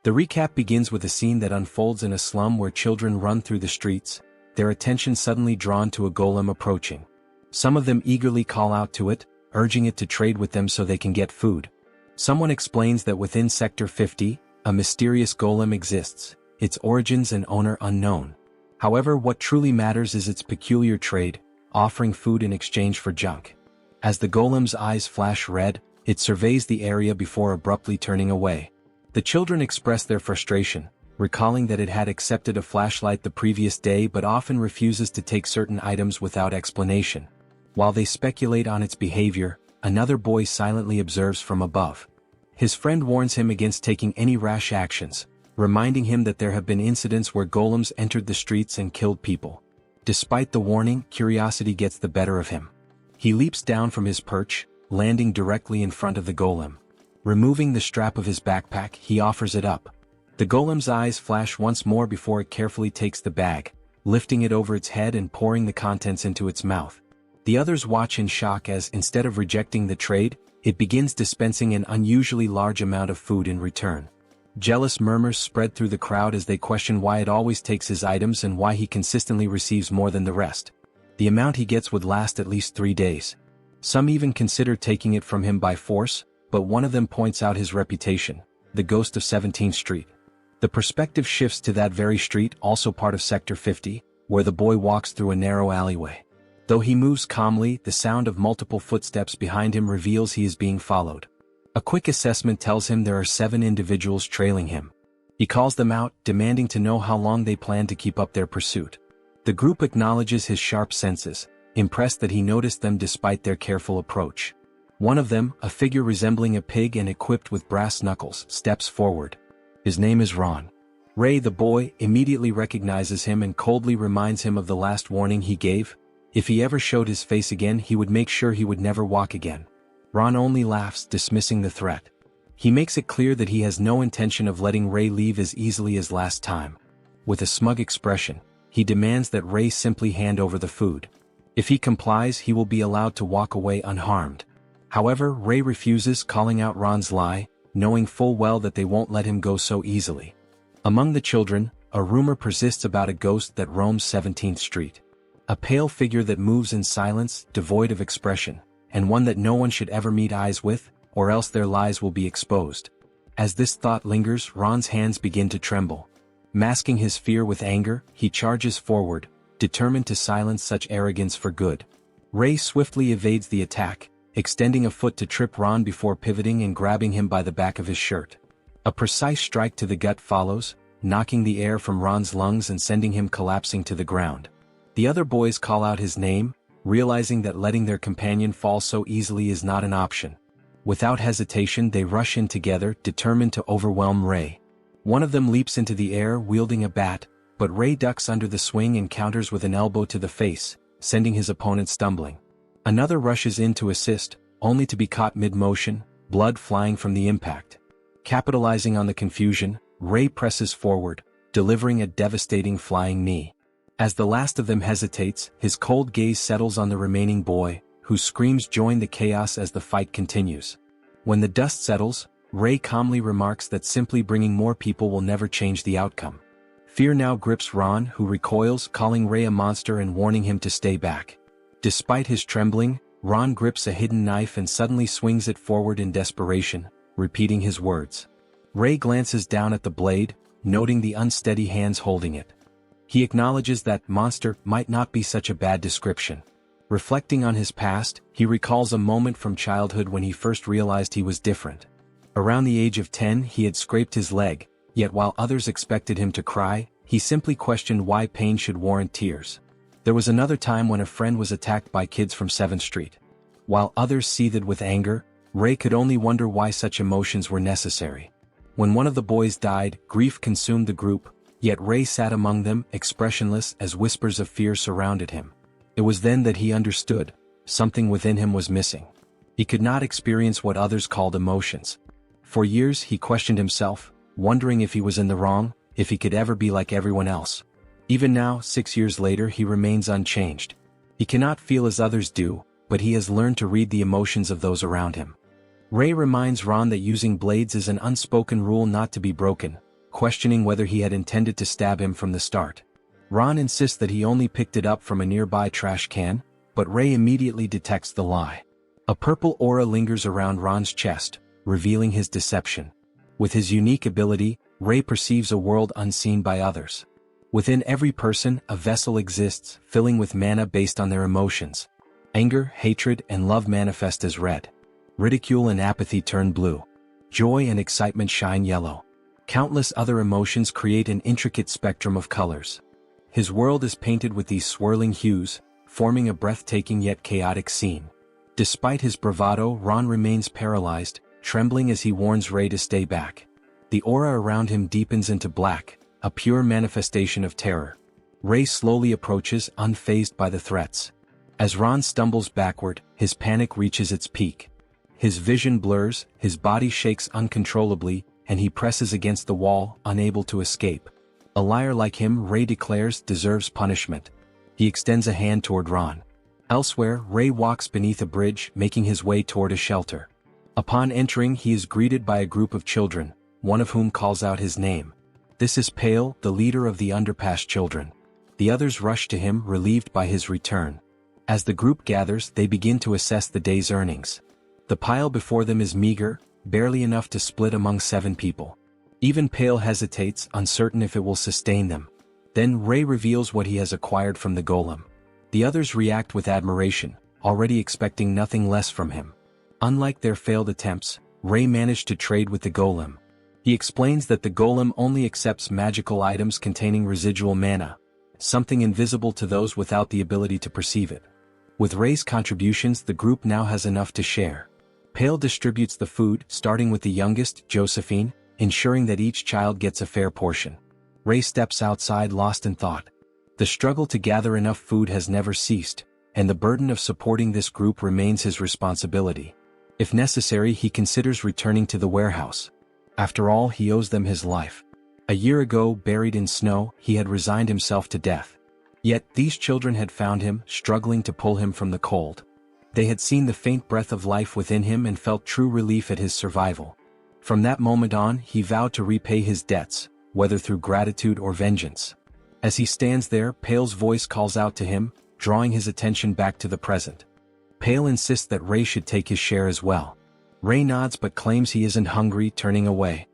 The recap begins with a scene that unfolds in a slum where children run through the streets, their attention suddenly drawn to a golem approaching. Some of them eagerly call out to it, urging it to trade with them so they can get food. Someone explains that within Sector 50, a mysterious golem exists, its origins and owner unknown. However, what truly matters is its peculiar trade, offering food in exchange for junk. As the golem's eyes flash red, it surveys the area before abruptly turning away. The children express their frustration, recalling that it had accepted a flashlight the previous day but often refuses to take certain items without explanation. While they speculate on its behavior, another boy silently observes from above. His friend warns him against taking any rash actions, reminding him that there have been incidents where golems entered the streets and killed people. Despite the warning, curiosity gets the better of him. He leaps down from his perch, landing directly in front of the golem. Removing the strap of his backpack, he offers it up. The golem's eyes flash once more before it carefully takes the bag, lifting it over its head and pouring the contents into its mouth. The others watch in shock as, instead of rejecting the trade, it begins dispensing an unusually large amount of food in return. Jealous murmurs spread through the crowd as they question why it always takes his items and why he consistently receives more than the rest. The amount he gets would last at least 3 days. Some even consider taking it from him by force, but one of them points out his reputation, the ghost of 17th Street. The perspective shifts to that very street, also part of Sector 50, where the boy walks through a narrow alleyway. Though he moves calmly, the sound of multiple footsteps behind him reveals he is being followed. A quick assessment tells him there are 7 individuals trailing him. He calls them out, demanding to know how long they plan to keep up their pursuit. The group acknowledges his sharp senses, impressed that he noticed them despite their careful approach. One of them, a figure resembling a pig and equipped with brass knuckles, steps forward. His name is Ron. Ray, the boy, immediately recognizes him and coldly reminds him of the last warning he gave. If he ever showed his face again, he would make sure he would never walk again. Ron only laughs, dismissing the threat. He makes it clear that he has no intention of letting Ray leave as easily as last time. With a smug expression, he demands that Ray simply hand over the food. If he complies, he will be allowed to walk away unharmed. However, Ray refuses, calling out Ron's lie, knowing full well that they won't let him go so easily. Among the children, a rumor persists about a ghost that roams 17th Street. A pale figure that moves in silence, devoid of expression, and one that no one should ever meet eyes with, or else their lies will be exposed. As this thought lingers, Ron's hands begin to tremble. Masking his fear with anger, he charges forward, determined to silence such arrogance for good. Ray swiftly evades the attack, extending a foot to trip Ron before pivoting and grabbing him by the back of his shirt. A precise strike to the gut follows, knocking the air from Ron's lungs and sending him collapsing to the ground. The other boys call out his name, realizing that letting their companion fall so easily is not an option. Without hesitation, they rush in together, determined to overwhelm Ray. One of them leaps into the air wielding a bat, but Ray ducks under the swing and counters with an elbow to the face, sending his opponent stumbling. Another rushes in to assist, only to be caught mid-motion, blood flying from the impact. Capitalizing on the confusion, Ray presses forward, delivering a devastating flying knee. As the last of them hesitates, his cold gaze settles on the remaining boy, whose screams join the chaos as the fight continues. When the dust settles, Ray calmly remarks that simply bringing more people will never change the outcome. Fear now grips Ron, who recoils, calling Ray a monster and warning him to stay back. Despite his trembling, Ron grips a hidden knife and suddenly swings it forward in desperation, repeating his words. Ray glances down at the blade, noting the unsteady hands holding it. He acknowledges that monster might not be such a bad description. Reflecting on his past, he recalls a moment from childhood when he first realized he was different. Around the age of 10, he had scraped his leg, yet while others expected him to cry, he simply questioned why pain should warrant tears. There was another time when a friend was attacked by kids from 7th Street. While others seethed with anger, Ray could only wonder why such emotions were necessary. When one of the boys died, grief consumed the group, yet Ray sat among them, expressionless as whispers of fear surrounded him. It was then that he understood, something within him was missing. He could not experience what others called emotions. For years he questioned himself, wondering if he was in the wrong, if he could ever be like everyone else. Even now, 6 years later, he remains unchanged. He cannot feel as others do, but he has learned to read the emotions of those around him. Ray reminds Ron that using blades is an unspoken rule not to be broken, questioning whether he had intended to stab him from the start. Ron insists that he only picked it up from a nearby trash can, but Ray immediately detects the lie. A purple aura lingers around Ron's chest, revealing his deception. With his unique ability, Ray perceives a world unseen by others. Within every person, a vessel exists, filling with mana based on their emotions. Anger, hatred, and love manifest as red. Ridicule and apathy turn blue. Joy and excitement shine yellow. Countless other emotions create an intricate spectrum of colors. His world is painted with these swirling hues, forming a breathtaking yet chaotic scene. Despite his bravado, Ron remains paralyzed, trembling as he warns Ray to stay back. The aura around him deepens into black, a pure manifestation of terror. Ray slowly approaches, unfazed by the threats. As Ron stumbles backward, his panic reaches its peak. His vision blurs, his body shakes uncontrollably, and he presses against the wall, unable to escape. A liar like him, Ray declares, deserves punishment. He extends a hand toward Ron. Elsewhere, Ray walks beneath a bridge, making his way toward a shelter. Upon entering, he is greeted by a group of children, one of whom calls out his name. This is Pale, the leader of the underpass children. The others rush to him, relieved by his return. As the group gathers, they begin to assess the day's earnings. The pile before them is meager, barely enough to split among 7 people. Even Pale hesitates, uncertain if it will sustain them. Then Ray reveals what he has acquired from the golem. The others react with admiration, already expecting nothing less from him. Unlike their failed attempts, Ray managed to trade with the golem. He explains that the golem only accepts magical items containing residual mana, something invisible to those without the ability to perceive it. With Ray's contributions, the group now has enough to share. Pale distributes the food, starting with the youngest, Josephine, ensuring that each child gets a fair portion. Ray steps outside, lost in thought. The struggle to gather enough food has never ceased, and the burden of supporting this group remains his responsibility. If necessary, he considers returning to the warehouse. After all, he owes them his life. A year ago, buried in snow, he had resigned himself to death. Yet, these children had found him, struggling to pull him from the cold. They had seen the faint breath of life within him and felt true relief at his survival. From that moment on, he vowed to repay his debts, whether through gratitude or vengeance. As he stands there, Pale's voice calls out to him, drawing his attention back to the present. Pale insists that Ray should take his share as well. Ray nods but claims he isn't hungry, turning away.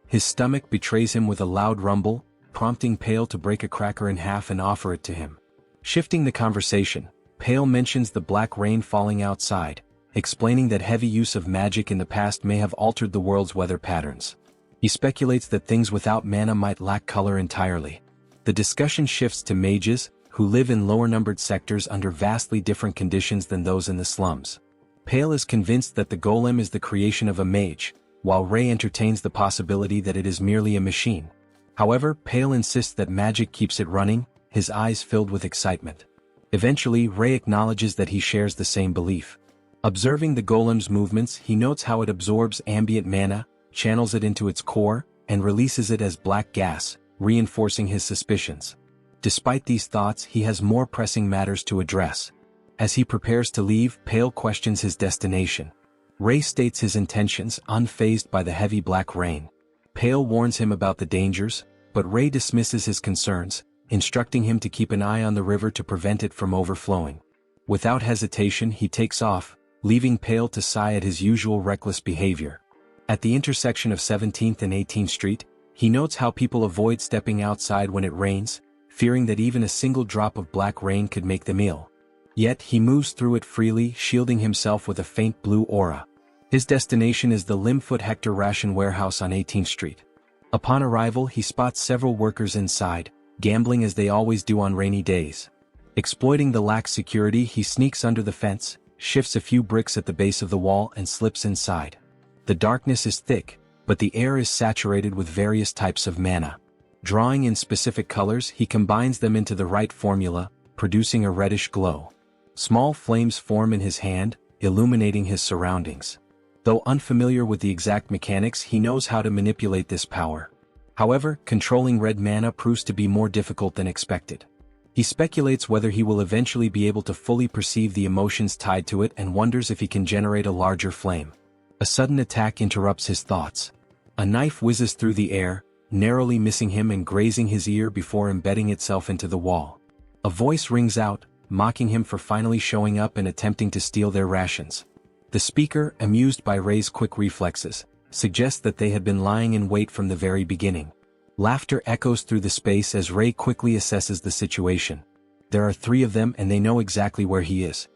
His stomach betrays him with a loud rumble, prompting Pale to break a cracker in half and offer it to him. Shifting the conversation, Pale mentions the black rain falling outside, explaining that heavy use of magic in the past may have altered the world's weather patterns. He speculates that things without mana might lack color entirely. The discussion shifts to mages, who live in lower-numbered sectors under vastly different conditions than those in the slums. Pale is convinced that the golem is the creation of a mage, while Ray entertains the possibility that it is merely a machine. However, Pale insists that magic keeps it running, his eyes filled with excitement. Eventually, Ray acknowledges that he shares the same belief. Observing the golem's movements, he notes how it absorbs ambient mana, channels it into its core, and releases it as black gas, reinforcing his suspicions. Despite these thoughts, he has more pressing matters to address. As he prepares to leave, Pale questions his destination. Ray states his intentions, unfazed by the heavy black rain. Pale warns him about the dangers, but Ray dismisses his concerns, instructing him to keep an eye on the river to prevent it from overflowing. Without hesitation, he takes off, leaving Pale to sigh at his usual reckless behavior. At the intersection of 17th and 18th Street, he notes how people avoid stepping outside when it rains, fearing that even a single drop of black rain could make them ill. Yet he moves through it freely, shielding himself with a faint blue aura. His destination is the Limfoot Hector Ration Warehouse on 18th Street. Upon arrival, he spots several workers inside, gambling as they always do on rainy days. Exploiting the lax security, he sneaks under the fence, shifts a few bricks at the base of the wall and slips inside. The darkness is thick, but the air is saturated with various types of mana. Drawing in specific colors, he combines them into the right formula, producing a reddish glow. Small flames form in his hand, illuminating his surroundings. Though unfamiliar with the exact mechanics, he knows how to manipulate this power. However, controlling red mana proves to be more difficult than expected. He speculates whether he will eventually be able to fully perceive the emotions tied to it and wonders if he can generate a larger flame. A sudden attack interrupts his thoughts. A knife whizzes through the air, narrowly missing him and grazing his ear before embedding itself into the wall. A voice rings out, mocking him for finally showing up and attempting to steal their rations. The speaker, amused by Rei's quick reflexes, suggests that they had been lying in wait from the very beginning. Laughter echoes through the space as Rei quickly assesses the situation. There are 3 of them and they know exactly where he is.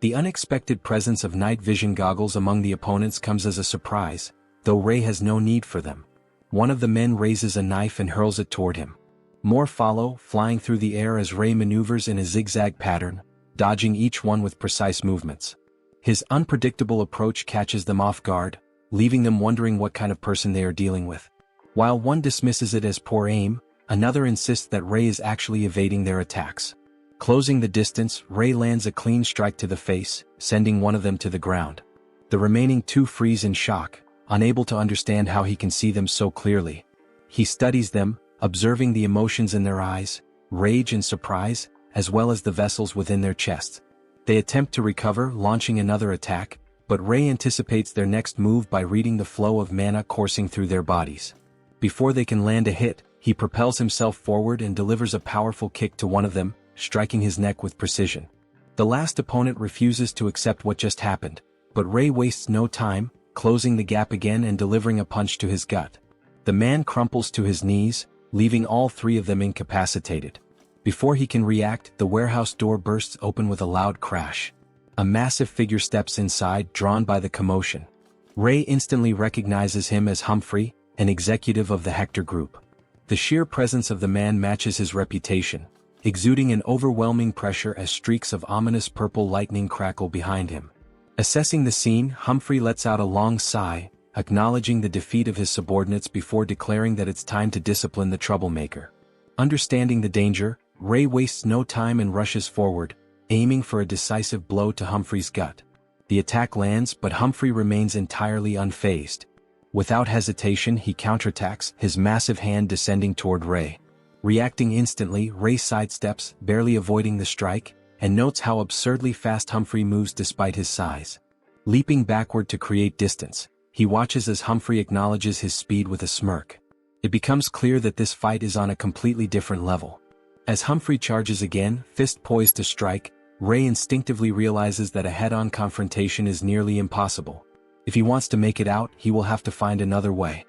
The unexpected presence of night vision goggles among the opponents comes as a surprise, though Rei has no need for them. One of the men raises a knife and hurls it toward him. More follow, flying through the air as Rei maneuvers in a zigzag pattern, dodging each one with precise movements. His unpredictable approach catches them off guard, leaving them wondering what kind of person they are dealing with. While one dismisses it as poor aim, another insists that Rei is actually evading their attacks. Closing the distance, Rei lands a clean strike to the face, sending one of them to the ground. The remaining 2 freeze in shock, unable to understand how he can see them so clearly. He studies them, observing the emotions in their eyes, rage and surprise, as well as the vessels within their chests. They attempt to recover, launching another attack, but Rei anticipates their next move by reading the flow of mana coursing through their bodies. Before they can land a hit, he propels himself forward and delivers a powerful kick to one of them, striking his neck with precision. The last opponent refuses to accept what just happened, but Rei wastes no time, closing the gap again and delivering a punch to his gut. The man crumples to his knees, leaving all 3 of them incapacitated. Before he can react, the warehouse door bursts open with a loud crash. A massive figure steps inside, drawn by the commotion. Rei instantly recognizes him as Humphrey, an executive of the Hector Group. The sheer presence of the man matches his reputation, exuding an overwhelming pressure as streaks of ominous purple lightning crackle behind him. Assessing the scene, Humphrey lets out a long sigh, acknowledging the defeat of his subordinates before declaring that it's time to discipline the troublemaker. Understanding the danger, Rei wastes no time and rushes forward, aiming for a decisive blow to Humphrey's gut. The attack lands, but Humphrey remains entirely unfazed. Without hesitation, he counterattacks, his massive hand descending toward Rei. Reacting instantly, Rei sidesteps, barely avoiding the strike, and notes how absurdly fast Humphrey moves despite his size. Leaping backward to create distance, he watches as Humphrey acknowledges his speed with a smirk. It becomes clear that this fight is on a completely different level. As Humphrey charges again, fist poised to strike, Rei instinctively realizes that a head-on confrontation is nearly impossible. If he wants to make it out, he will have to find another way.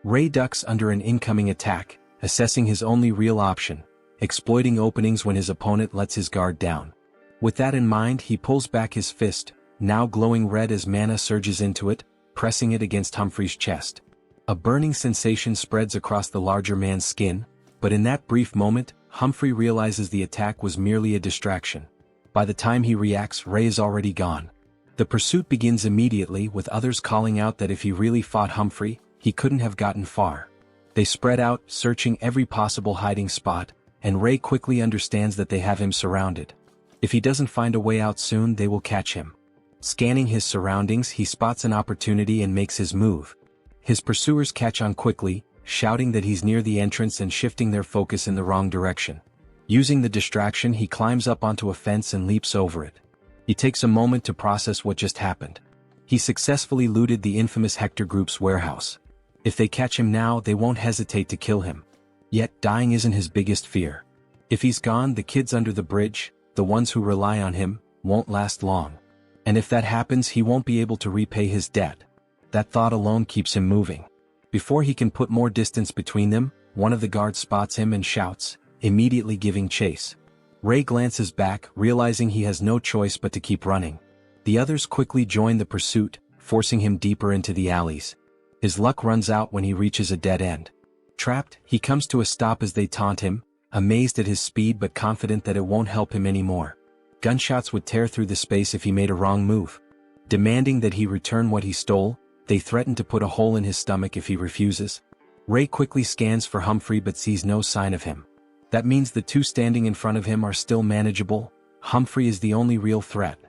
Rei ducks under an incoming attack, assessing his only real option, exploiting openings when his opponent lets his guard down. With that in mind, he pulls back his fist, now glowing red as mana surges into it, pressing it against Humphrey's chest. A burning sensation spreads across the larger man's skin, but in that brief moment, Humphrey realizes the attack was merely a distraction. By the time he reacts, Rei is already gone. The pursuit begins immediately, with others calling out that if he really fought Humphrey, he couldn't have gotten far. They spread out, searching every possible hiding spot, and Rei quickly understands that they have him surrounded. If he doesn't find a way out soon, they will catch him. Scanning his surroundings, he spots an opportunity and makes his move. His pursuers catch on quickly, shouting that he's near the entrance and shifting their focus in the wrong direction. Using the distraction, he climbs up onto a fence and leaps over it. He takes a moment to process what just happened. He successfully looted the infamous Hector Group's warehouse. If they catch him now, they won't hesitate to kill him. Yet, dying isn't his biggest fear. If he's gone, the kids under the bridge, the ones who rely on him, won't last long. And if that happens, he won't be able to repay his debt. That thought alone keeps him moving. Before he can put more distance between them, one of the guards spots him and shouts, immediately giving chase. Rei glances back, realizing he has no choice but to keep running. The others quickly join the pursuit, forcing him deeper into the alleys. His luck runs out when he reaches a dead end. Trapped, he comes to a stop as they taunt him, amazed at his speed but confident that it won't help him anymore. Gunshots would tear through the space if he made a wrong move. Demanding that he return what he stole, they threaten to put a hole in his stomach if he refuses. Rei quickly scans for Humphrey but sees no sign of him. That means the 2 standing in front of him are still manageable. Humphrey is the only real threat.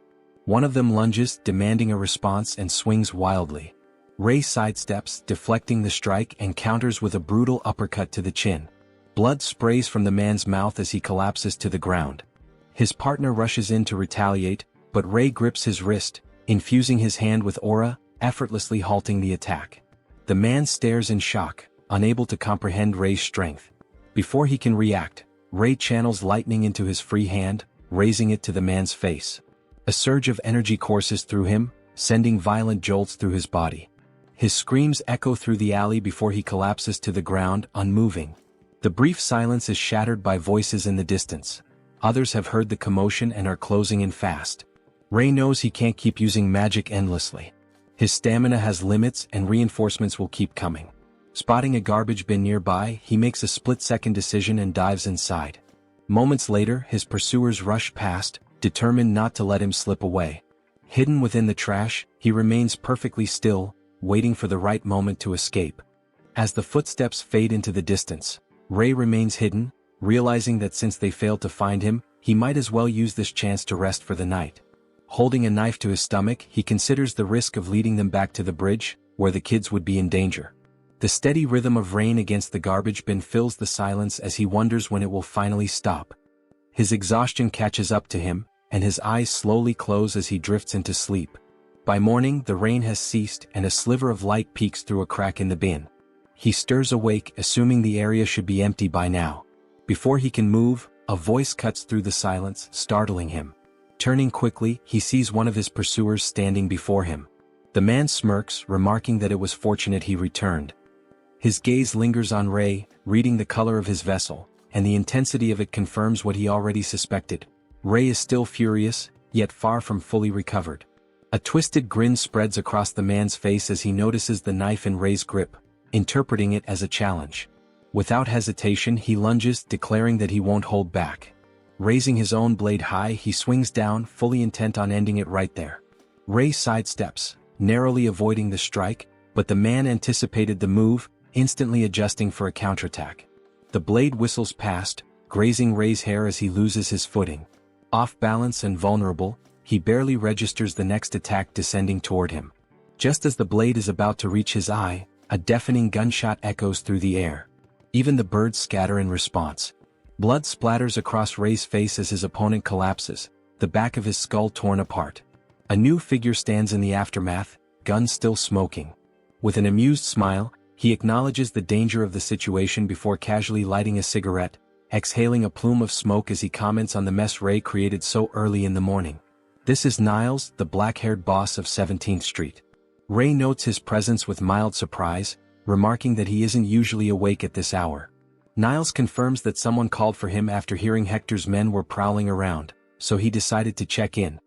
One of them lunges, demanding a response, and swings wildly. Rei sidesteps, deflecting the strike, and counters with a brutal uppercut to the chin. Blood sprays from the man's mouth as he collapses to the ground. His partner rushes in to retaliate, but Rei grips his wrist, infusing his hand with aura, effortlessly halting the attack. The man stares in shock, unable to comprehend Rei's strength. Before he can react, Rei channels lightning into his free hand, raising it to the man's face. A surge of energy courses through him, sending violent jolts through his body. His screams echo through the alley before he collapses to the ground, unmoving. The brief silence is shattered by voices in the distance. Others have heard the commotion and are closing in fast. Rei knows he can't keep using magic endlessly. His stamina has limits and reinforcements will keep coming. Spotting a garbage bin nearby, he makes a split-second decision and dives inside. Moments later, his pursuers rush past, determined not to let him slip away. Hidden within the trash, he remains perfectly still, waiting for the right moment to escape. As the footsteps fade into the distance, Rei remains hidden, realizing that since they failed to find him, he might as well use this chance to rest for the night. Holding a knife to his stomach, he considers the risk of leading them back to the bridge, where the kids would be in danger. The steady rhythm of rain against the garbage bin fills the silence as he wonders when it will finally stop. His exhaustion catches up to him, and his eyes slowly close as he drifts into sleep. By morning, the rain has ceased and a sliver of light peeks through a crack in the bin. He stirs awake, assuming the area should be empty by now. Before he can move, a voice cuts through the silence, startling him. Turning quickly, he sees one of his pursuers standing before him. The man smirks, remarking that it was fortunate he returned. His gaze lingers on Rei, reading the color of his vessel, and the intensity of it confirms what he already suspected. Rei is still furious, yet far from fully recovered. A twisted grin spreads across the man's face as he notices the knife in Rei's grip, interpreting it as a challenge. Without hesitation, he lunges, declaring that he won't hold back. Raising his own blade high, he swings down, fully intent on ending it right there. Rei sidesteps, narrowly avoiding the strike, but the man anticipated the move, instantly adjusting for a counterattack. The blade whistles past, grazing Rei's hair as he loses his footing. Off balance and vulnerable, he barely registers the next attack descending toward him. Just as the blade is about to reach his eye, a deafening gunshot echoes through the air. Even the birds scatter in response. Blood splatters across Rei's face as his opponent collapses, the back of his skull torn apart. A new figure stands in the aftermath, gun still smoking. With an amused smile, he acknowledges the danger of the situation before casually lighting a cigarette, exhaling a plume of smoke as he comments on the mess Rei created so early in the morning. This is Niles, the black-haired boss of 17th Street. Rei notes his presence with mild surprise, remarking that he isn't usually awake at this hour. Niles confirms that someone called for him after hearing Hector's men were prowling around, so he decided to check in.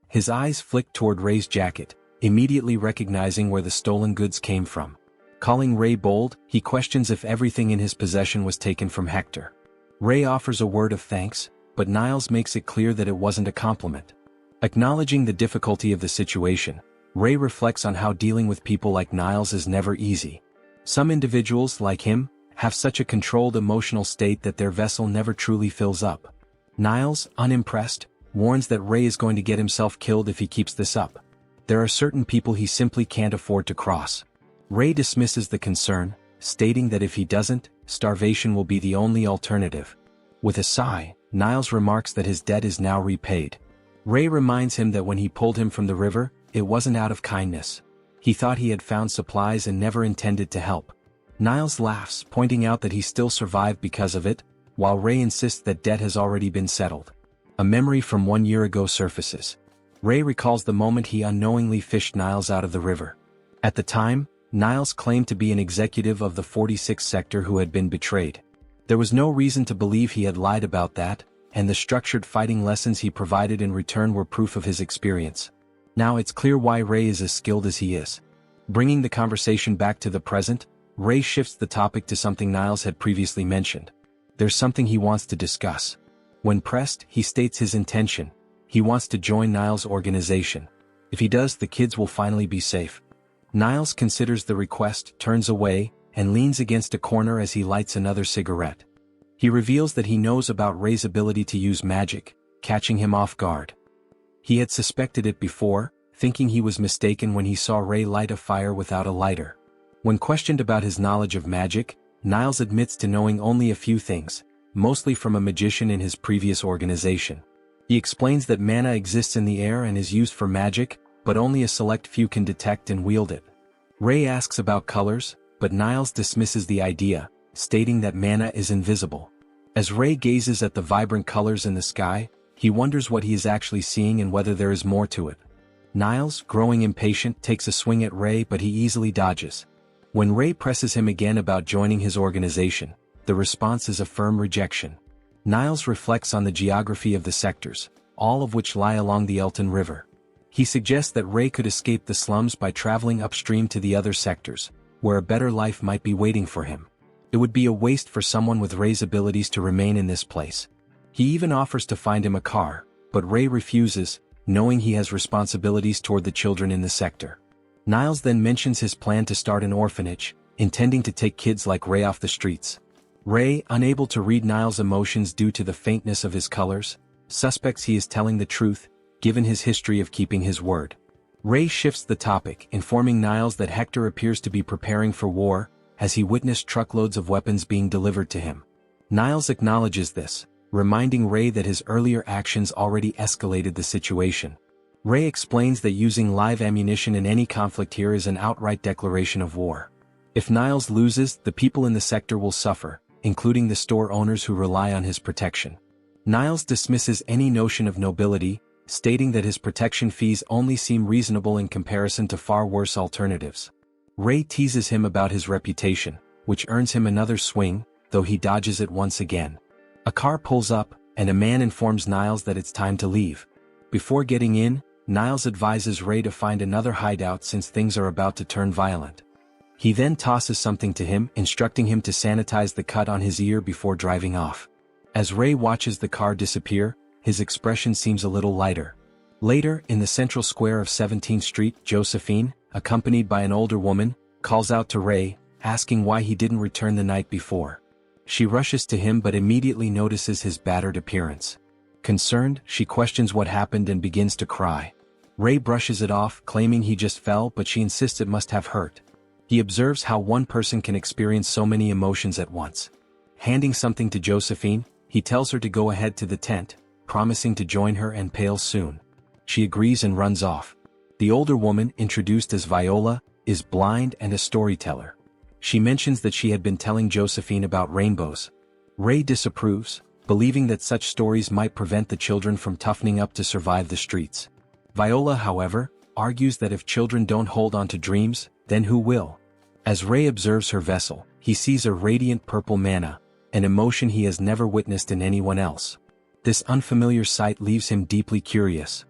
His eyes flick toward Rei's jacket, immediately recognizing where the stolen goods came from. Calling Rei bold, he questions if everything in his possession was taken from Hector. Rei offers a word of thanks, but Niles makes it clear that it wasn't a compliment. Acknowledging the difficulty of the situation, Rei reflects on how dealing with people like Niles is never easy. Some individuals, like him, have such a controlled emotional state that their vessel never truly fills up. Niles, unimpressed, warns that Rei is going to get himself killed if he keeps this up. There are certain people he simply can't afford to cross. Rei dismisses the concern, stating that if he doesn't, starvation will be the only alternative. With a sigh, Niles remarks that his debt is now repaid. Rei reminds him that when he pulled him from the river, it wasn't out of kindness. He thought he had found supplies and never intended to help. Niles laughs, pointing out that he still survived because of it, while Rei insists that debt has already been settled. A memory from 1 year ago surfaces. Rei recalls the moment he unknowingly fished Niles out of the river. At the time, Niles claimed to be an executive of the 46th sector who had been betrayed. There was no reason to believe he had lied about that, and the structured fighting lessons he provided in return were proof of his experience. Now it's clear why Rei is as skilled as he is. Bringing the conversation back to the present, Rei shifts the topic to something Niles had previously mentioned. There's something he wants to discuss. When pressed, he states his intention. He wants to join Niles' organization. If he does, the kids will finally be safe. Niles considers the request, turns away, and leans against a corner as he lights another cigarette. He reveals that he knows about Rei's ability to use magic, catching him off guard. He had suspected it before, thinking he was mistaken when he saw Rei light a fire without a lighter. When questioned about his knowledge of magic, Niles admits to knowing only a few things, mostly from a magician in his previous organization. He explains that mana exists in the air and is used for magic, but only a select few can detect and wield it. Rei asks about colors, but Niles dismisses the idea, stating that mana is invisible. As Ray gazes at the vibrant colors in the sky, he wonders what he is actually seeing and whether there is more to it. Niles, growing impatient, takes a swing at Ray but he easily dodges. When Ray presses him again about joining his organization, the response is a firm rejection. Niles reflects on the geography of the sectors, all of which lie along the Elton River. He suggests that Ray could escape the slums by traveling upstream to the other sectors, where a better life might be waiting for him. It would be a waste for someone with Ray's abilities to remain in this place. He even offers to find him a car, but Ray refuses, knowing he has responsibilities toward the children in the sector. Niles then mentions his plan to start an orphanage, intending to take kids like Ray off the streets. Ray, unable to read Niles' emotions due to the faintness of his colors, suspects he is telling the truth, given his history of keeping his word. Ray shifts the topic, informing Niles that Hector appears to be preparing for war, as he witnessed truckloads of weapons being delivered to him. Niles acknowledges this, reminding Ray that his earlier actions already escalated the situation. Ray explains that using live ammunition in any conflict here is an outright declaration of war. If Niles loses, the people in the sector will suffer, including the store owners who rely on his protection. Niles dismisses any notion of nobility, stating that his protection fees only seem reasonable in comparison to far worse alternatives. Ray teases him about his reputation, which earns him another swing, though he dodges it once again. A car pulls up, and a man informs Niles that it's time to leave. Before getting in, Niles advises Ray to find another hideout since things are about to turn violent. He then tosses something to him, instructing him to sanitize the cut on his ear before driving off. As Ray watches the car disappear, his expression seems a little lighter. Later, in the central square of 17th Street, Josephine, accompanied by an older woman, calls out to Ray, asking why he didn't return the night before. She rushes to him but immediately notices his battered appearance. Concerned, she questions what happened and begins to cry. Ray brushes it off, claiming he just fell, but she insists it must have hurt. He observes how one person can experience so many emotions at once. Handing something to Josephine, he tells her to go ahead to the tent, promising to join her and Pale soon. She agrees and runs off. The older woman, introduced as Viola, is blind and a storyteller. She mentions that she had been telling Josephine about rainbows. Ray disapproves, believing that such stories might prevent the children from toughening up to survive the streets. Viola, however, argues that if children don't hold on to dreams, then who will? As Ray observes her vessel, he sees a radiant purple mana, an emotion he has never witnessed in anyone else. This unfamiliar sight leaves him deeply curious.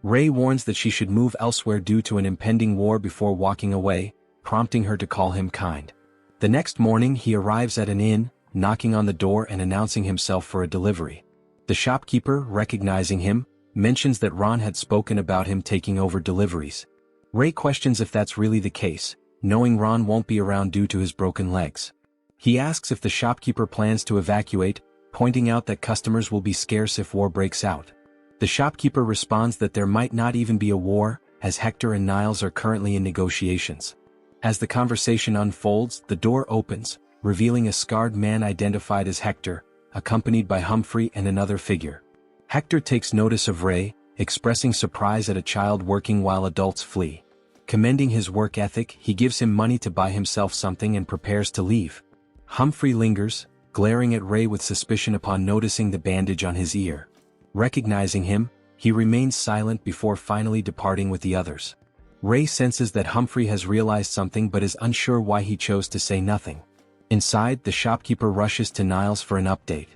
Ray warns that she should move elsewhere due to an impending war before walking away, prompting her to call him kind. The next morning he arrives at an inn, knocking on the door and announcing himself for a delivery. The shopkeeper, recognizing him, mentions that Ron had spoken about him taking over deliveries. Ray questions if that's really the case, knowing Ron won't be around due to his broken legs. He asks if the shopkeeper plans to evacuate, pointing out that customers will be scarce if war breaks out. The shopkeeper responds that there might not even be a war, as Hector and Niles are currently in negotiations. As the conversation unfolds, the door opens, revealing a scarred man identified as Hector, accompanied by Humphrey and another figure. Hector takes notice of Ray, expressing surprise at a child working while adults flee. Commending his work ethic, he gives him money to buy himself something and prepares to leave. Humphrey lingers, glaring at Ray with suspicion upon noticing the bandage on his ear. Recognizing him, he remains silent before finally departing with the others. Ray senses that Humphrey has realized something but is unsure why he chose to say nothing. Inside, the shopkeeper rushes to Niles for an update.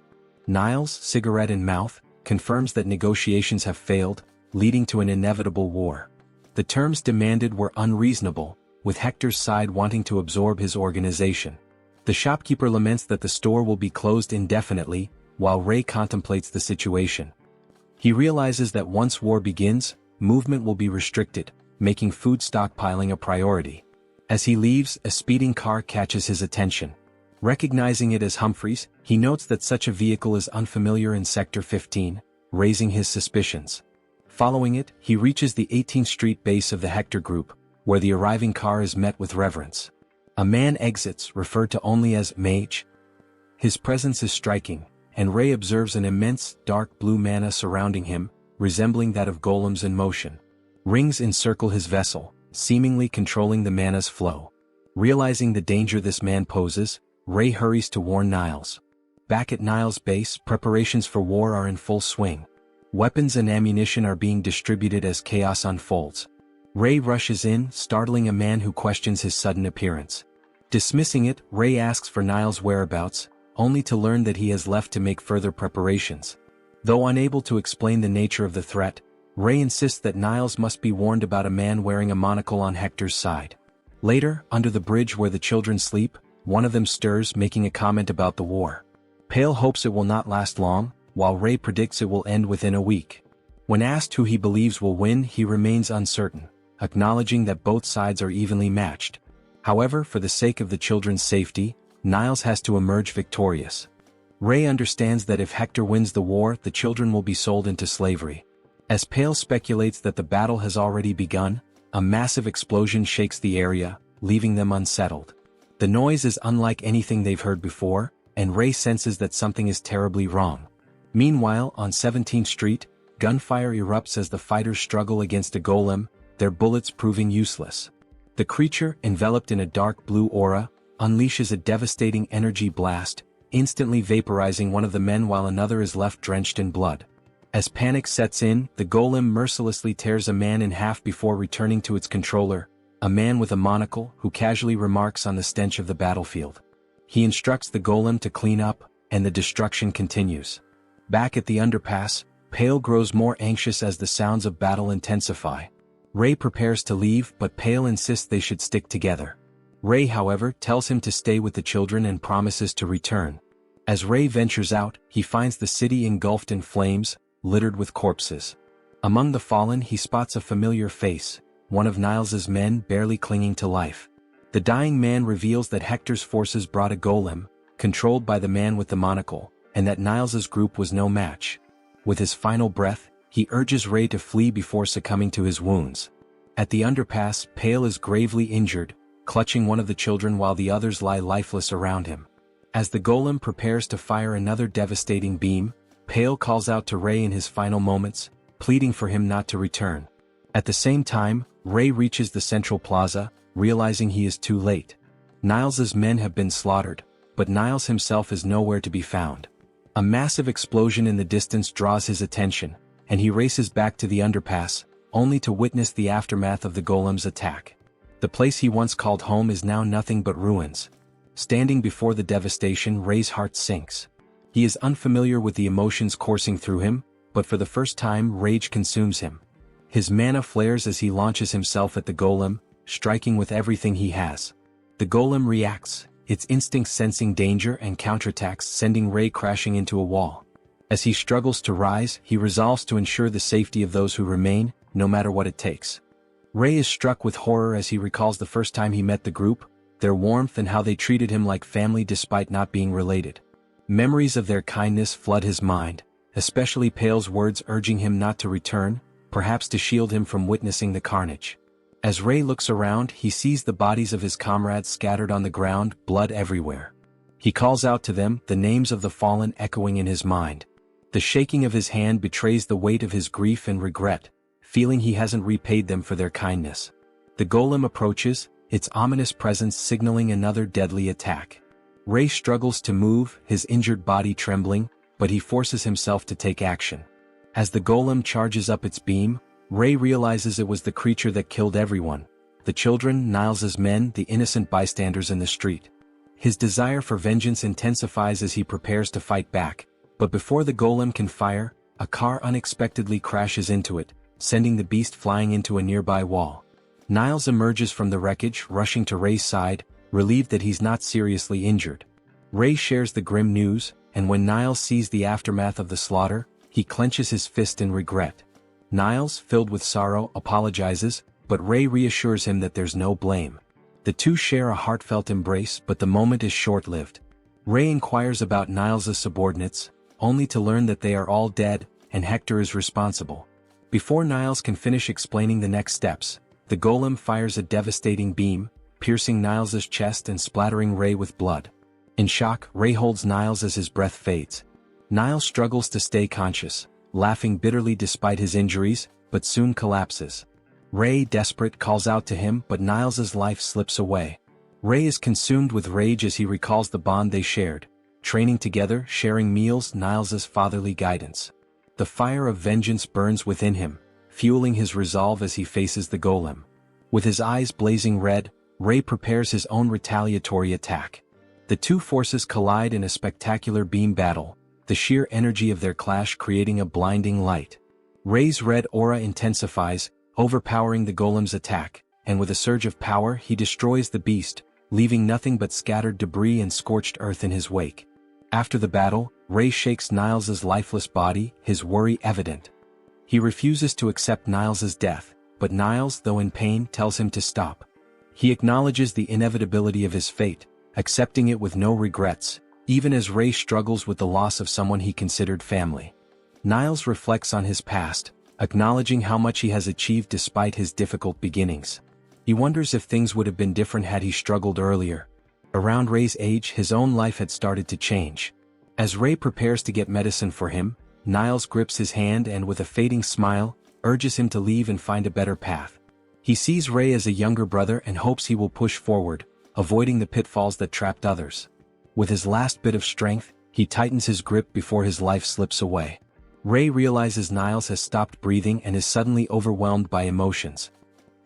Niles, cigarette in mouth, confirms that negotiations have failed, leading to an inevitable war. The terms demanded were unreasonable, with Hector's side wanting to absorb his organization. The shopkeeper laments that the store will be closed indefinitely, while Ray contemplates the situation. He realizes that once war begins, movement will be restricted, making food stockpiling a priority. As he leaves, a speeding car catches his attention. Recognizing it as Humphrey's, he notes that such a vehicle is unfamiliar in Sector 15, raising his suspicions. Following it, he reaches the 18th Street base of the Hector group, where the arriving car is met with reverence. A man exits, referred to only as Mage. His presence is striking, and Ray observes an immense, dark blue mana surrounding him, resembling that of golems in motion. Rings encircle his vessel, seemingly controlling the mana's flow. Realizing the danger this man poses, Ray hurries to warn Niles. Back at Niles' base, preparations for war are in full swing. Weapons and ammunition are being distributed as chaos unfolds. Ray rushes in, startling a man who questions his sudden appearance. Dismissing it, Ray asks for Niles' whereabouts, only to learn that he has left to make further preparations. Though unable to explain the nature of the threat, Ray insists that Niles must be warned about a man wearing a monocle on Hector's side. Later, under the bridge where the children sleep, one of them stirs, making a comment about the war. Pale hopes it will not last long, while Ray predicts it will end within a week. When asked who he believes will win, he remains uncertain, acknowledging that both sides are evenly matched. However, for the sake of the children's safety, Niles has to emerge victorious. Ray understands that if Hector wins the war, the children will be sold into slavery. As Pale speculates that the battle has already begun, a massive explosion shakes the area, leaving them unsettled. The noise is unlike anything they've heard before, and Ray senses that something is terribly wrong. Meanwhile, on 17th Street, gunfire erupts as the fighters struggle against a golem, their bullets proving useless. The creature, enveloped in a dark blue aura, unleashes a devastating energy blast, instantly vaporizing one of the men while another is left drenched in blood. As panic sets in, the golem mercilessly tears a man in half before returning to its controller, a man with a monocle who casually remarks on the stench of the battlefield. He instructs the golem to clean up, and the destruction continues. Back at the underpass, Pale grows more anxious as the sounds of battle intensify. Ray prepares to leave, but Pale insists they should stick together. Ray, however, tells him to stay with the children and promises to return. As Ray ventures out, he finds the city engulfed in flames, littered with corpses. Among the fallen, he spots a familiar face, one of Niles's men barely clinging to life. The dying man reveals that Hector's forces brought a golem, controlled by the man with the monocle, and that Niles's group was no match. With his final breath, he urges Ray to flee before succumbing to his wounds. At the underpass, Pale is gravely injured, clutching one of the children while the others lie lifeless around him. As the golem prepares to fire another devastating beam, Pale calls out to Ray in his final moments, pleading for him not to return. At the same time, Ray reaches the central plaza, realizing he is too late. Niles's men have been slaughtered, but Niles himself is nowhere to be found. A massive explosion in the distance draws his attention, and he races back to the underpass, only to witness the aftermath of the golem's attack. The place he once called home is now nothing but ruins. Standing before the devastation, Ray's heart sinks. He is unfamiliar with the emotions coursing through him, but for the first time rage consumes him. His mana flares as he launches himself at the golem, striking with everything he has. The golem reacts, its instincts sensing danger and counterattacks, sending Ray crashing into a wall. As he struggles to rise, he resolves to ensure the safety of those who remain, no matter what it takes. Ray is struck with horror as he recalls the first time he met the group, their warmth and how they treated him like family despite not being related. Memories of their kindness flood his mind, especially Pale's words urging him not to return, perhaps to shield him from witnessing the carnage. As Ray looks around, he sees the bodies of his comrades scattered on the ground, blood everywhere. He calls out to them, the names of the fallen echoing in his mind. The shaking of his hand betrays the weight of his grief and regret, feeling he hasn't repaid them for their kindness. The golem approaches, its ominous presence signaling another deadly attack. Ray struggles to move, his injured body trembling, but he forces himself to take action. As the golem charges up its beam, Ray realizes it was the creature that killed everyone, the children, Niles's men, the innocent bystanders in the street. His desire for vengeance intensifies as he prepares to fight back, but before the golem can fire, a car unexpectedly crashes into it, sending the beast flying into a nearby wall. Niles emerges from the wreckage, rushing to Ray's side, relieved that he's not seriously injured. Ray shares the grim news, and when Niles sees the aftermath of the slaughter, he clenches his fist in regret. Niles, filled with sorrow, apologizes, but Ray reassures him that there's no blame. The two share a heartfelt embrace, but the moment is short-lived. Ray inquires about Niles's subordinates, only to learn that they are all dead, and Hector is responsible. Before Niles can finish explaining the next steps, the golem fires a devastating beam, piercing Niles's chest and splattering Ray with blood. In shock, Ray holds Niles as his breath fades. Niles struggles to stay conscious, laughing bitterly despite his injuries, but soon collapses. Ray, desperate, calls out to him, but Niles's life slips away. Ray is consumed with rage as he recalls the bond they shared, training together, sharing meals, Niles' fatherly guidance. The fire of vengeance burns within him, fueling his resolve as he faces the golem. With his eyes blazing red, Ray prepares his own retaliatory attack. The two forces collide in a spectacular beam battle, the sheer energy of their clash creating a blinding light. Ray's red aura intensifies, overpowering the golem's attack, and with a surge of power he destroys the beast, leaving nothing but scattered debris and scorched earth in his wake. After the battle, Ray shakes Niles' lifeless body, his worry evident. He refuses to accept Niles' death, but Niles, though in pain, tells him to stop. He acknowledges the inevitability of his fate, accepting it with no regrets, even as Ray struggles with the loss of someone he considered family. Niles reflects on his past, acknowledging how much he has achieved despite his difficult beginnings. He wonders if things would have been different had he struggled earlier. Around Ray's age, his own life had started to change. As Ray prepares to get medicine for him, Niles grips his hand and with a fading smile, urges him to leave and find a better path. He sees Ray as a younger brother and hopes he will push forward, avoiding the pitfalls that trapped others. With his last bit of strength, he tightens his grip before his life slips away. Ray realizes Niles has stopped breathing and is suddenly overwhelmed by emotions.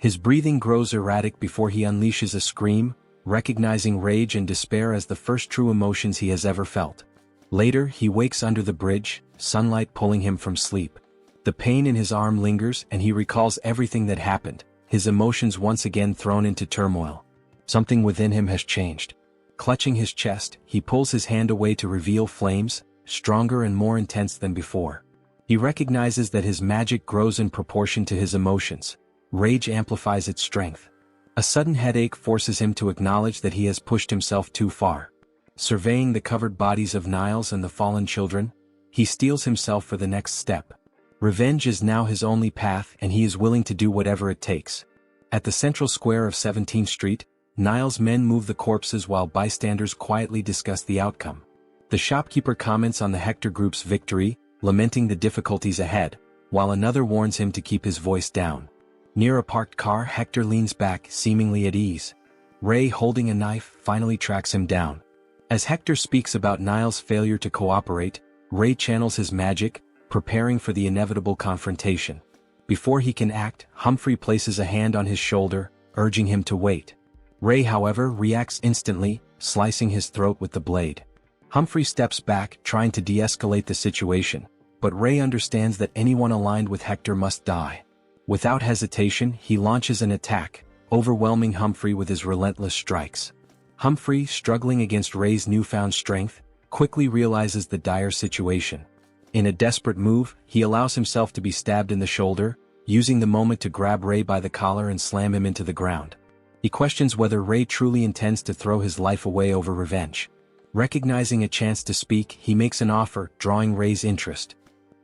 His breathing grows erratic before he unleashes a scream, recognizing rage and despair as the first true emotions he has ever felt. Later, he wakes under the bridge, sunlight pulling him from sleep. The pain in his arm lingers and he recalls everything that happened, his emotions once again thrown into turmoil. Something within him has changed. Clutching his chest, he pulls his hand away to reveal flames, stronger and more intense than before. He recognizes that his magic grows in proportion to his emotions. Rage amplifies its strength. A sudden headache forces him to acknowledge that he has pushed himself too far. Surveying the covered bodies of Niles and the fallen children, he steels himself for the next step. Revenge is now his only path and he is willing to do whatever it takes. At the central square of 17th Street, Niles' men move the corpses while bystanders quietly discuss the outcome. The shopkeeper comments on the Hector group's victory, lamenting the difficulties ahead, while another warns him to keep his voice down. Near a parked car, Hector leans back, seemingly at ease. Ray, holding a knife, finally tracks him down. As Hector speaks about Niles' failure to cooperate, Ray channels his magic, preparing for the inevitable confrontation. Before he can act, Humphrey places a hand on his shoulder, urging him to wait. Ray, however, reacts instantly, slicing his throat with the blade. Humphrey steps back, trying to de-escalate the situation, but Ray understands that anyone aligned with Hector must die. Without hesitation, he launches an attack, overwhelming Humphrey with his relentless strikes. Humphrey, struggling against Ray's newfound strength, quickly realizes the dire situation. In a desperate move, he allows himself to be stabbed in the shoulder, using the moment to grab Ray by the collar and slam him into the ground. He questions whether Ray truly intends to throw his life away over revenge. Recognizing a chance to speak, he makes an offer, drawing Ray's interest.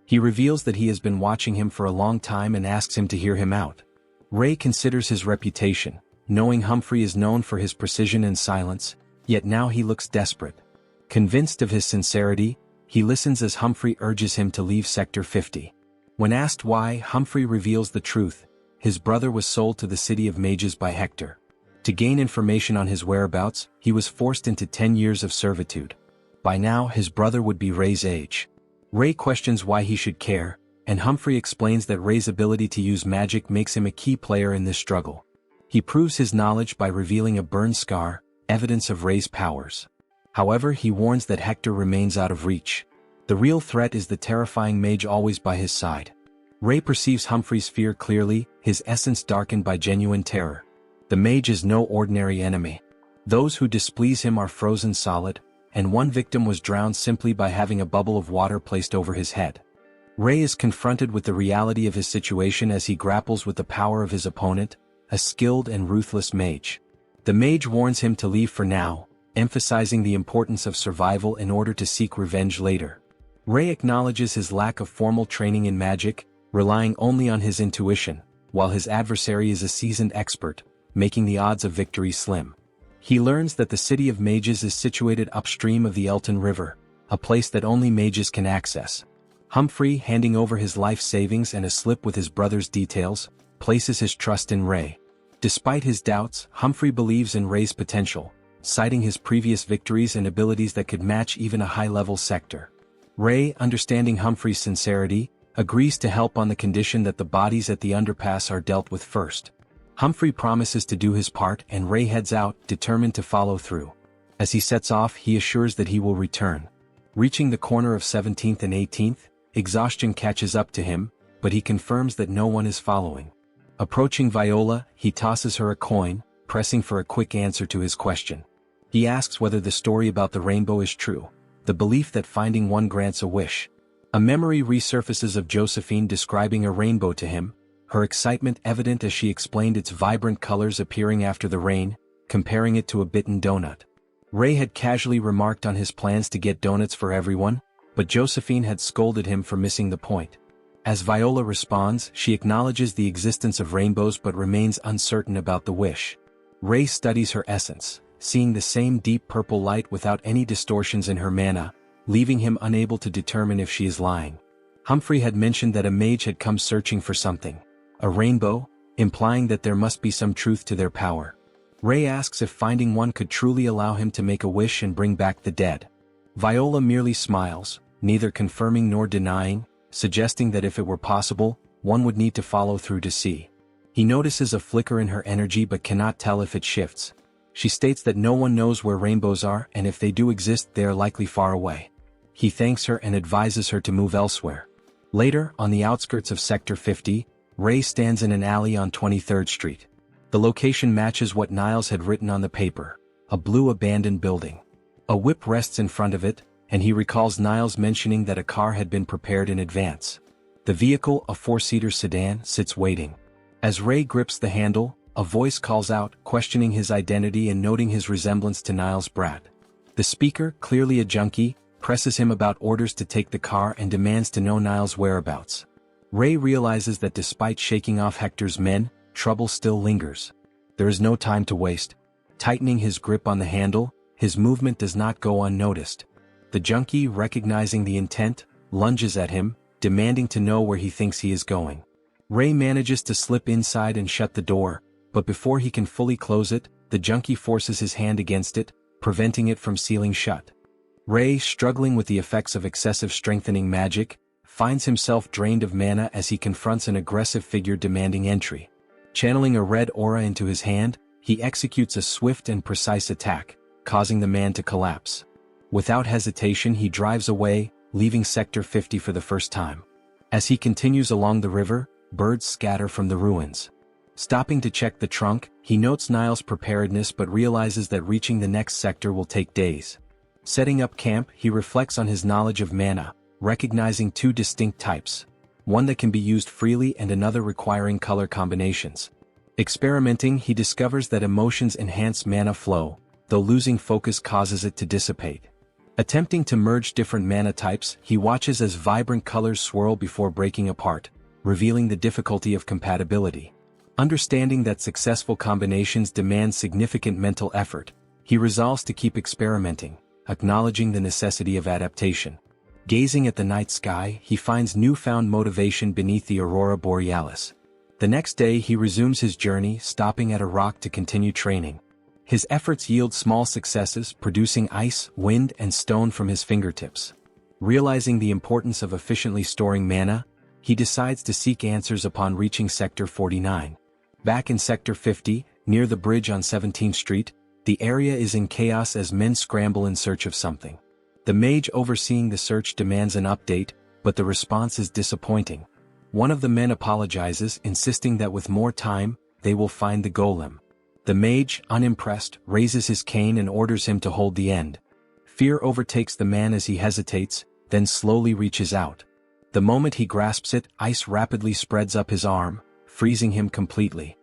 He reveals that he has been watching him for a long time and asks him to hear him out. Ray considers his reputation, knowing Humphrey is known for his precision and silence, yet now he looks desperate. Convinced of his sincerity, he listens as Humphrey urges him to leave Sector 50. When asked why, Humphrey reveals the truth. His brother was sold to the City of Mages by Hector. To gain information on his whereabouts, he was forced into 10 years of servitude. By now, his brother would be Ray's age. Ray questions why he should care, and Humphrey explains that Ray's ability to use magic makes him a key player in this struggle. He proves his knowledge by revealing a burn scar, evidence of Ray's powers. However, he warns that Hector remains out of reach. The real threat is the terrifying mage always by his side. Ray perceives Humphrey's fear clearly, his essence darkened by genuine terror. The mage is no ordinary enemy. Those who displease him are frozen solid, and one victim was drowned simply by having a bubble of water placed over his head. Ray is confronted with the reality of his situation as he grapples with the power of his opponent, a skilled and ruthless mage. The mage warns him to leave for now, emphasizing the importance of survival in order to seek revenge later. Ray acknowledges his lack of formal training in magic, relying only on his intuition, while his adversary is a seasoned expert, making the odds of victory slim. He learns that the City of Mages is situated upstream of the Elton River, a place that only mages can access. Humphrey, handing over his life savings and a slip with his brother's details, places his trust in Ray. Despite his doubts, Humphrey believes in Ray's potential, citing his previous victories and abilities that could match even a high-level sector. Ray, understanding Humphrey's sincerity, agrees to help on the condition that the bodies at the underpass are dealt with first. Humphrey promises to do his part and Ray heads out, determined to follow through. As he sets off, he assures that he will return. Reaching the corner of 17th and 18th, exhaustion catches up to him, but he confirms that no one is following. Approaching Viola, he tosses her a coin, pressing for a quick answer to his question. He asks whether the story about the rainbow is true, the belief that finding one grants a wish. A memory resurfaces of Josephine describing a rainbow to him, her excitement evident as she explained its vibrant colors appearing after the rain, comparing it to a bitten donut. Ray had casually remarked on his plans to get donuts for everyone, but Josephine had scolded him for missing the point. As Viola responds, she acknowledges the existence of rainbows but remains uncertain about the wish. Ray studies her essence, seeing the same deep purple light without any distortions in her mana, leaving him unable to determine if she is lying. Humphrey had mentioned that a mage had come searching for something, a rainbow, implying that there must be some truth to their power. Ray asks if finding one could truly allow him to make a wish and bring back the dead. Viola merely smiles, neither confirming nor denying, suggesting that if it were possible, one would need to follow through to see. He notices a flicker in her energy but cannot tell if it shifts. She states that no one knows where rainbows are and if they do exist they are likely far away. He thanks her and advises her to move elsewhere. Later, on the outskirts of Sector 50, Ray stands in an alley on 23rd Street. The location matches what Niles had written on the paper, a blue abandoned building. A whip rests in front of it, and he recalls Niles mentioning that a car had been prepared in advance. The vehicle, a four-seater sedan, sits waiting. As Ray grips the handle, a voice calls out, questioning his identity and noting his resemblance to Niles' brat. The speaker, clearly a junkie, presses him about orders to take the car and demands to know Niles' whereabouts. Ray realizes that despite shaking off Hector's men, trouble still lingers. There is no time to waste. Tightening his grip on the handle, his movement does not go unnoticed. The junkie, recognizing the intent, lunges at him, demanding to know where he thinks he is going. Ray manages to slip inside and shut the door, but before he can fully close it, the junkie forces his hand against it, preventing it from sealing shut. Ray, struggling with the effects of excessive strengthening magic, finds himself drained of mana as he confronts an aggressive figure demanding entry. Channeling a red aura into his hand, he executes a swift and precise attack, causing the man to collapse. Without hesitation he drives away, leaving Sector 50 for the first time. As he continues along the river, birds scatter from the ruins. Stopping to check the trunk, he notes Niles' preparedness but realizes that reaching the next sector will take days. Setting up camp, he reflects on his knowledge of mana, recognizing two distinct types. One that can be used freely and another requiring color combinations. Experimenting, he discovers that emotions enhance mana flow, though losing focus causes it to dissipate. Attempting to merge different mana types, he watches as vibrant colors swirl before breaking apart, revealing the difficulty of compatibility. Understanding that successful combinations demand significant mental effort, he resolves to keep experimenting, acknowledging the necessity of adaptation. Gazing at the night sky, he finds newfound motivation beneath the aurora borealis. The next day he resumes his journey, stopping at a rock to continue training. His efforts yield small successes, producing ice, wind, and stone from his fingertips. Realizing the importance of efficiently storing mana, he decides to seek answers upon reaching Sector 49. Back in Sector 50, near the bridge on 17th Street, the area is in chaos as men scramble in search of something. The mage overseeing the search demands an update, but the response is disappointing. One of the men apologizes, insisting that with more time, they will find the golem. The mage, unimpressed, raises his cane and orders him to hold the end. Fear overtakes the man as he hesitates, then slowly reaches out. The moment he grasps it, ice rapidly spreads up his arm, freezing him completely.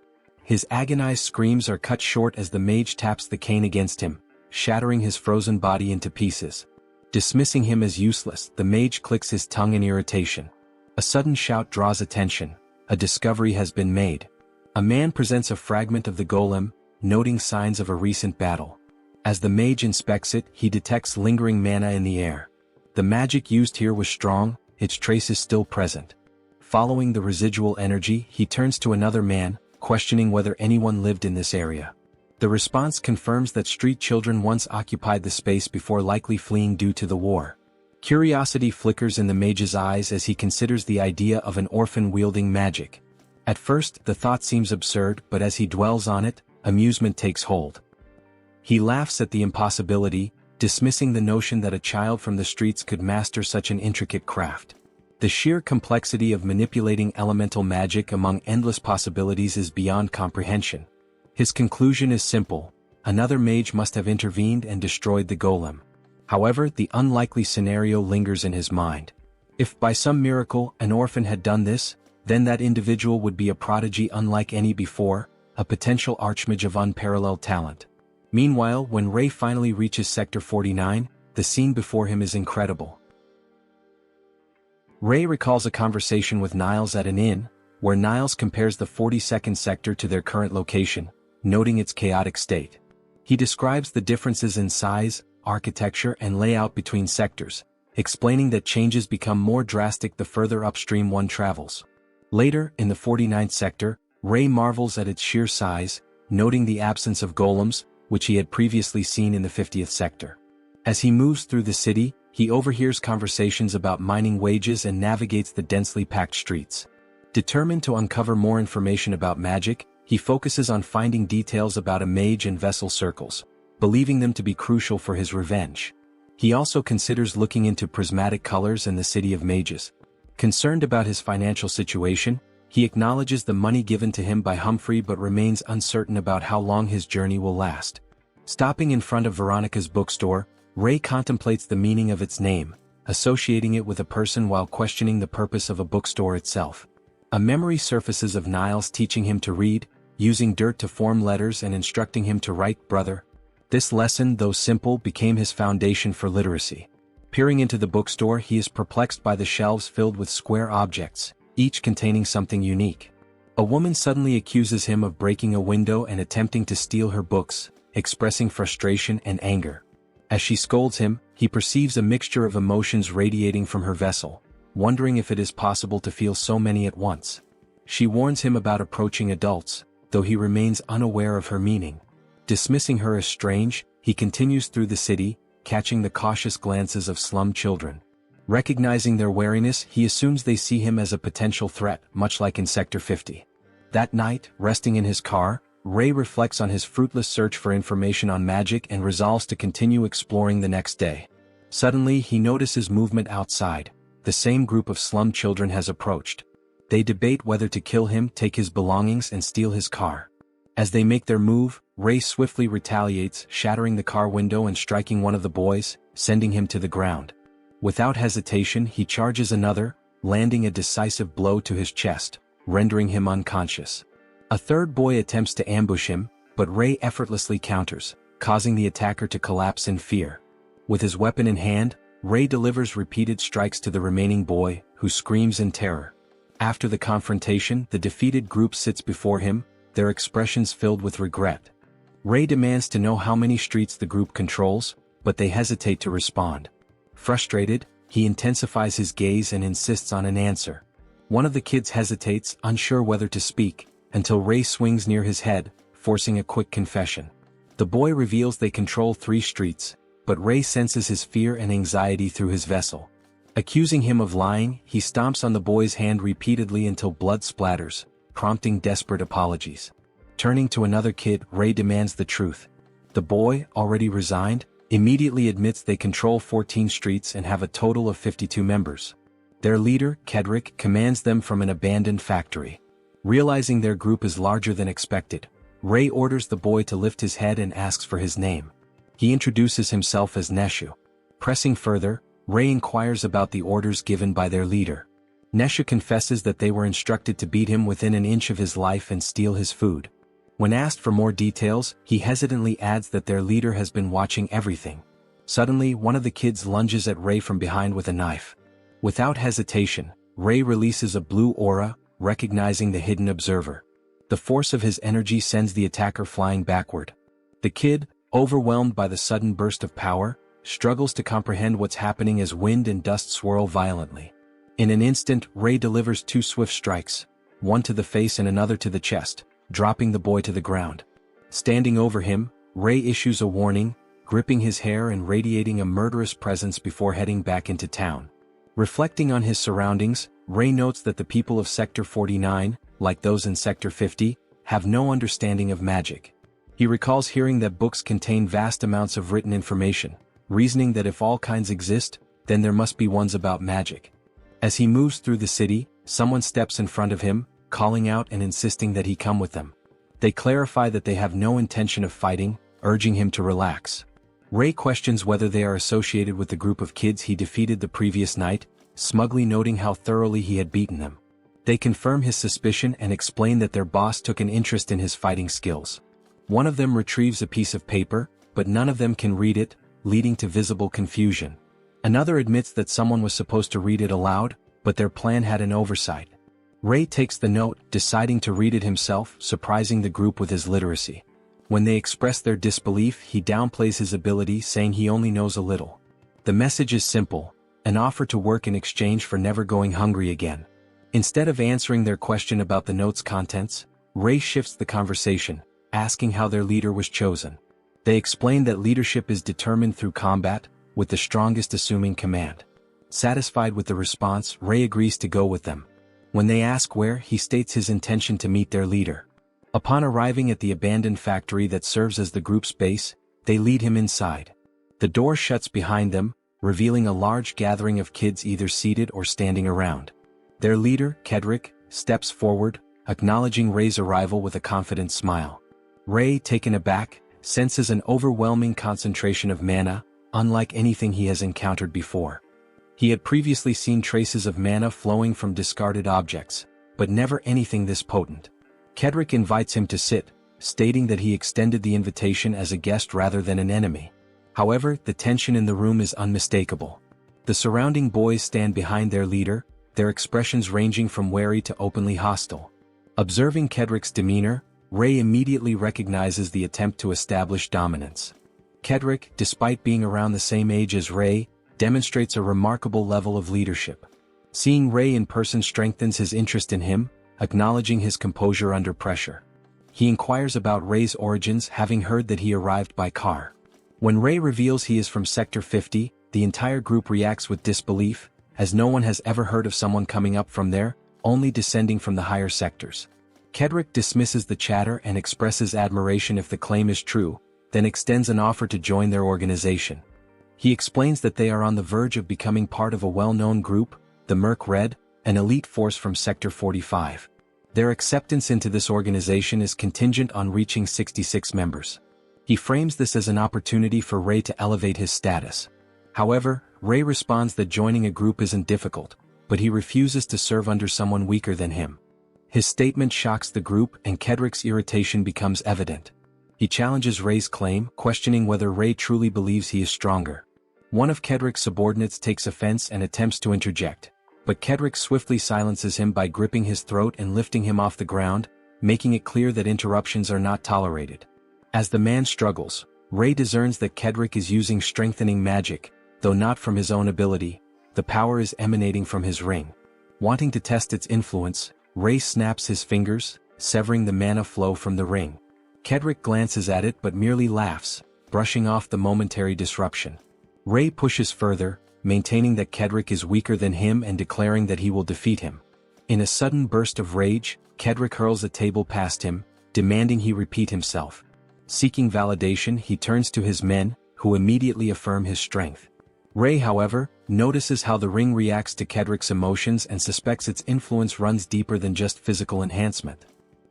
His agonized screams are cut short as the mage taps the cane against him, shattering his frozen body into pieces. Dismissing him as useless, the mage clicks his tongue in irritation. A sudden shout draws attention. A discovery has been made. A man presents a fragment of the golem, noting signs of a recent battle. As the mage inspects it, he detects lingering mana in the air. The magic used here was strong, its trace is still present. Following the residual energy, he turns to another man, questioning whether anyone lived in this area. The response confirms that street children once occupied the space before likely fleeing due to the war. Curiosity flickers in the mage's eyes as he considers the idea of an orphan wielding magic. At first, the thought seems absurd, but as he dwells on it, amusement takes hold. He laughs at the impossibility, dismissing the notion that a child from the streets could master such an intricate craft. The sheer complexity of manipulating elemental magic among endless possibilities is beyond comprehension. His conclusion is simple: another mage must have intervened and destroyed the golem. However, the unlikely scenario lingers in his mind. If by some miracle an orphan had done this, then that individual would be a prodigy unlike any before, a potential archmage of unparalleled talent. Meanwhile, when Ray finally reaches Sector 49, the scene before him is incredible. Ray recalls a conversation with Niles at an inn, where Niles compares the 42nd sector to their current location, noting its chaotic state. He describes the differences in size, architecture, and layout between sectors, explaining that changes become more drastic the further upstream one travels. Later, in the 49th sector, Ray marvels at its sheer size, noting the absence of golems, which he had previously seen in the 50th sector. As he moves through the city, he overhears conversations about mining wages and navigates the densely packed streets. Determined to uncover more information about magic, he focuses on finding details about a mage and vessel circles, believing them to be crucial for his revenge. He also considers looking into prismatic colors and the city of mages. Concerned about his financial situation, he acknowledges the money given to him by Humphrey but remains uncertain about how long his journey will last. Stopping in front of Veronica's bookstore, Ray contemplates the meaning of its name, associating it with a person while questioning the purpose of a bookstore itself. A memory surfaces of Niles teaching him to read, using dirt to form letters and instructing him to write "brother." This lesson, though simple, became his foundation for literacy. Peering into the bookstore, he is perplexed by the shelves filled with square objects, each containing something unique. A woman suddenly accuses him of breaking a window and attempting to steal her books, expressing frustration and anger. As she scolds him, he perceives a mixture of emotions radiating from her vessel, wondering if it is possible to feel so many at once. She warns him about approaching adults, though he remains unaware of her meaning. Dismissing her as strange, he continues through the city, catching the cautious glances of slum children. Recognizing their wariness, he assumes they see him as a potential threat, much like in Sector 50. That night, resting in his car, Ray reflects on his fruitless search for information on magic and resolves to continue exploring the next day. Suddenly, he notices movement outside. The same group of slum children has approached. They debate whether to kill him, take his belongings, and steal his car. As they make their move, Ray swiftly retaliates, shattering the car window and striking one of the boys, sending him to the ground. Without hesitation, he charges another, landing a decisive blow to his chest, rendering him unconscious. A third boy attempts to ambush him, but Ray effortlessly counters, causing the attacker to collapse in fear. With his weapon in hand, Ray delivers repeated strikes to the remaining boy, who screams in terror. After the confrontation, the defeated group sits before him, their expressions filled with regret. Ray demands to know how many streets the group controls, but they hesitate to respond. Frustrated, he intensifies his gaze and insists on an answer. One of the kids hesitates, unsure whether to speak, until Ray swings near his head, forcing a quick confession. The boy reveals they control 3 streets, but Ray senses his fear and anxiety through his vessel. Accusing him of lying, he stomps on the boy's hand repeatedly until blood splatters, prompting desperate apologies. Turning to another kid, Ray demands the truth. The boy, already resigned, immediately admits they control 14 streets and have a total of 52 members. Their leader, Kedrick, commands them from an abandoned factory. Realizing their group is larger than expected, Ray orders the boy to lift his head and asks for his name. He introduces himself as Neshu. Pressing further, Ray inquires about the orders given by their leader. Neshu confesses that they were instructed to beat him within an inch of his life and steal his food. When asked for more details, he hesitantly adds that their leader has been watching everything. Suddenly, one of the kids lunges at Ray from behind with a knife. Without hesitation, Ray releases a blue aura, recognizing the hidden observer. The force of his energy sends the attacker flying backward. The kid, overwhelmed by the sudden burst of power, struggles to comprehend what's happening as wind and dust swirl violently. In an instant, Ray delivers 2 swift strikes, one to the face and another to the chest, dropping the boy to the ground. Standing over him, Rei issues a warning, gripping his hair and radiating a murderous presence before heading back into town. Reflecting on his surroundings, Rei notes that the people of Sector 49, like those in Sector 50, have no understanding of magic. He recalls hearing that books contain vast amounts of written information, reasoning that if all kinds exist, then there must be ones about magic. As he moves through the city, someone steps in front of him, calling out and insisting that he come with them. They clarify that they have no intention of fighting, urging him to relax. Rei questions whether they are associated with the group of kids he defeated the previous night, smugly noting how thoroughly he had beaten them. They confirm his suspicion and explain that their boss took an interest in his fighting skills. One of them retrieves a piece of paper, but none of them can read it, leading to visible confusion. Another admits that someone was supposed to read it aloud, but their plan had an oversight. Rei takes the note, deciding to read it himself, surprising the group with his literacy. When they express their disbelief, he downplays his ability, saying he only knows a little. The message is simple, an offer to work in exchange for never going hungry again. Instead of answering their question about the note's contents, Rei shifts the conversation, asking how their leader was chosen. They explain that leadership is determined through combat, with the strongest assuming command. Satisfied with the response, Rei agrees to go with them. When they ask where, he states his intention to meet their leader. Upon arriving at the abandoned factory that serves as the group's base, they lead him inside. The door shuts behind them, revealing a large gathering of kids either seated or standing around. Their leader, Kedrick, steps forward, acknowledging Rei's arrival with a confident smile. Rei, taken aback, senses an overwhelming concentration of mana, unlike anything he has encountered before. He had previously seen traces of mana flowing from discarded objects, but never anything this potent. Kedrick invites him to sit, stating that he extended the invitation as a guest rather than an enemy. However, the tension in the room is unmistakable. The surrounding boys stand behind their leader, their expressions ranging from wary to openly hostile. Observing Kedrick's demeanor, Rei immediately recognizes the attempt to establish dominance. Kedrick, despite being around the same age as Rei, demonstrates a remarkable level of leadership. Seeing Rei in person strengthens his interest in him, acknowledging his composure under pressure. He inquires about Rei's origins, having heard that he arrived by car. When Rei reveals he is from Sector 50, the entire group reacts with disbelief, as no one has ever heard of someone coming up from there, only descending from the higher sectors. Kedrick dismisses the chatter and expresses admiration if the claim is true, then extends an offer to join their organization. He explains that they are on the verge of becoming part of a well-known group, the Merc Red, an elite force from Sector 45. Their acceptance into this organization is contingent on reaching 66 members. He frames this as an opportunity for Rei to elevate his status. However, Rei responds that joining a group isn't difficult, but he refuses to serve under someone weaker than him. His statement shocks the group and Kedrick's irritation becomes evident. He challenges Rei's claim, questioning whether Rei truly believes he is stronger. One of Kedrick's subordinates takes offense and attempts to interject, but Kedrick swiftly silences him by gripping his throat and lifting him off the ground, making it clear that interruptions are not tolerated. As the man struggles, Rei discerns that Kedrick is using strengthening magic, though not from his own ability. The power is emanating from his ring. Wanting to test its influence, Rei snaps his fingers, severing the mana flow from the ring. Kedrick glances at it but merely laughs, brushing off the momentary disruption. Rei pushes further, maintaining that Kedrick is weaker than him and declaring that he will defeat him. In a sudden burst of rage, Kedrick hurls a table past him, demanding he repeat himself. Seeking validation, he turns to his men, who immediately affirm his strength. Rei, however, notices how the ring reacts to Kedrick's emotions and suspects its influence runs deeper than just physical enhancement.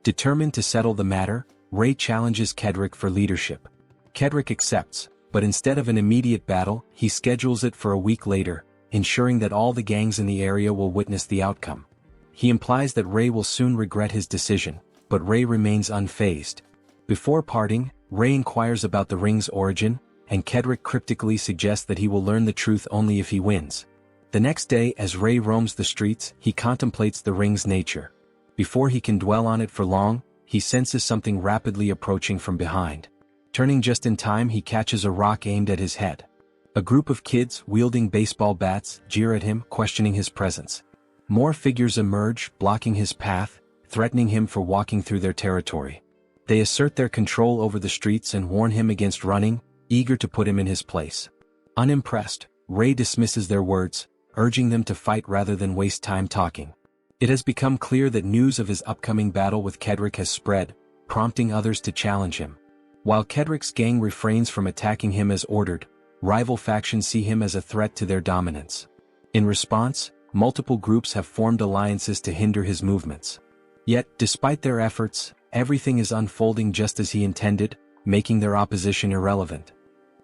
Determined to settle the matter, Rei challenges Kedrick for leadership. Kedrick accepts, but instead of an immediate battle, he schedules it for a week later, ensuring that all the gangs in the area will witness the outcome. He implies that Rei will soon regret his decision, but Rei remains unfazed. Before parting, Rei inquires about the ring's origin, and Kedrick cryptically suggests that he will learn the truth only if he wins. The next day, as Rei roams the streets, he contemplates the ring's nature. Before he can dwell on it for long, he senses something rapidly approaching from behind. Turning just in time, he catches a rock aimed at his head. A group of kids, wielding baseball bats, jeer at him, questioning his presence. More figures emerge, blocking his path, threatening him for walking through their territory. They assert their control over the streets and warn him against running, eager to put him in his place. Unimpressed, Rei dismisses their words, urging them to fight rather than waste time talking. It has become clear that news of his upcoming battle with Kedrick has spread, prompting others to challenge him. While Kedrick's gang refrains from attacking him as ordered, rival factions see him as a threat to their dominance. In response, multiple groups have formed alliances to hinder his movements. Yet, despite their efforts, everything is unfolding just as he intended, making their opposition irrelevant.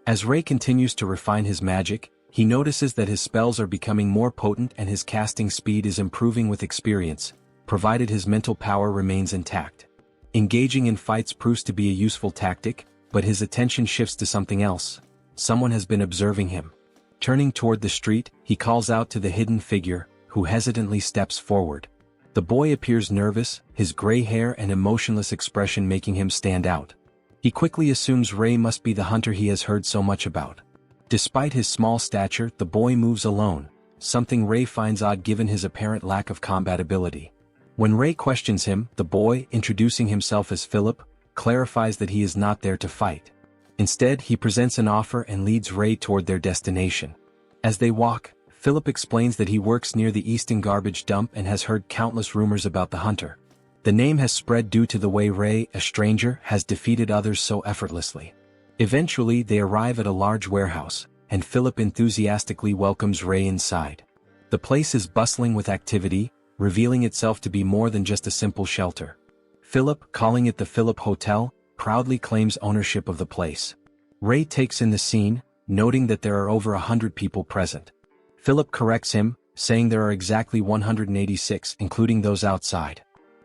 As Rei continues to refine his magic, he notices that his spells are becoming more potent and his casting speed is improving with experience, provided his mental power remains intact. Engaging in fights proves to be a useful tactic, but his attention shifts to something else. Someone has been observing him. Turning toward the street, he calls out to the hidden figure, who hesitantly steps forward. The boy appears nervous, his gray hair and emotionless expression making him stand out. He quickly assumes Rei must be the hunter he has heard so much about. Despite his small stature, the boy moves alone, something Rei finds odd given his apparent lack of combat ability. When Rei questions him, the boy, introducing himself as Philip, clarifies that he is not there to fight. Instead, he presents an offer and leads Rei toward their destination. As they walk, Philip explains that he works near the Easton garbage dump and has heard countless rumors about the hunter. The name has spread due to the way Rei, a stranger, has defeated others so effortlessly. Eventually, they arrive at a large warehouse, and Philip enthusiastically welcomes Rei inside. The place is bustling with activity, revealing itself to be more than just a simple shelter. Philip, calling it the Philip Hotel, proudly claims ownership of the place. Rei takes in the scene, noting that there are over 100 people present. Philip corrects him, saying there are exactly 186, including those outside.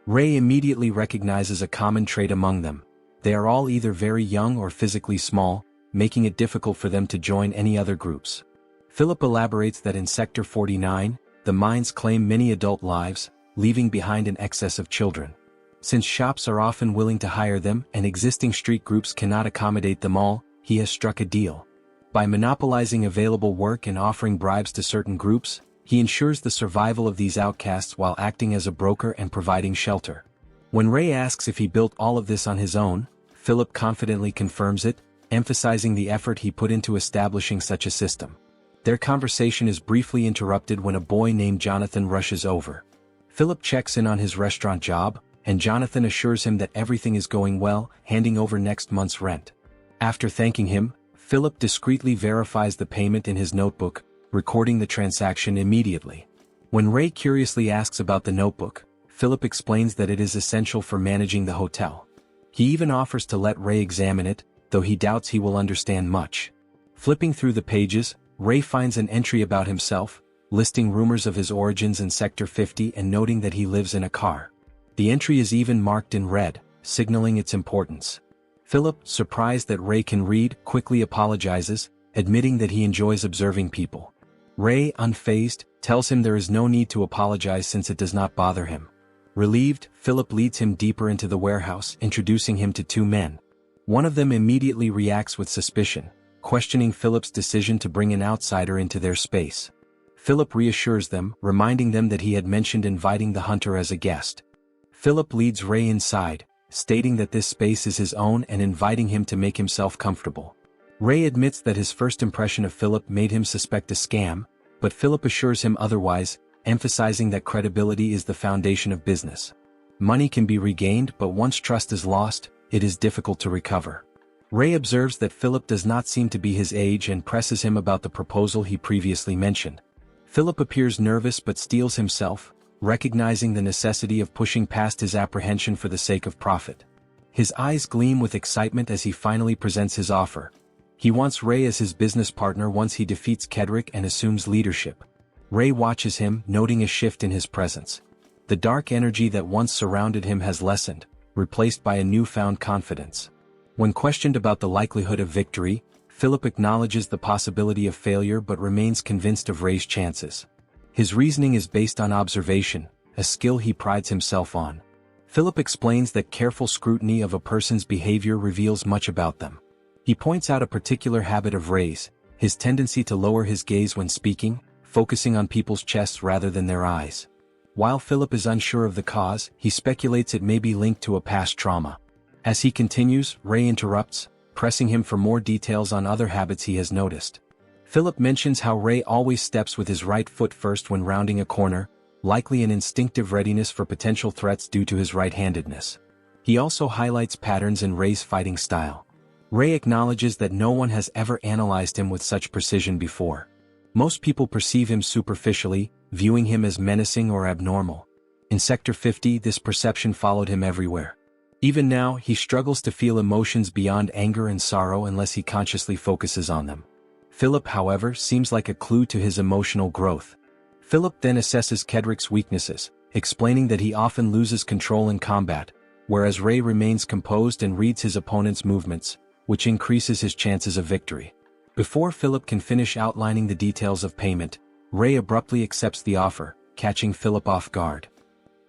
Rei immediately recognizes a common trait among them. They are all either very young or physically small, making it difficult for them to join any other groups. Philip elaborates that in Sector 49, the mines claim many adult lives, leaving behind an excess of children. Since shops are often willing to hire them and existing street groups cannot accommodate them all, he has struck a deal. By monopolizing available work and offering bribes to certain groups, he ensures the survival of these outcasts while acting as a broker and providing shelter. When Rei asks if he built all of this on his own, Philip confidently confirms it, emphasizing the effort he put into establishing such a system. Their conversation is briefly interrupted when a boy named Jonathan rushes over. Philip checks in on his restaurant job, and Jonathan assures him that everything is going well, handing over next month's rent. After thanking him, Philip discreetly verifies the payment in his notebook, recording the transaction immediately. When Rei curiously asks about the notebook, Philip explains that it is essential for managing the hotel. He even offers to let Rei examine it, though he doubts he will understand much. Flipping through the pages, Rei finds an entry about himself, listing rumors of his origins in Sector 50 and noting that he lives in a car. The entry is even marked in red, signaling its importance. Philip, surprised that Rei can read, quickly apologizes, admitting that he enjoys observing people. Rei, unfazed, tells him there is no need to apologize since it does not bother him. Relieved, Philip leads him deeper into the warehouse, introducing him to two men. One of them immediately reacts with suspicion, questioning Philip's decision to bring an outsider into their space. Philip reassures them, reminding them that he had mentioned inviting the hunter as a guest. Philip leads Rei inside, stating that this space is his own and inviting him to make himself comfortable. Rei admits that his first impression of Philip made him suspect a scam, but Philip assures him otherwise, emphasizing that credibility is the foundation of business. Money can be regained, but once trust is lost, it is difficult to recover. Rei observes that Philip does not seem to be his age and presses him about the proposal he previously mentioned. Philip appears nervous but steels himself, recognizing the necessity of pushing past his apprehension for the sake of profit. His eyes gleam with excitement as he finally presents his offer. He wants Rei as his business partner once he defeats Kedrick and assumes leadership. Rei watches him, noting a shift in his presence. The dark energy that once surrounded him has lessened, replaced by a newfound confidence. When questioned about the likelihood of victory, Philip acknowledges the possibility of failure but remains convinced of Rei's chances. His reasoning is based on observation, a skill he prides himself on. Philip explains that careful scrutiny of a person's behavior reveals much about them. He points out a particular habit of Rei's, his tendency to lower his gaze when speaking, focusing on people's chests rather than their eyes. While Philip is unsure of the cause, he speculates it may be linked to a past trauma. As he continues, Ray interrupts, pressing him for more details on other habits he has noticed. Philip mentions how Ray always steps with his right foot first when rounding a corner, likely an instinctive readiness for potential threats due to his right-handedness. He also highlights patterns in Ray's fighting style. Ray acknowledges that no one has ever analyzed him with such precision before. Most people perceive him superficially, viewing him as menacing or abnormal. In Sector 50, this perception followed him everywhere. Even now, he struggles to feel emotions beyond anger and sorrow unless he consciously focuses on them. Philip, however, seems like a clue to his emotional growth. Philip then assesses Kedrick's weaknesses, explaining that he often loses control in combat, whereas Ray remains composed and reads his opponent's movements, which increases his chances of victory. Before Philip can finish outlining the details of payment, Ray abruptly accepts the offer, catching Philip off guard.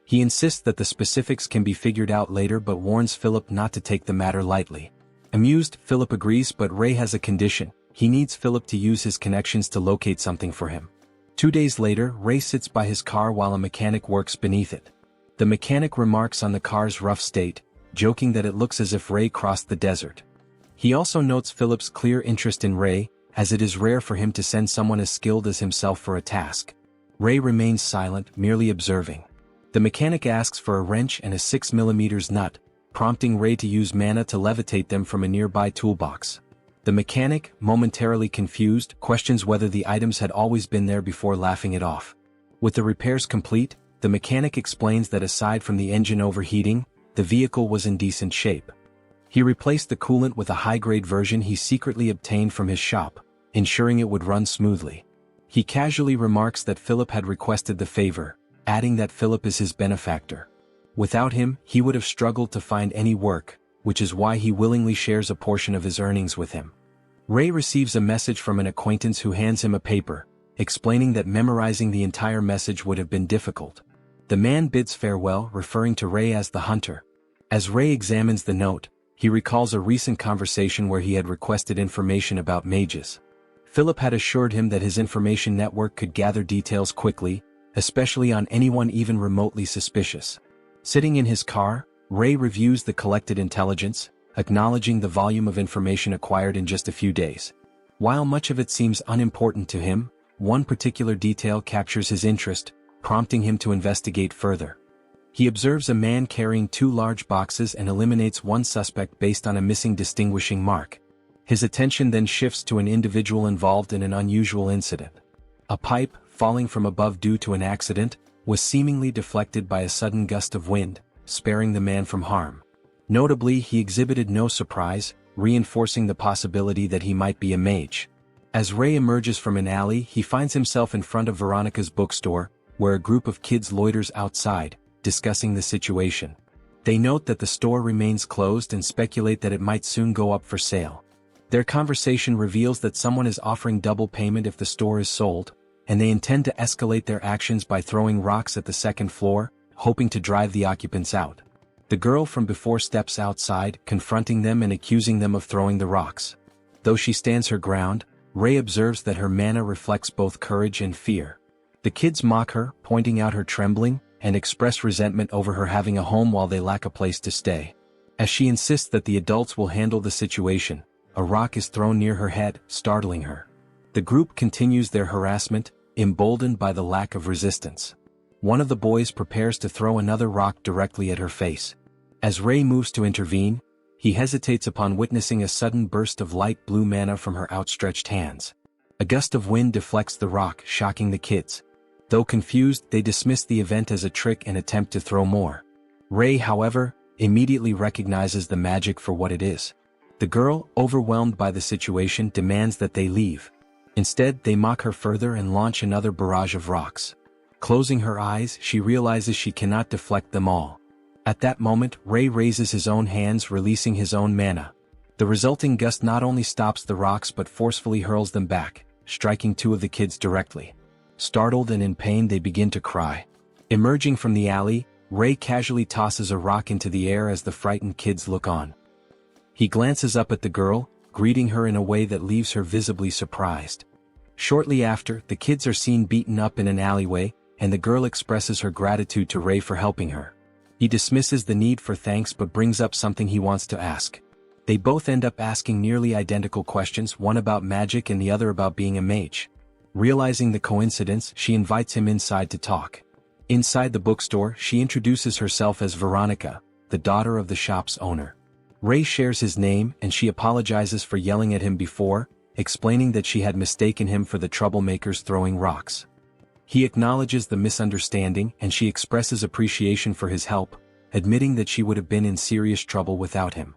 He insists that the specifics can be figured out later but warns Philip not to take the matter lightly. Amused, Philip agrees, but Ray has a condition. He needs Philip to use his connections to locate something for him. 2 days later, Ray sits by his car while a mechanic works beneath it. The mechanic remarks on the car's rough state, joking that it looks as if Ray crossed the desert. He also notes Philip's clear interest in Ray, as it is rare for him to send someone as skilled as himself for a task. Ray remains silent, merely observing. The mechanic asks for a wrench and a 6mm nut, prompting Ray to use mana to levitate them from a nearby toolbox. The mechanic, momentarily confused, questions whether the items had always been there before laughing it off. With the repairs complete, the mechanic explains that aside from the engine overheating, the vehicle was in decent shape. He replaced the coolant with a high-grade version he secretly obtained from his shop, ensuring it would run smoothly. He casually remarks that Philip had requested the favor, adding that Philip is his benefactor. Without him, he would have struggled to find any work, which is why he willingly shares a portion of his earnings with him. Ray receives a message from an acquaintance who hands him a paper, explaining that memorizing the entire message would have been difficult. The man bids farewell, referring to Ray as the hunter. As Ray examines the note, he recalls a recent conversation where he had requested information about mages. Philip had assured him that his information network could gather details quickly, especially on anyone even remotely suspicious. Sitting in his car, Ray reviews the collected intelligence, acknowledging the volume of information acquired in just a few days. While much of it seems unimportant to him, one particular detail captures his interest, prompting him to investigate further. He observes a man carrying 2 large boxes and eliminates one suspect based on a missing distinguishing mark. His attention then shifts to an individual involved in an unusual incident. A pipe, falling from above due to an accident, was seemingly deflected by a sudden gust of wind, sparing the man from harm. Notably, he exhibited no surprise, reinforcing the possibility that he might be a mage. As Ray emerges from an alley, he finds himself in front of Veronica's bookstore, where a group of kids loiters outside, discussing the situation. They note that the store remains closed and speculate that it might soon go up for sale. Their conversation reveals that someone is offering double payment if the store is sold, and they intend to escalate their actions by throwing rocks at the second floor, hoping to drive the occupants out. The girl from before steps outside, confronting them and accusing them of throwing the rocks. Though she stands her ground, Ray observes that her mana reflects both courage and fear. The kids mock her, pointing out her trembling, and express resentment over her having a home while they lack a place to stay. As she insists that the adults will handle the situation, a rock is thrown near her head, startling her. The group continues their harassment, emboldened by the lack of resistance. One of the boys prepares to throw another rock directly at her face. As Ray moves to intervene, he hesitates upon witnessing a sudden burst of light blue mana from her outstretched hands. A gust of wind deflects the rock, shocking the kids. Though confused, they dismiss the event as a trick and attempt to throw more. Ray, however, immediately recognizes the magic for what it is. The girl, overwhelmed by the situation, demands that they leave. Instead, they mock her further and launch another barrage of rocks. Closing her eyes, she realizes she cannot deflect them all. At that moment, Ray raises his own hands, releasing his own mana. The resulting gust not only stops the rocks but forcefully hurls them back, striking 2 of the kids directly. Startled and in pain, they begin to cry. Emerging from the alley, Ray casually tosses a rock into the air as the frightened kids look on. He glances up at the girl, greeting her in a way that leaves her visibly surprised. Shortly after, the kids are seen beaten up in an alleyway, and the girl expresses her gratitude to Rei for helping her. He dismisses the need for thanks but brings up something he wants to ask. They both end up asking nearly identical questions, one about magic and the other about being a mage. Realizing the coincidence, she invites him inside to talk. Inside the bookstore, she introduces herself as Veronica, the daughter of the shop's owner. Rei shares his name and she apologizes for yelling at him before, explaining that she had mistaken him for the troublemakers throwing rocks. He acknowledges the misunderstanding and she expresses appreciation for his help, admitting that she would have been in serious trouble without him.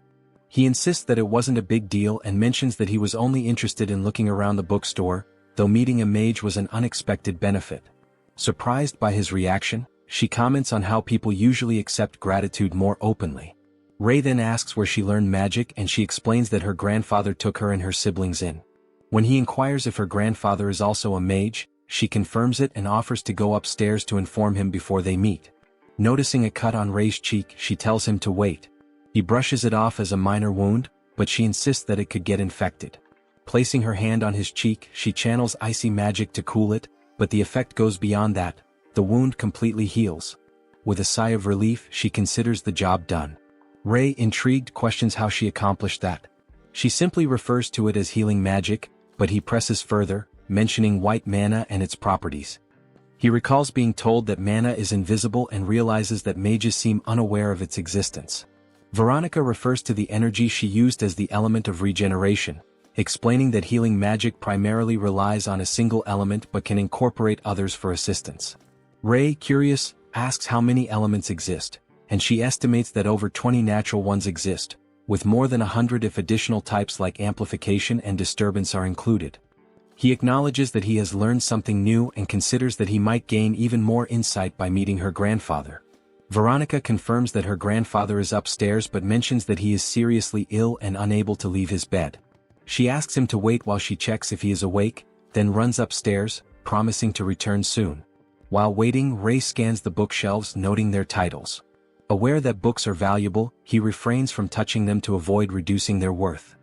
He insists that it wasn't a big deal and mentions that he was only interested in looking around the bookstore, though meeting a mage was an unexpected benefit. Surprised by his reaction, she comments on how people usually accept gratitude more openly. Rei then asks where she learned magic and she explains that her grandfather took her and her siblings in. When he inquires if her grandfather is also a mage, she confirms it and offers to go upstairs to inform him before they meet. Noticing a cut on Rei's cheek, she tells him to wait. He brushes it off as a minor wound, but she insists that it could get infected. Placing her hand on his cheek, she channels icy magic to cool it, but the effect goes beyond that. The wound completely heals. With a sigh of relief, she considers the job done. Rei, intrigued, questions how she accomplished that. She simply refers to it as healing magic, but he presses further, mentioning white mana and its properties. He recalls being told that mana is invisible and realizes that mages seem unaware of its existence. Veronica refers to the energy she used as the element of regeneration, explaining that healing magic primarily relies on a single element but can incorporate others for assistance. Rei, curious, asks how many elements exist, and she estimates that over 20 natural ones exist, with more than 100 if additional types like amplification and disturbance are included. He acknowledges that he has learned something new and considers that he might gain even more insight by meeting her grandfather. Veronica confirms that her grandfather is upstairs but mentions that he is seriously ill and unable to leave his bed. She asks him to wait while she checks if he is awake, then runs upstairs, promising to return soon. While waiting, Rei scans the bookshelves, noting their titles. Aware that books are valuable, he refrains from touching them to avoid reducing their worth.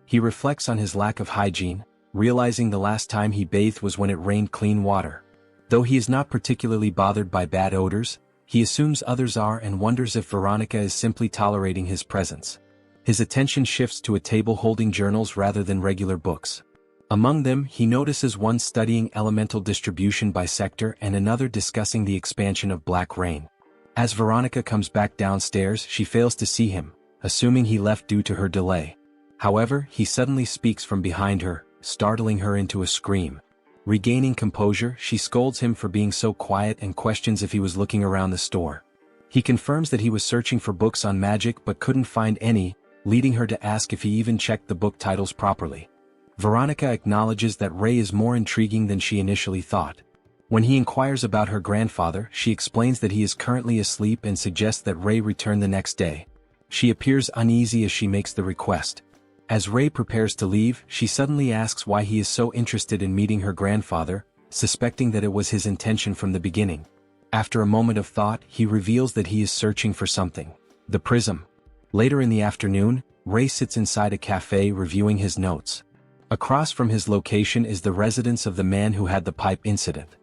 He reflects on his lack of hygiene, realizing the last time he bathed was when it rained clean water. Though he is not particularly bothered by bad odors, he assumes others are and wonders if Veronica is simply tolerating his presence. His attention shifts to a table holding journals rather than regular books. Among them, he notices one studying elemental distribution by sector and another discussing the expansion of black rain. As Veronica comes back downstairs, she fails to see him, assuming he left due to her delay. However, he suddenly speaks from behind her, startling her into a scream. Regaining composure, she scolds him for being so quiet and questions if he was looking around the store. He confirms that he was searching for books on magic but couldn't find any, leading her to ask if he even checked the book titles properly. Veronica acknowledges that Rei is more intriguing than she initially thought. When he inquires about her grandfather, she explains that he is currently asleep and suggests that Rei return the next day. She appears uneasy as she makes the request. As Rei prepares to leave, she suddenly asks why he is so interested in meeting her grandfather, suspecting that it was his intention from the beginning. After a moment of thought, he reveals that he is searching for something: the prism. Later in the afternoon, Rei sits inside a cafe reviewing his notes. Across from his location is the residence of the man who had the pipe incident.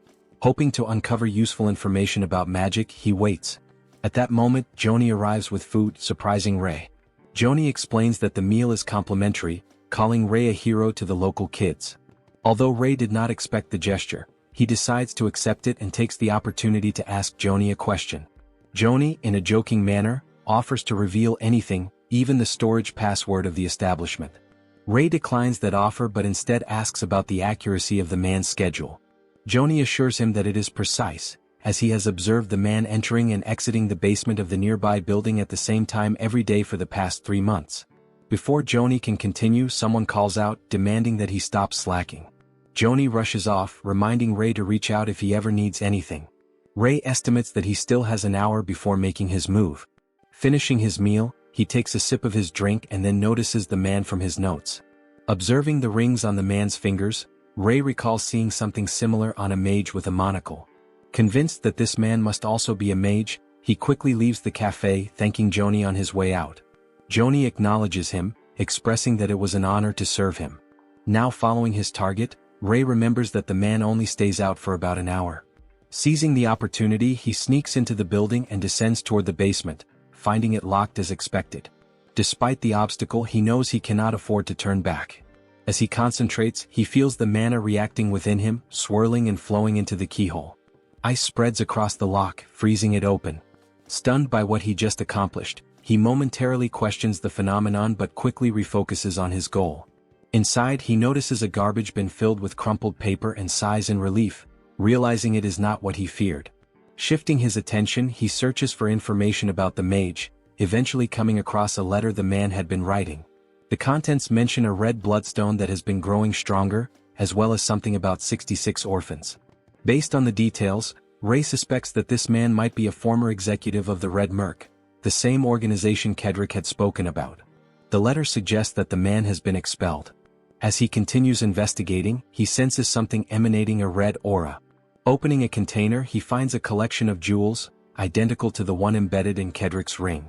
Hoping to uncover useful information about magic, he waits. At that moment, Joni arrives with food, surprising Rei. Joni explains that the meal is complimentary, calling Rei a hero to the local kids. Although Rei did not expect the gesture, he decides to accept it and takes the opportunity to ask Joni a question. Joni, in a joking manner, offers to reveal anything, even the storage password of the establishment. Rei declines that offer but instead asks about the accuracy of the man's schedule. Joni assures him that it is precise, as he has observed the man entering and exiting the basement of the nearby building at the same time every day for the past 3 months. Before Joni can continue, someone calls out, demanding that he stop slacking. Joni rushes off, reminding Rei to reach out if he ever needs anything. Rei estimates that he still has an hour before making his move. Finishing his meal, he takes a sip of his drink and then notices the man from his notes. Observing the rings on the man's fingers, Rei recalls seeing something similar on a mage with a monocle. Convinced that this man must also be a mage, he quickly leaves the cafe, thanking Joni on his way out. Joni acknowledges him, expressing that it was an honor to serve him. Now following his target, Rei remembers that the man only stays out for about an hour. Seizing the opportunity, he sneaks into the building and descends toward the basement, finding it locked as expected. Despite the obstacle, he knows he cannot afford to turn back. As he concentrates, he feels the mana reacting within him, swirling and flowing into the keyhole. Ice spreads across the lock, freezing it open. Stunned by what he just accomplished, he momentarily questions the phenomenon but quickly refocuses on his goal. Inside, he notices a garbage bin filled with crumpled paper and sighs in relief, realizing it is not what he feared. Shifting his attention, he searches for information about the mage, eventually coming across a letter the man had been writing. The contents mention a red bloodstone that has been growing stronger, as well as something about 66 orphans. Based on the details, Ray suspects that this man might be a former executive of the Red Merc, the same organization Kedrick had spoken about. The letter suggests that the man has been expelled. As he continues investigating, he senses something emanating a red aura. Opening a container, he finds a collection of jewels, identical to the one embedded in Kedrick's ring.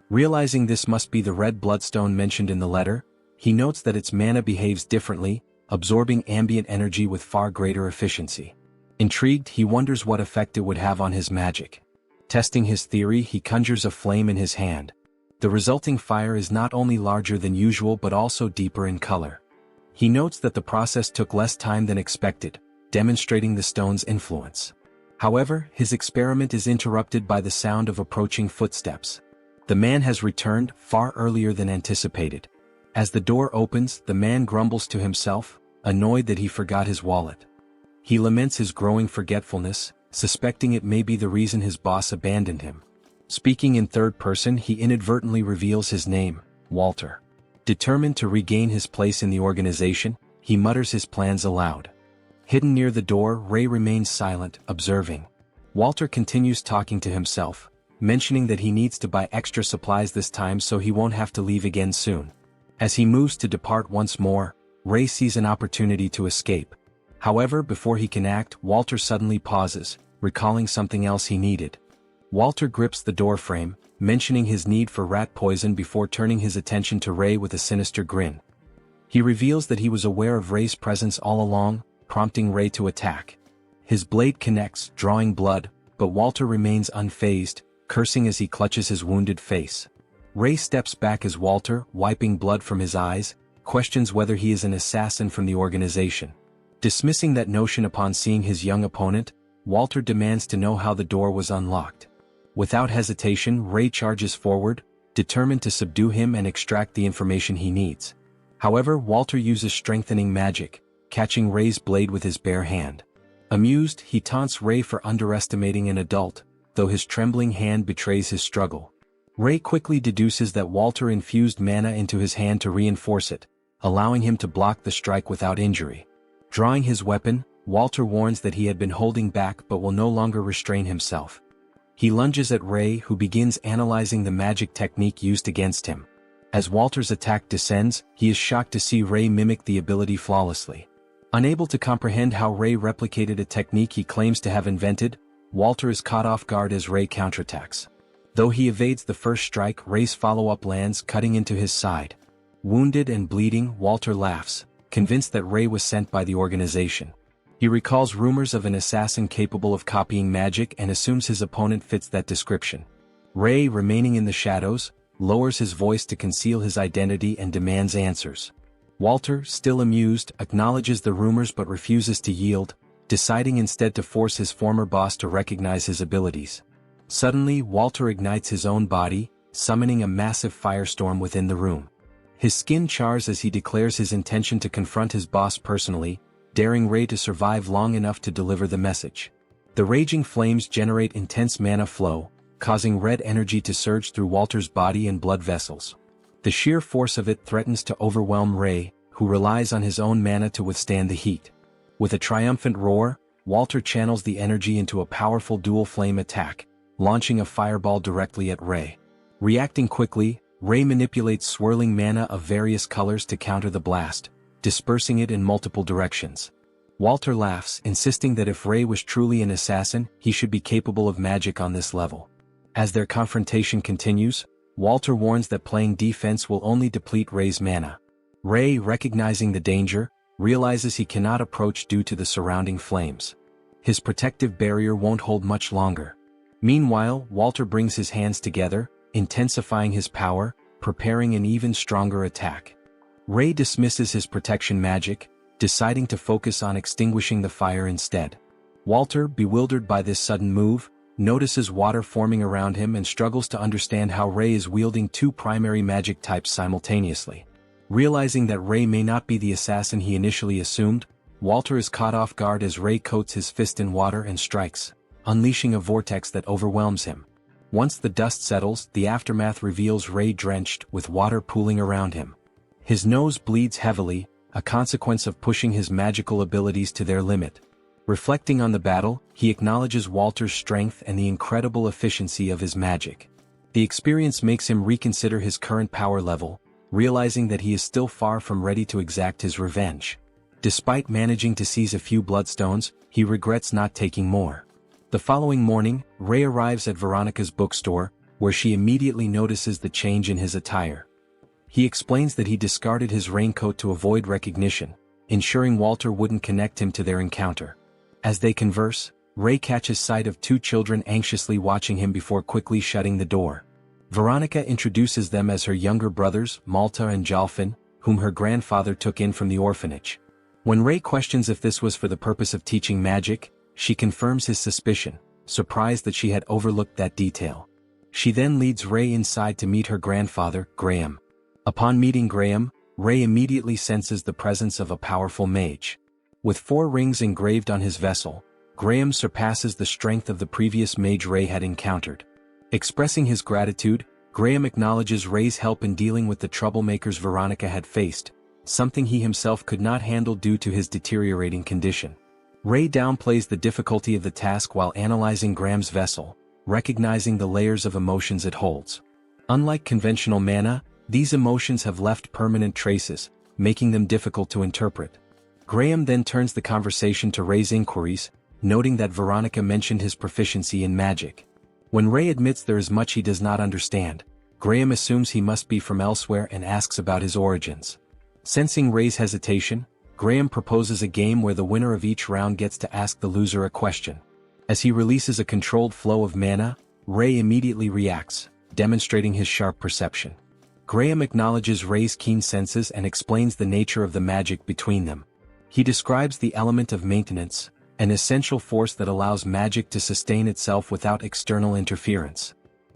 Realizing this must be the red bloodstone mentioned in the letter, he notes that its mana behaves differently, absorbing ambient energy with far greater efficiency. Intrigued, he wonders what effect it would have on his magic. Testing his theory, he conjures a flame in his hand. The resulting fire is not only larger than usual but also deeper in color. He notes that the process took less time than expected, demonstrating the stone's influence. However, his experiment is interrupted by the sound of approaching footsteps. The man has returned far earlier than anticipated. As the door opens, the man grumbles to himself, annoyed that he forgot his wallet. He laments his growing forgetfulness, suspecting it may be the reason his boss abandoned him. Speaking in third person, he inadvertently reveals his name, Walter. Determined to regain his place in the organization, he mutters his plans aloud. Hidden near the door, Ray remains silent, observing. Walter continues talking to himself, mentioning that he needs to buy extra supplies this time so he won't have to leave again soon. As he moves to depart once more, Ray sees an opportunity to escape. However, before he can act, Walter suddenly pauses, recalling something else he needed. Walter grips the doorframe, mentioning his need for rat poison before turning his attention to Ray with a sinister grin. He reveals that he was aware of Ray's presence all along, prompting Ray to attack. His blade connects, drawing blood, but Walter remains unfazed, cursing as he clutches his wounded face. Ray steps back as Walter, wiping blood from his eyes, questions whether he is an assassin from the organization. Dismissing that notion upon seeing his young opponent, Walter demands to know how the door was unlocked. Without hesitation, Ray charges forward, determined to subdue him and extract the information he needs. However, Walter uses strengthening magic, catching Ray's blade with his bare hand. Amused, he taunts Ray for underestimating an adult, though his trembling hand betrays his struggle. Ray quickly deduces that Walter infused mana into his hand to reinforce it, allowing him to block the strike without injury. Drawing his weapon, Walter warns that he had been holding back but will no longer restrain himself. He lunges at Ray, who begins analyzing the magic technique used against him. As Walter's attack descends, he is shocked to see Ray mimic the ability flawlessly. Unable to comprehend how Ray replicated a technique he claims to have invented, Walter is caught off guard as Ray counterattacks. Though he evades the first strike, Ray's follow-up lands, cutting into his side. Wounded and bleeding, Walter laughs, convinced that Ray was sent by the organization. He recalls rumors of an assassin capable of copying magic and assumes his opponent fits that description. Ray, remaining in the shadows, lowers his voice to conceal his identity and demands answers. Walter, still amused, acknowledges the rumors but refuses to yield, deciding instead to force his former boss to recognize his abilities. Suddenly, Walter ignites his own body, summoning a massive firestorm within the room. His skin chars as he declares his intention to confront his boss personally, daring Ray to survive long enough to deliver the message. The raging flames generate intense mana flow, causing red energy to surge through Walter's body and blood vessels. The sheer force of it threatens to overwhelm Ray, who relies on his own mana to withstand the heat. With a triumphant roar, Walter channels the energy into a powerful dual flame attack, launching a fireball directly at Ray. Reacting quickly, Ray manipulates swirling mana of various colors to counter the blast, dispersing it in multiple directions. Walter laughs, insisting that if Ray was truly an assassin, he should be capable of magic on this level. As their confrontation continues, Walter warns that playing defense will only deplete Ray's mana. Ray, recognizing the danger, realizes he cannot approach due to the surrounding flames. his protective barrier won't hold much longer. Meanwhile, Walter brings his hands together, intensifying his power, preparing an even stronger attack. Rei dismisses his protection magic, deciding to focus on extinguishing the fire instead. Walter, bewildered by this sudden move, notices water forming around him and struggles to understand how Rei is wielding two primary magic types simultaneously. Realizing that Rei may not be the assassin he initially assumed, Walter is caught off guard as Rei coats his fist in water and strikes, unleashing a vortex that overwhelms him. Once the dust settles, the aftermath reveals Rei drenched, with water pooling around him. His nose bleeds heavily, a consequence of pushing his magical abilities to their limit. Reflecting on the battle, he acknowledges Walter's strength and the incredible efficiency of his magic. The experience makes him reconsider his current power level, realizing that he is still far from ready to exact his revenge. Despite managing to seize a few bloodstones, he regrets not taking more. The following morning, Rei arrives at Veronica's bookstore, where she immediately notices the change in his attire. He explains that he discarded his raincoat to avoid recognition, ensuring Walter wouldn't connect him to their encounter. As they converse, Rei catches sight of two children anxiously watching him before quickly shutting the door. Veronica introduces them as her younger brothers, Malta and Jalfin, whom her grandfather took in from the orphanage. When Rei questions if this was for the purpose of teaching magic, she confirms his suspicion, surprised that she had overlooked that detail. She then leads Rei inside to meet her grandfather, Graham. Upon meeting Graham, Rei immediately senses the presence of a powerful mage. With 4 rings engraved on his vessel, Graham surpasses the strength of the previous mage Rei had encountered. Expressing his gratitude, Graham acknowledges Rei's help in dealing with the troublemakers Veronica had faced, something he himself could not handle due to his deteriorating condition. Rei downplays the difficulty of the task while analyzing Graham's vessel, recognizing the layers of emotions it holds. Unlike conventional mana, these emotions have left permanent traces, making them difficult to interpret. Graham then turns the conversation to Rei's inquiries, noting that Veronica mentioned his proficiency in magic. When Rei admits there is much he does not understand, Graham assumes he must be from elsewhere and asks about his origins. Sensing Rei's hesitation, Graham proposes a game where the winner of each round gets to ask the loser a question. As he releases a controlled flow of mana, Rei immediately reacts, demonstrating his sharp perception. Graham acknowledges Rei's keen senses and explains the nature of the magic between them. He describes the element of maintenance, an essential force that allows magic to sustain itself without external interference.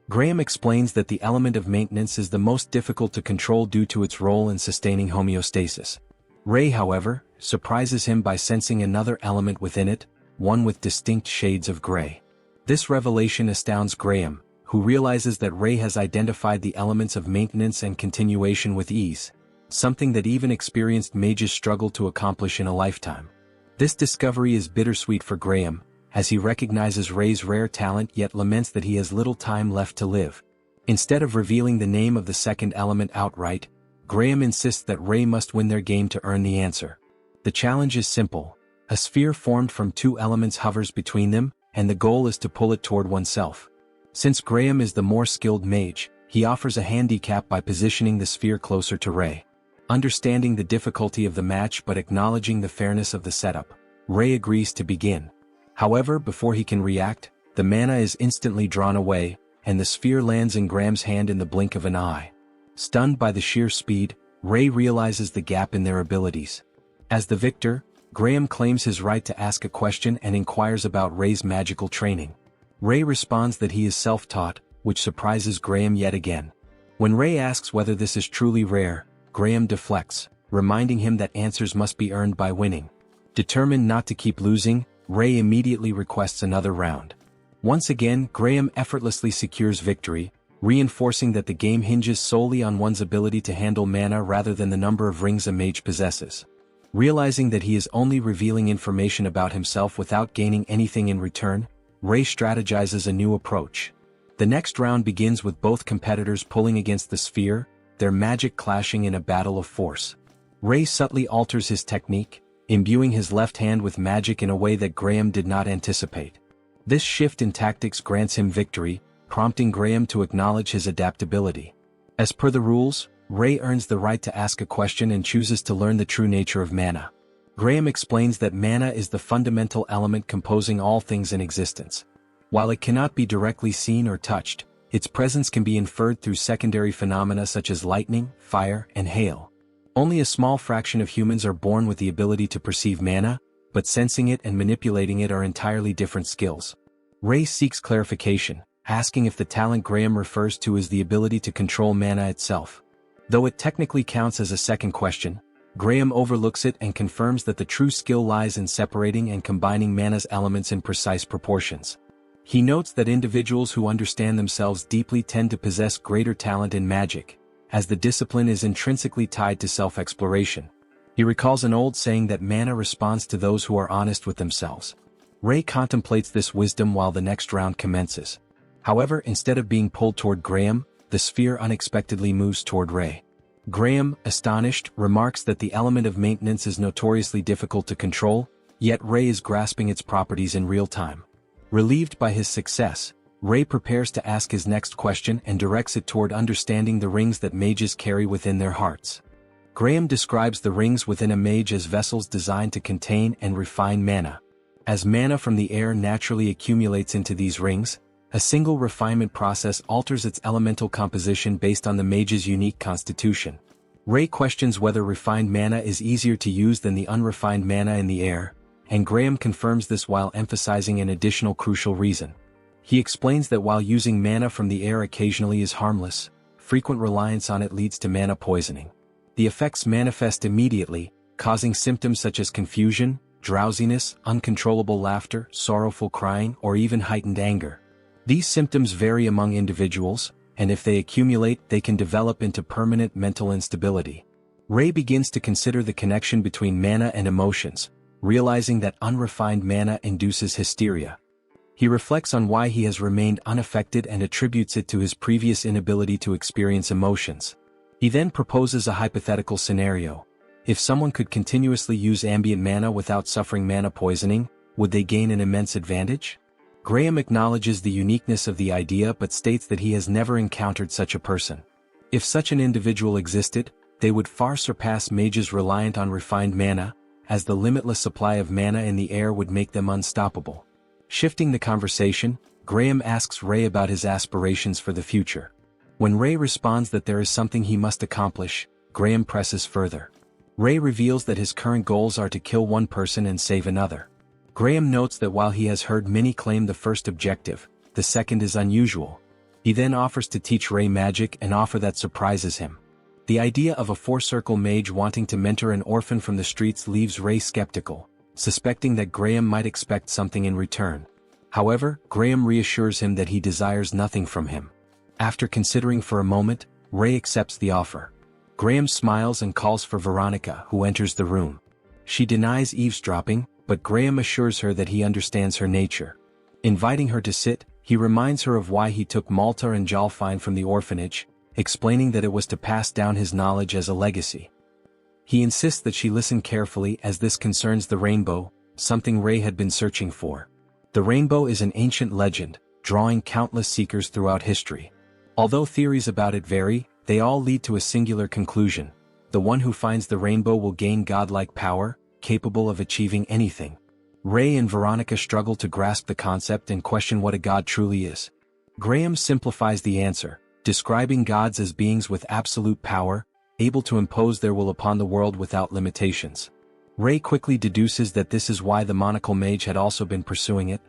Graham explains that the element of maintenance is the most difficult to control due to its role in sustaining homeostasis. Rei, however, surprises him by sensing another element within it, one with distinct shades of gray. This revelation astounds Graham, who realizes that Rei has identified the elements of maintenance and continuation with ease, something that even experienced mages struggle to accomplish in a lifetime. This discovery is bittersweet for Graham, as he recognizes Rei's rare talent yet laments that he has little time left to live. Instead of revealing the name of the second element outright, Graham insists that Rei must win their game to earn the answer. The challenge is simple. A sphere formed from 2 elements hovers between them, and the goal is to pull it toward oneself. Since Graham is the more skilled mage, he offers a handicap by positioning the sphere closer to Rei. Understanding the difficulty of the match but acknowledging the fairness of the setup, Rei agrees to begin. However, before he can react, the mana is instantly drawn away, and the sphere lands in Graham's hand in the blink of an eye. Stunned by the sheer speed, Rei realizes the gap in their abilities. As the victor, Graham claims his right to ask a question and inquires about Rei's magical training. Rei responds that he is self-taught, which surprises Graham yet again. When Rei asks whether this is truly rare, Graham deflects, reminding him that answers must be earned by winning. Determined not to keep losing, Rei immediately requests another round. Once again, Graham effortlessly secures victory, reinforcing that the game hinges solely on one's ability to handle mana rather than the number of rings a mage possesses. Realizing that he is only revealing information about himself without gaining anything in return, Rei strategizes a new approach. The next round begins with both competitors pulling against the sphere, their magic clashing in a battle of force. Rei subtly alters his technique, imbuing his left hand with magic in a way that Graham did not anticipate. This shift in tactics grants him victory, prompting Graham to acknowledge his adaptability. As per the rules, Rei earns the right to ask a question and chooses to learn the true nature of mana. Graham explains that mana is the fundamental element composing all things in existence. While it cannot be directly seen or touched, its presence can be inferred through secondary phenomena such as lightning, fire, and hail. Only a small fraction of humans are born with the ability to perceive mana, but sensing it and manipulating it are entirely different skills. Ray seeks clarification, asking if the talent Graham refers to is the ability to control mana itself. Though it technically counts as a second question, Graham overlooks it and confirms that the true skill lies in separating and combining mana's elements in precise proportions. He notes that individuals who understand themselves deeply tend to possess greater talent in magic, as the discipline is intrinsically tied to self-exploration. He recalls an old saying that mana responds to those who are honest with themselves. Ray contemplates this wisdom while the next round commences. However, instead of being pulled toward Graham, the sphere unexpectedly moves toward Ray. Graham, astonished, remarks that the element of maintenance is notoriously difficult to control, yet Ray is grasping its properties in real time. Relieved by his success, Ray prepares to ask his next question and directs it toward understanding the rings that mages carry within their hearts. Graham describes the rings within a mage as vessels designed to contain and refine mana. As mana from the air naturally accumulates into these rings, a single refinement process alters its elemental composition based on the mage's unique constitution. Ray questions whether refined mana is easier to use than the unrefined mana in the air, and Graham confirms this while emphasizing an additional crucial reason. He explains that while using mana from the air occasionally is harmless, frequent reliance on it leads to mana poisoning. The effects manifest immediately, causing symptoms such as confusion, drowsiness, uncontrollable laughter, sorrowful crying, or even heightened anger. These symptoms vary among individuals, and if they accumulate, they can develop into permanent mental instability. Ray begins to consider the connection between mana and emotions, realizing that unrefined mana induces hysteria. He reflects on why he has remained unaffected and attributes it to his previous inability to experience emotions. He then proposes a hypothetical scenario. If someone could continuously use ambient mana without suffering mana poisoning, would they gain an immense advantage? Graham acknowledges the uniqueness of the idea but states that he has never encountered such a person. If such an individual existed, they would far surpass mages reliant on refined mana, as the limitless supply of mana in the air would make them unstoppable. Shifting the conversation, Graham asks Ray about his aspirations for the future. When Ray responds that there is something he must accomplish, Graham presses further. Ray reveals that his current goals are to kill one person and save another. Graham notes that while he has heard many claim the first objective, the second is unusual. He then offers to teach Ray magic, an offer that surprises him. The idea of a four-circle mage wanting to mentor an orphan from the streets leaves Ray skeptical, suspecting that Graham might expect something in return. However, Graham reassures him that he desires nothing from him. After considering for a moment, Ray accepts the offer. Graham smiles and calls for Veronica, who enters the room. She denies eavesdropping, but Graham assures her that he understands her nature. Inviting her to sit, he reminds her of why he took Malta and Jalfine from the orphanage, explaining that it was to pass down his knowledge as a legacy. He insists that she listen carefully as this concerns the rainbow, something Ray had been searching for. The rainbow is an ancient legend, drawing countless seekers throughout history. Although theories about it vary, they all lead to a singular conclusion: the one who finds the rainbow will gain godlike power, capable of achieving anything. Ray and Veronica struggle to grasp the concept and question what a god truly is. Graham simplifies the answer, describing gods as beings with absolute power, able to impose their will upon the world without limitations. Ray quickly deduces that this is why the monocle mage had also been pursuing it.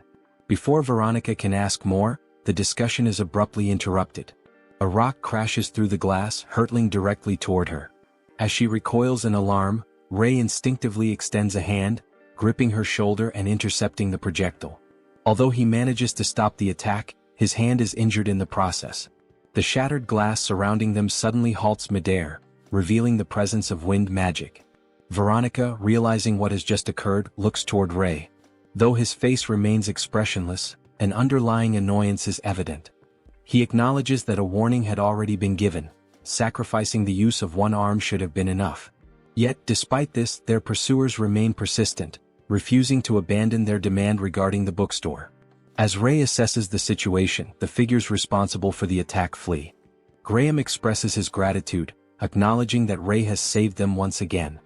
Before Veronica can ask more, the discussion is abruptly interrupted. A rock crashes through the glass, hurtling directly toward her. As she recoils in alarm, Ray instinctively extends a hand, gripping her shoulder and intercepting the projectile. Although he manages to stop the attack, his hand is injured in the process. The shattered glass surrounding them suddenly halts midair, revealing the presence of wind magic. Veronica, realizing what has just occurred, looks toward Ray. Though his face remains expressionless, an underlying annoyance is evident. He acknowledges that a warning had already been given. Sacrificing the use of one arm should have been enough. Yet, despite this, their pursuers remain persistent, refusing to abandon their demand regarding the bookstore. As Ray assesses the situation, the figures responsible for the attack flee. Graham expresses his gratitude, acknowledging that Ray has saved them once again.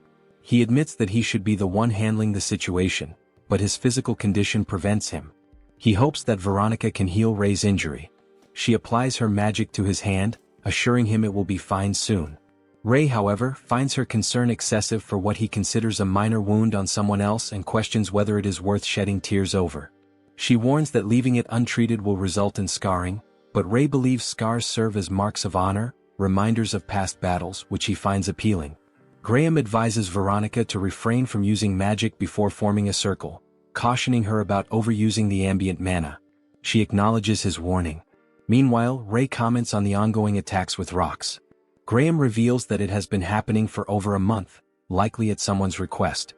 He admits that he should be the one handling the situation, but his physical condition prevents him. He hopes that Veronica can heal Ray's injury. She applies her magic to his hand, assuring him it will be fine soon. Ray, however, finds her concern excessive for what he considers a minor wound on someone else and questions whether it is worth shedding tears over. She warns that leaving it untreated will result in scarring, but Ray believes scars serve as marks of honor, reminders of past battles, which he finds appealing. Graham advises Veronica to refrain from using magic before forming a circle, cautioning her about overusing the ambient mana. She acknowledges his warning. Meanwhile, Ray comments on the ongoing attacks with rocks. Graham reveals that it has been happening for over a month, likely at someone's request.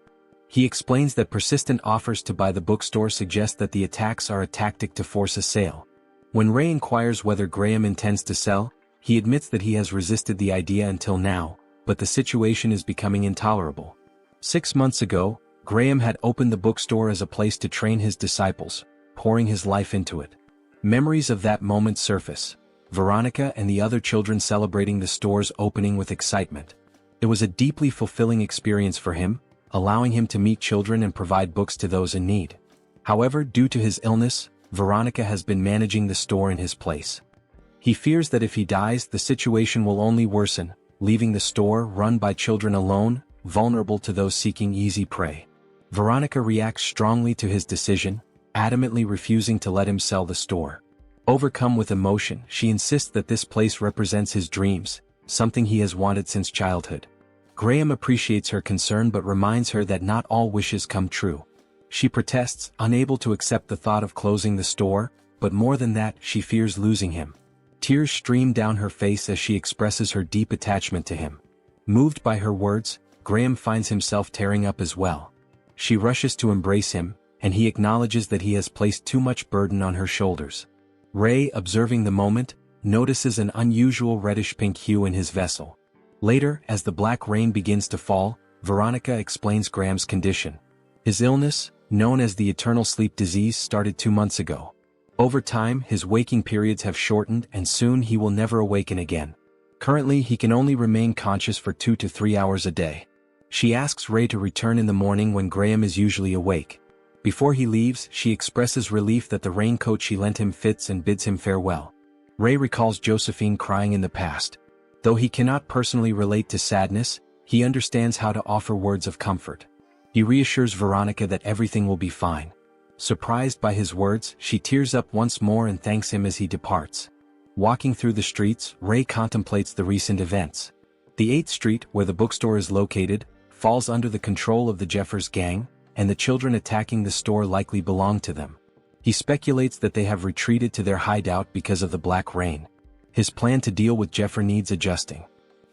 He explains that persistent offers to buy the bookstore suggest that the attacks are a tactic to force a sale. When Ray inquires whether Graham intends to sell, he admits that he has resisted the idea until now, but the situation is becoming intolerable. 6 months ago, Graham had opened the bookstore as a place to train his disciples, pouring his life into it. Memories of that moment surface. Veronica and the other children celebrating the store's opening with excitement. It was a deeply fulfilling experience for him, allowing him to meet children and provide books to those in need. However, due to his illness, Veronica has been managing the store in his place. He fears that if he dies, the situation will only worsen, leaving the store run by children alone, vulnerable to those seeking easy prey. Veronica reacts strongly to his decision, adamantly refusing to let him sell the store. Overcome with emotion, she insists that this place represents his dreams, something he has wanted since childhood. Graham appreciates her concern but reminds her that not all wishes come true. She protests, unable to accept the thought of closing the store, but more than that, she fears losing him. Tears stream down her face as she expresses her deep attachment to him. Moved by her words, Graham finds himself tearing up as well. She rushes to embrace him, and he acknowledges that he has placed too much burden on her shoulders. Ray, observing the moment, notices an unusual reddish-pink hue in his vessel. Later, as the black rain begins to fall, Veronica explains Graham's condition. His illness, known as the eternal sleep disease, started 2 months ago. Over time, his waking periods have shortened and soon he will never awaken again. Currently, he can only remain conscious for 2 to 3 hours a day. She asks Ray to return in the morning when Graham is usually awake. Before he leaves, she expresses relief that the raincoat she lent him fits and bids him farewell. Ray recalls Josephine crying in the past. Though he cannot personally relate to sadness, he understands how to offer words of comfort. He reassures Veronica that everything will be fine. Surprised by his words, she tears up once more and thanks him as he departs. Walking through the streets, Ray contemplates the recent events. The 8th Street, where the bookstore is located, falls under the control of the Jeffers gang, and the children attacking the store likely belong to them. He speculates that they have retreated to their hideout because of the black rain. His plan to deal with Jeffer needs adjusting.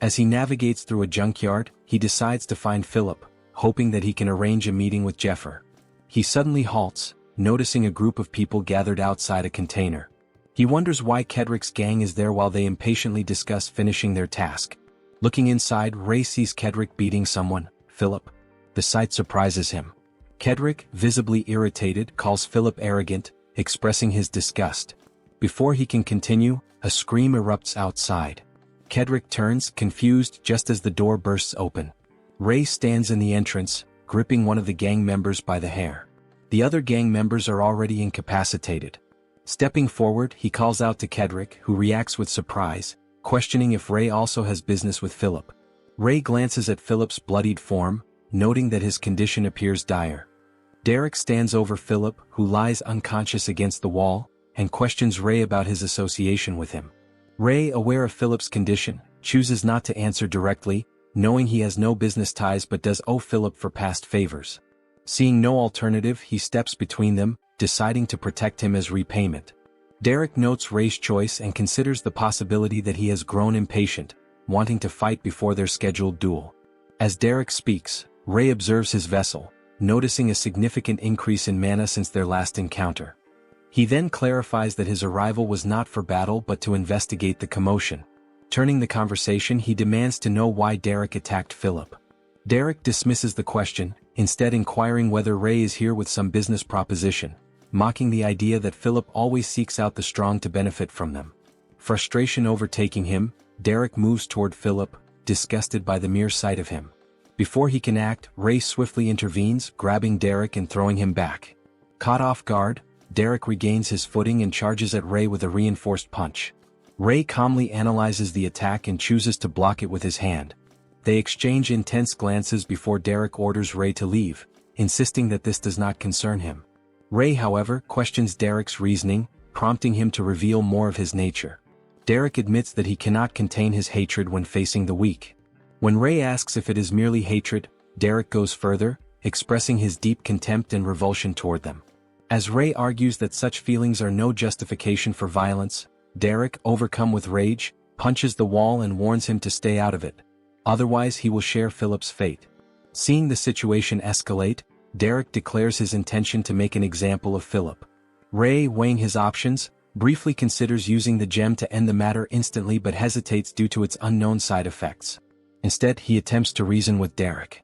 As he navigates through a junkyard, he decides to find Philip, hoping that he can arrange a meeting with Jeffer. He suddenly halts, noticing a group of people gathered outside a container. He wonders why Kedrick's gang is there while they impatiently discuss finishing their task. Looking inside, Ray sees Kedrick beating someone, Philip. The sight surprises him. Kedrick, visibly irritated, calls Philip arrogant, expressing his disgust. Before he can continue, a scream erupts outside. Kedrick turns, confused, just as the door bursts open. Ray stands in the entrance, gripping one of the gang members by the hair. The other gang members are already incapacitated. Stepping forward, he calls out to Kedrick, who reacts with surprise, questioning if Ray also has business with Philip. Ray glances at Philip's bloodied form, noting that his condition appears dire. Derek stands over Philip, who lies unconscious against the wall, and questions Ray about his association with him. Ray, aware of Philip's condition, chooses not to answer directly, knowing he has no business ties but does owe Philip for past favors. Seeing no alternative, he steps between them, deciding to protect him as repayment. Derek notes Ray's choice and considers the possibility that he has grown impatient, wanting to fight before their scheduled duel. As Derek speaks, Ray observes his vessel, noticing a significant increase in mana since their last encounter. He then clarifies that his arrival was not for battle but to investigate the commotion. Turning the conversation, he demands to know why Derek attacked Philip. Derek dismisses the question, instead inquiring whether Ray is here with some business proposition, mocking the idea that Philip always seeks out the strong to benefit from them. Frustration overtaking him, Derek moves toward Philip, disgusted by the mere sight of him. Before he can act, Ray swiftly intervenes, grabbing Derek and throwing him back. Caught off guard, Derek regains his footing and charges at Ray with a reinforced punch. Ray calmly analyzes the attack and chooses to block it with his hand. They exchange intense glances before Derek orders Ray to leave, insisting that this does not concern him. Ray, however, questions Derek's reasoning, prompting him to reveal more of his nature. Derek admits that he cannot contain his hatred when facing the weak. When Ray asks if it is merely hatred, Derek goes further, expressing his deep contempt and revulsion toward them. As Ray argues that such feelings are no justification for violence, Derek, overcome with rage, punches the wall and warns him to stay out of it. Otherwise he will share Philip's fate. Seeing the situation escalate, Derek declares his intention to make an example of Philip. Ray, weighing his options, briefly considers using the gem to end the matter instantly but hesitates due to its unknown side effects. Instead, he attempts to reason with Derek.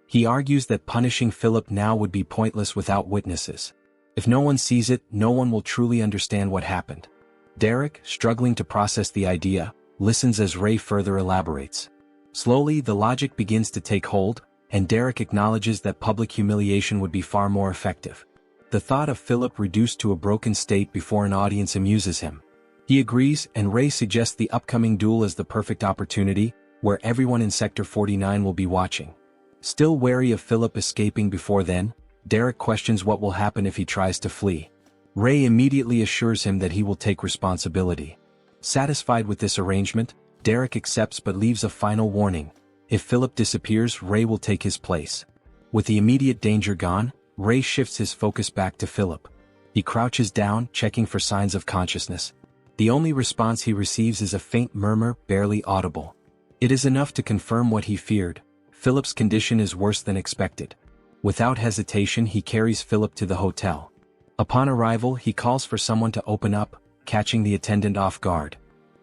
He argues that punishing Philip now would be pointless without witnesses. If no one sees it, no one will truly understand what happened. Derek, struggling to process the idea, listens as Ray further elaborates. Slowly, the logic begins to take hold, and Derek acknowledges that public humiliation would be far more effective. The thought of Philip reduced to a broken state before an audience amuses him. He agrees, and Ray suggests the upcoming duel as the perfect opportunity, where everyone in Sector 49 will be watching. Still wary of Philip escaping before then, Derek questions what will happen if he tries to flee. Ray immediately assures him that he will take responsibility. Satisfied with this arrangement, Derek accepts but leaves a final warning. If Philip disappears, Ray will take his place. With the immediate danger gone, Ray shifts his focus back to Philip. He crouches down, checking for signs of consciousness. The only response he receives is a faint murmur, barely audible. It is enough to confirm what he feared. Philip's condition is worse than expected. Without hesitation, he carries Philip to the hotel. Upon arrival, he calls for someone to open up, catching the attendant off guard.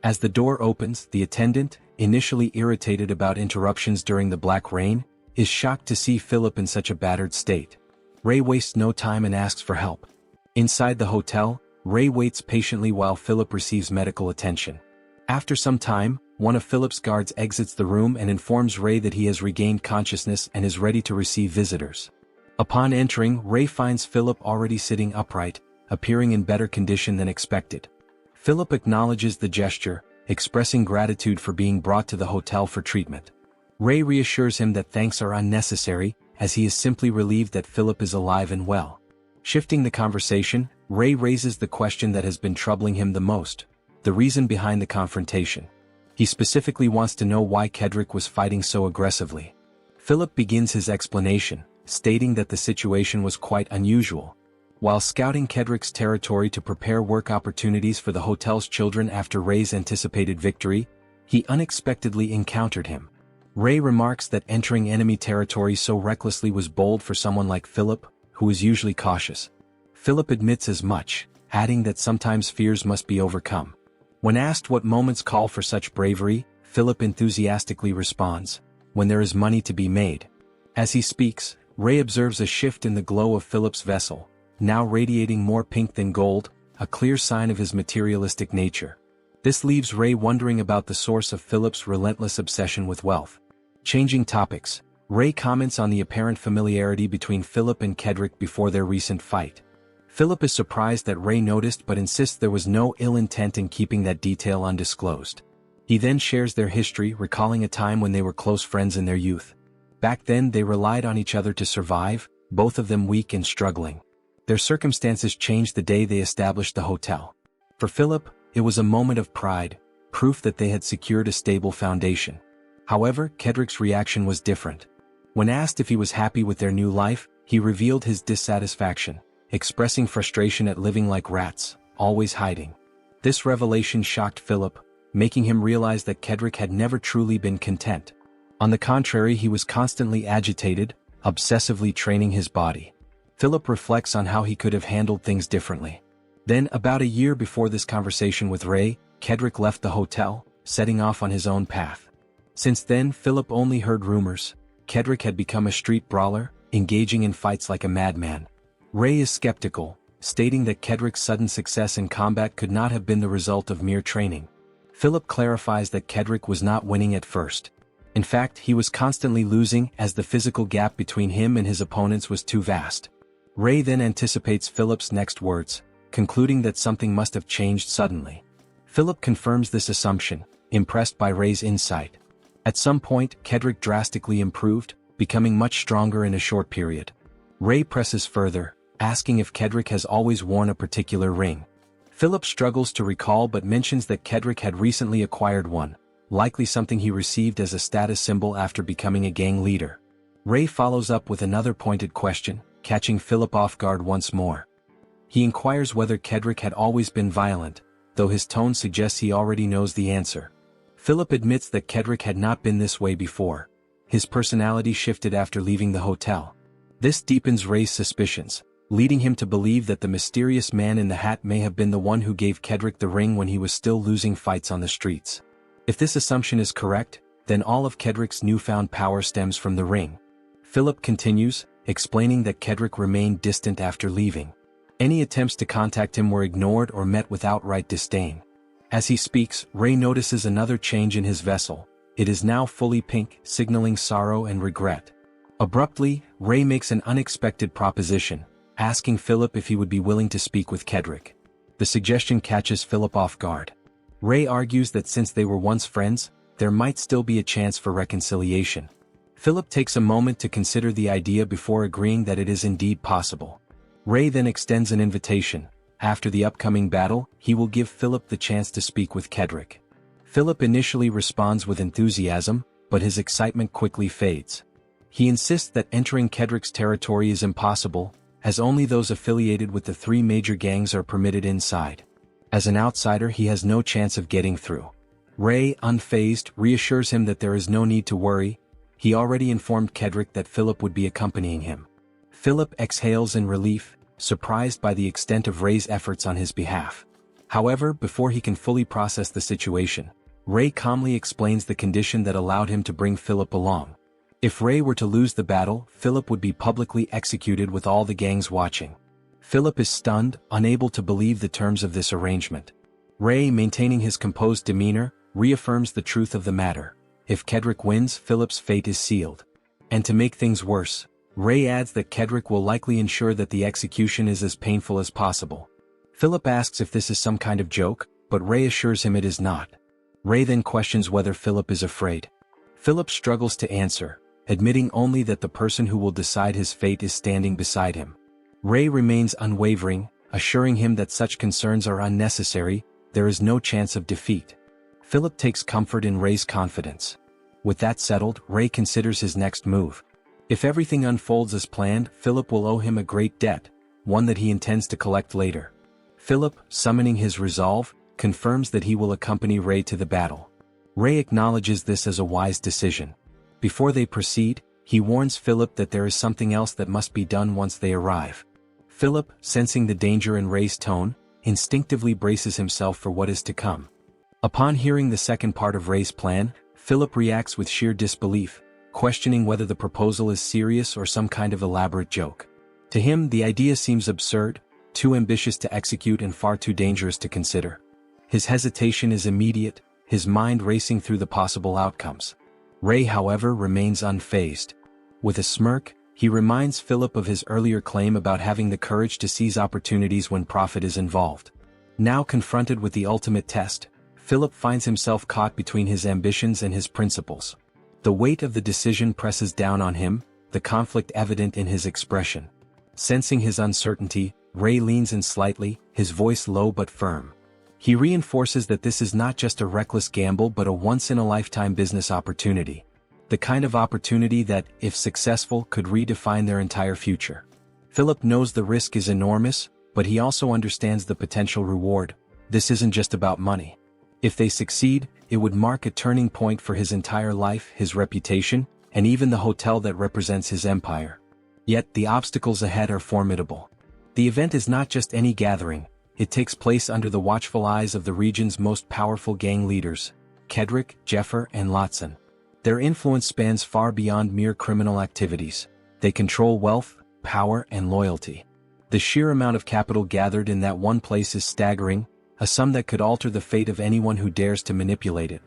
As the door opens, the attendant, initially irritated about interruptions during the black rain, is shocked to see Philip in such a battered state. Ray wastes no time and asks for help. Inside the hotel, Ray waits patiently while Philip receives medical attention. After some time, one of Philip's guards exits the room and informs Ray that he has regained consciousness and is ready to receive visitors. Upon entering, Ray finds Philip already sitting upright, appearing in better condition than expected. Philip acknowledges the gesture, expressing gratitude for being brought to the hotel for treatment. Ray reassures him that thanks are unnecessary, as he is simply relieved that Philip is alive and well. Shifting the conversation, Ray raises the question that has been troubling him the most: the reason behind the confrontation. He specifically wants to know why Kedrick was fighting so aggressively. Philip begins his explanation, stating that the situation was quite unusual. While scouting Kedrick's territory to prepare work opportunities for the hotel's children after Ray's anticipated victory, he unexpectedly encountered him. Ray remarks that entering enemy territory so recklessly was bold for someone like Philip, who is usually cautious. Philip admits as much, adding that sometimes fears must be overcome. When asked what moments call for such bravery, Philip enthusiastically responds, "When there is money to be made." As he speaks, Ray observes a shift in the glow of Philip's vessel, now radiating more pink than gold, a clear sign of his materialistic nature. This leaves Ray wondering about the source of Philip's relentless obsession with wealth. Changing topics, Ray comments on the apparent familiarity between Philip and Kedrick before their recent fight. Philip is surprised that Ray noticed but insists there was no ill intent in keeping that detail undisclosed. He then shares their history, recalling a time when they were close friends in their youth. Back then they relied on each other to survive, both of them weak and struggling. Their circumstances changed the day they established the hotel. For Philip, it was a moment of pride, proof that they had secured a stable foundation. However, Kedrick's reaction was different. When asked if he was happy with their new life, he revealed his dissatisfaction, expressing frustration at living like rats, always hiding. This revelation shocked Philip, making him realize that Kedrick had never truly been content. On the contrary, he was constantly agitated, obsessively training his body. Philip reflects on how he could have handled things differently. Then, about a year before this conversation with Ray, Kedrick left the hotel, setting off on his own path. Since then, Philip only heard rumors. Kedrick had become a street brawler, engaging in fights like a madman. Ray is skeptical, stating that Kedrick's sudden success in combat could not have been the result of mere training. Philip clarifies that Kedrick was not winning at first. In fact, he was constantly losing as the physical gap between him and his opponents was too vast. Ray then anticipates Philip's next words, concluding that something must have changed suddenly. Philip confirms this assumption, impressed by Ray's insight. At some point, Kedrick drastically improved, becoming much stronger in a short period. Ray presses further, asking if Kedrick has always worn a particular ring. Philip struggles to recall but mentions that Kedrick had recently acquired one, likely something he received as a status symbol after becoming a gang leader. Ray follows up with another pointed question, catching Philip off guard once more. He inquires whether Kedrick had always been violent, though his tone suggests he already knows the answer. Philip admits that Kedrick had not been this way before. His personality shifted after leaving the hotel. This deepens Ray's suspicions, leading him to believe that the mysterious man in the hat may have been the one who gave Kedrick the ring when he was still losing fights on the streets. If this assumption is correct, then all of Kedrick's newfound power stems from the ring. Philip continues, explaining that Kedrick remained distant after leaving. Any attempts to contact him were ignored or met with outright disdain. As he speaks, Ray notices another change in his vessel. It is now fully pink, signaling sorrow and regret. Abruptly, Ray makes an unexpected proposition, asking Philip if he would be willing to speak with Kedrick. The suggestion catches Philip off guard. Ray argues that since they were once friends, there might still be a chance for reconciliation. Philip takes a moment to consider the idea before agreeing that it is indeed possible. Ray then extends an invitation. After the upcoming battle, he will give Philip the chance to speak with Kedrick. Philip initially responds with enthusiasm, but his excitement quickly fades. He insists that entering Kedrick's territory is impossible, as only those affiliated with the three major gangs are permitted inside. As an outsider, he has no chance of getting through. Ray, unfazed, reassures him that there is no need to worry. He already informed Kedrick that Philip would be accompanying him. Philip exhales in relief, surprised by the extent of Ray's efforts on his behalf. However, before he can fully process the situation, Ray calmly explains the condition that allowed him to bring Philip along. If Ray were to lose the battle, Philip would be publicly executed with all the gangs watching. Philip is stunned, unable to believe the terms of this arrangement. Ray, maintaining his composed demeanor, reaffirms the truth of the matter. If Kedrick wins, Philip's fate is sealed. And to make things worse, Ray adds that Kedrick will likely ensure that the execution is as painful as possible. Philip asks if this is some kind of joke, but Ray assures him it is not. Ray then questions whether Philip is afraid. Philip struggles to answer, admitting only that the person who will decide his fate is standing beside him. Ray remains unwavering, assuring him that such concerns are unnecessary. There is no chance of defeat. Philip takes comfort in Ray's confidence. With that settled, Ray considers his next move. If everything unfolds as planned, Philip will owe him a great debt, one that he intends to collect later. Philip, summoning his resolve, confirms that he will accompany Ray to the battle. Ray acknowledges this as a wise decision. Before they proceed, he warns Philip that there is something else that must be done once they arrive. Philip, sensing the danger in Ray's tone, instinctively braces himself for what is to come. Upon hearing the second part of Ray's plan, Philip reacts with sheer disbelief, questioning whether the proposal is serious or some kind of elaborate joke. To him, the idea seems absurd, too ambitious to execute and far too dangerous to consider. His hesitation is immediate, his mind racing through the possible outcomes. Ray, however, remains unfazed. With a smirk, he reminds Philip of his earlier claim about having the courage to seize opportunities when profit is involved. Now confronted with the ultimate test, Philip finds himself caught between his ambitions and his principles. The weight of the decision presses down on him, the conflict evident in his expression. Sensing his uncertainty, Ray leans in slightly, his voice low but firm. He reinforces that this is not just a reckless gamble but a once-in-a-lifetime business opportunity. The kind of opportunity that, if successful, could redefine their entire future. Philip knows the risk is enormous, but he also understands the potential reward. This isn't just about money. If they succeed, it would mark a turning point for his entire life, his reputation, and even the hotel that represents his empire. Yet the obstacles ahead are formidable. The event is not just any gathering. It takes place under the watchful eyes of the region's most powerful gang leaders, Kedrick, Jeffer, and Lotson. Their influence spans far beyond mere criminal activities. They control wealth, power, and loyalty. The sheer amount of capital gathered in that one place is staggering, a sum that could alter the fate of anyone who dares to manipulate it.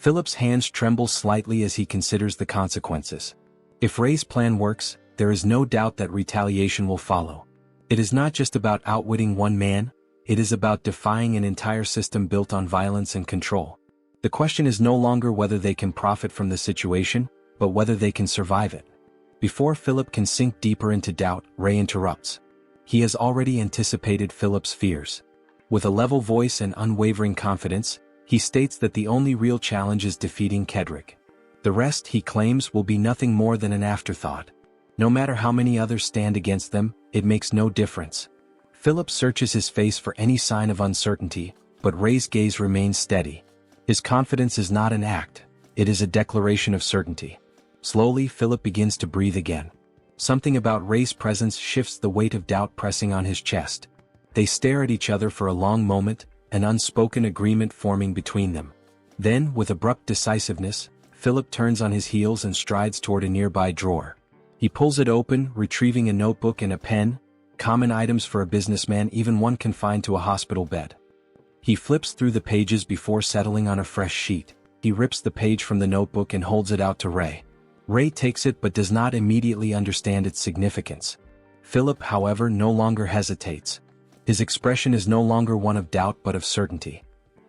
Philip's hands tremble slightly as he considers the consequences. If Ray's plan works, there is no doubt that retaliation will follow. It is not just about outwitting one man, it is about defying an entire system built on violence and control. The question is no longer whether they can profit from the situation, but whether they can survive it. Before Philip can sink deeper into doubt, Ray interrupts. He has already anticipated Philip's fears. With a level voice and unwavering confidence, he states that the only real challenge is defeating Kedrick. The rest, he claims, will be nothing more than an afterthought. No matter how many others stand against them, it makes no difference. Philip searches his face for any sign of uncertainty, but Ray's gaze remains steady. His confidence is not an act, it is a declaration of certainty. Slowly, Philip begins to breathe again. Something about Ray's presence shifts the weight of doubt pressing on his chest. They stare at each other for a long moment, an unspoken agreement forming between them. Then, with abrupt decisiveness, Philip turns on his heels and strides toward a nearby drawer. He pulls it open, retrieving a notebook and a pen, common items for a businessman, even one confined to a hospital bed. He flips through the pages before settling on a fresh sheet. He rips the page from the notebook and holds it out to Ray. Ray takes it but does not immediately understand its significance. Philip, however, no longer hesitates. His expression is no longer one of doubt but of certainty.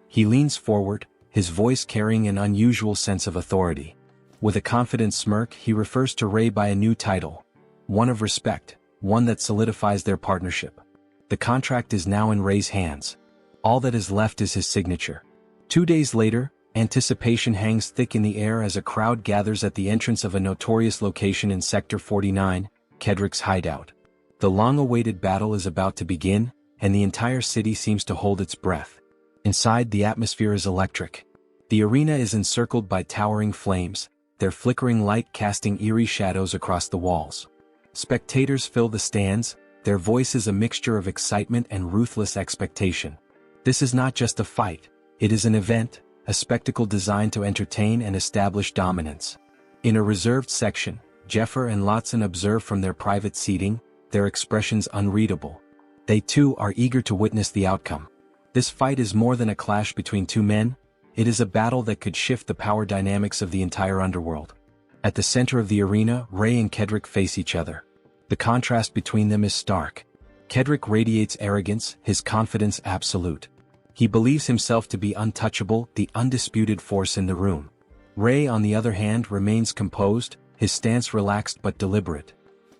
He leans forward, his voice carrying an unusual sense of authority. With a confident smirk, he refers to Ray by a new title. One of respect, one that solidifies their partnership. The contract is now in Ray's hands. All that is left is his signature. 2 days later, anticipation hangs thick in the air as a crowd gathers at the entrance of a notorious location in Sector 49, Kedrick's hideout. The long-awaited battle is about to begin, and the entire city seems to hold its breath. Inside, the atmosphere is electric. The arena is encircled by towering flames, their flickering light casting eerie shadows across the walls. Spectators fill the stands, their voices a mixture of excitement and ruthless expectation. This is not just a fight, it is an event, a spectacle designed to entertain and establish dominance. In a reserved section, Jeffer and Lotson observe from their private seating, their expressions unreadable. They too are eager to witness the outcome. This fight is more than a clash between two men, it is a battle that could shift the power dynamics of the entire underworld. At the center of the arena, Ray and Kedrick face each other. The contrast between them is stark. Kedrick radiates arrogance, his confidence absolute. He believes himself to be untouchable, the undisputed force in the room. Ray, on the other hand, remains composed, his stance relaxed but deliberate.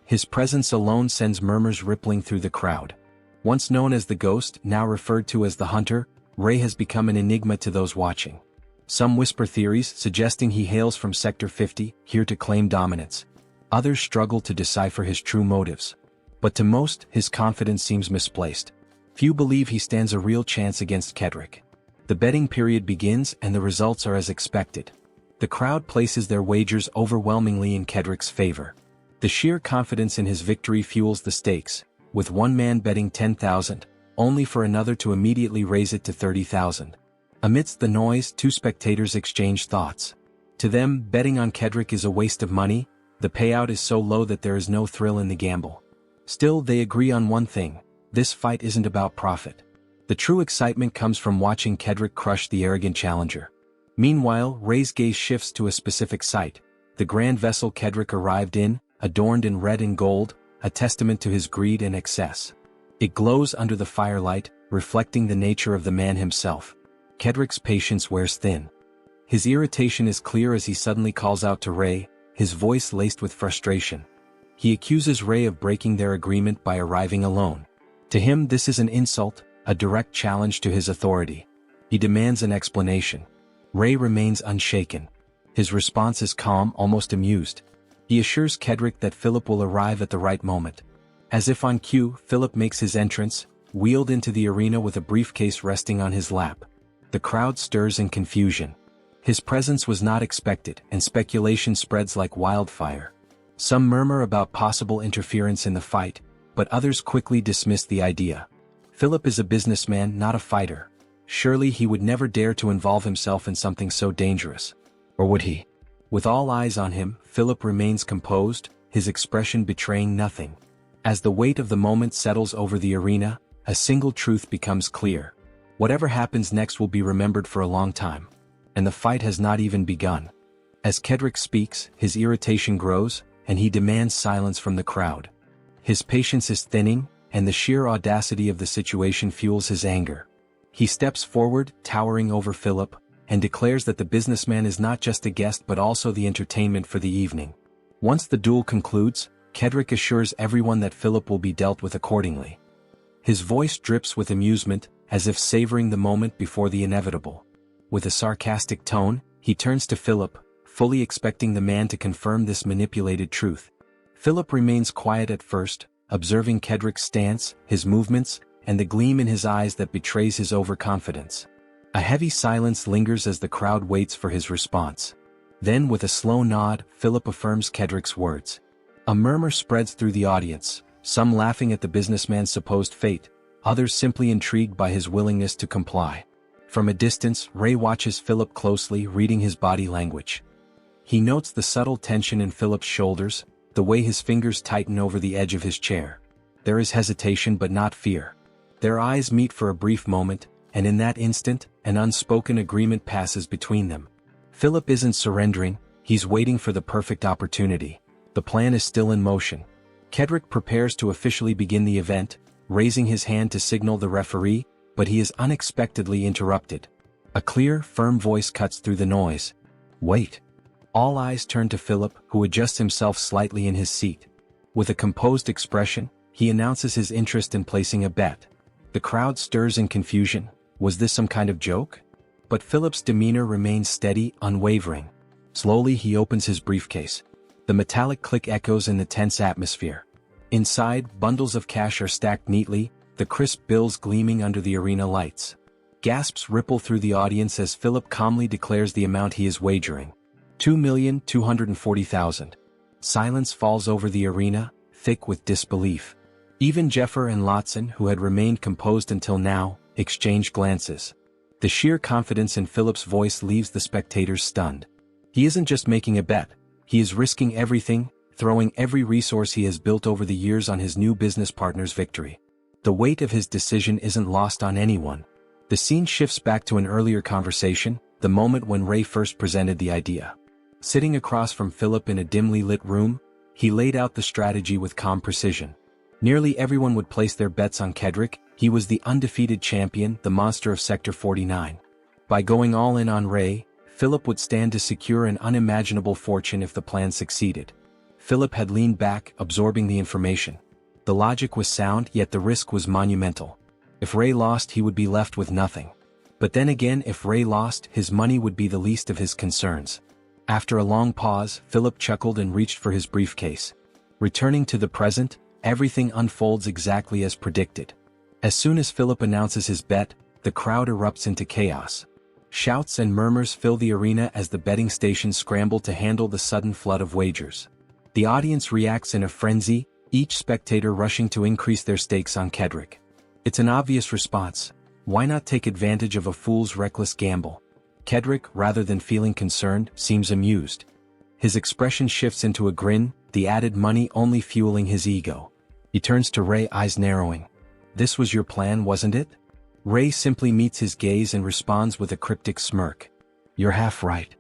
His presence alone sends murmurs rippling through the crowd. Once known as the Ghost, now referred to as the Hunter, Ray has become an enigma to those watching. Some whisper theories suggesting he hails from Sector 50, here to claim dominance. Others struggle to decipher his true motives. But to most, his confidence seems misplaced. Few believe he stands a real chance against Kedrick. The betting period begins and the results are as expected. The crowd places their wagers overwhelmingly in Kedrick's favor. The sheer confidence in his victory fuels the stakes, with one man betting 10,000, only for another to immediately raise it to 30,000. Amidst the noise, two spectators exchange thoughts. To them, betting on Kedrick is a waste of money, the payout is so low that there is no thrill in the gamble. Still, they agree on one thing. This fight isn't about profit. The true excitement comes from watching Kedrick crush the arrogant challenger. Meanwhile, Ray's gaze shifts to a specific site, the grand vessel Kedrick arrived in, adorned in red and gold, a testament to his greed and excess. It glows under the firelight, reflecting the nature of the man himself. Kedrick's patience wears thin. His irritation is clear as he suddenly calls out to Ray, his voice laced with frustration. He accuses Ray of breaking their agreement by arriving alone. To him, this is an insult, a direct challenge to his authority. He demands an explanation. Ray remains unshaken. His response is calm, almost amused. He assures Kedrick that Philip will arrive at the right moment. As if on cue, Philip makes his entrance, wheeled into the arena with a briefcase resting on his lap. The crowd stirs in confusion. His presence was not expected, and speculation spreads like wildfire. Some murmur about possible interference in the fight, but others quickly dismiss the idea. Philip is a businessman, not a fighter. Surely he would never dare to involve himself in something so dangerous. Or would he? With all eyes on him, Philip remains composed, his expression betraying nothing. As the weight of the moment settles over the arena, a single truth becomes clear. Whatever happens next will be remembered for a long time. and the fight has not even begun. As Kedrick speaks, his irritation grows, and he demands silence from the crowd. His patience is thinning, and the sheer audacity of the situation fuels his anger. He steps forward, towering over Philip, and declares that the businessman is not just a guest but also the entertainment for the evening. Once the duel concludes, Kedrick assures everyone that Philip will be dealt with accordingly. His voice drips with amusement, as if savoring the moment before the inevitable. With a sarcastic tone, he turns to Philip, fully expecting the man to confirm this manipulated truth. Philip remains quiet at first, observing Kedrick's stance, his movements, and the gleam in his eyes that betrays his overconfidence. A heavy silence lingers as the crowd waits for his response. Then, with a slow nod, Philip affirms Kedrick's words. A murmur spreads through the audience, some laughing at the businessman's supposed fate, others simply intrigued by his willingness to comply. From a distance, Ray watches Philip closely, reading his body language. He notes the subtle tension in Philip's shoulders, the way his fingers tighten over the edge of his chair. There is hesitation but not fear. Their eyes meet for a brief moment, and in that instant, an unspoken agreement passes between them. Philip isn't surrendering, he's waiting for the perfect opportunity. The plan is still in motion. Kedrick prepares to officially begin the event, raising his hand to signal the referee, but he is unexpectedly interrupted. A clear, firm voice cuts through the noise. "Wait." All eyes turn to Philip, who adjusts himself slightly in his seat. With a composed expression, he announces his interest in placing a bet. The crowd stirs in confusion. Was this some kind of joke? But Philip's demeanor remains steady, unwavering. Slowly he opens his briefcase. The metallic click echoes in the tense atmosphere. Inside, bundles of cash are stacked neatly, the crisp bills gleaming under the arena lights. Gasps ripple through the audience as Philip calmly declares the amount he is wagering. 2,240,000. Silence falls over the arena, thick with disbelief. Even Jeffer and Lotson, who had remained composed until now, exchange glances. The sheer confidence in Philip's voice leaves the spectators stunned. He isn't just making a bet, he is risking everything, throwing every resource he has built over the years on his new business partner's victory. The weight of his decision isn't lost on anyone. The scene shifts back to an earlier conversation, the moment when Ray first presented the idea. Sitting across from Philip in a dimly lit room, he laid out the strategy with calm precision. Nearly everyone would place their bets on Kedrick. He was the undefeated champion, the monster of Sector 49. By going all in on Ray, Philip would stand to secure an unimaginable fortune if the plan succeeded. Philip had leaned back, absorbing the information. The logic was sound, yet the risk was monumental. If Ray lost, he would be left with nothing. But then again, if Ray lost, his money would be the least of his concerns. After a long pause, Philip chuckled and reached for his briefcase. Returning to the present, everything unfolds exactly as predicted. As soon as Philip announces his bet, the crowd erupts into chaos. Shouts and murmurs fill the arena as the betting stations scramble to handle the sudden flood of wagers. The audience reacts in a frenzy, each spectator rushing to increase their stakes on Kedrick. It's an obvious response. Why not take advantage of a fool's reckless gamble? Kedrick, rather than feeling concerned, seems amused. His expression shifts into a grin, the added money only fueling his ego. He turns to Ray, eyes narrowing. "This was your plan, wasn't it?" Ray simply meets his gaze and responds with a cryptic smirk. "You're half right."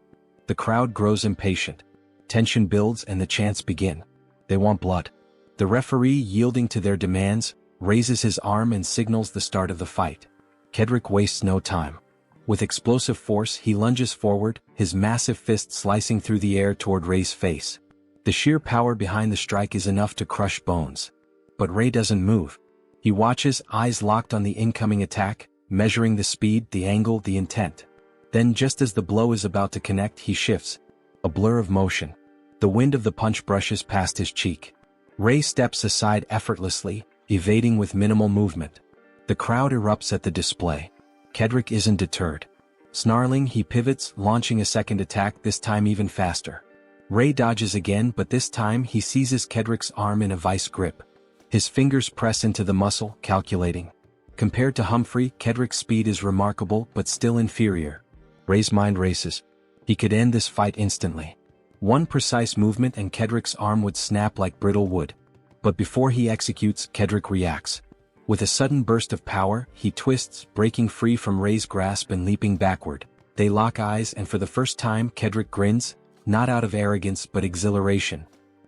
The crowd grows impatient. Tension builds and the chants begin. They want blood. The referee, yielding to their demands, raises his arm and signals the start of the fight. Kedrick wastes no time. With explosive force, he lunges forward, his massive fist slicing through the air toward Ray's face. The sheer power behind the strike is enough to crush bones. But Ray doesn't move. He watches, eyes locked on the incoming attack, measuring the speed, the angle, the intent. Then, just as the blow is about to connect, he shifts. A blur of motion. The wind of the punch brushes past his cheek. Ray steps aside effortlessly, evading with minimal movement. The crowd erupts at the display. Kedrick isn't deterred. Snarling, he pivots, launching a second attack, this time even faster. Ray dodges again, but this time he seizes Kedrick's arm in a vice grip. His fingers press into the muscle, calculating. Compared to Humphrey, Kedrick's speed is remarkable but still inferior. Ray's mind races. He could end this fight instantly. One precise movement and Kedrick's arm would snap like brittle wood. But before he executes, Kedrick reacts. With a sudden burst of power, he twists, breaking free from Ray's grasp and leaping backward. They lock eyes and for the first time Kedrick grins, not out of arrogance but exhilaration.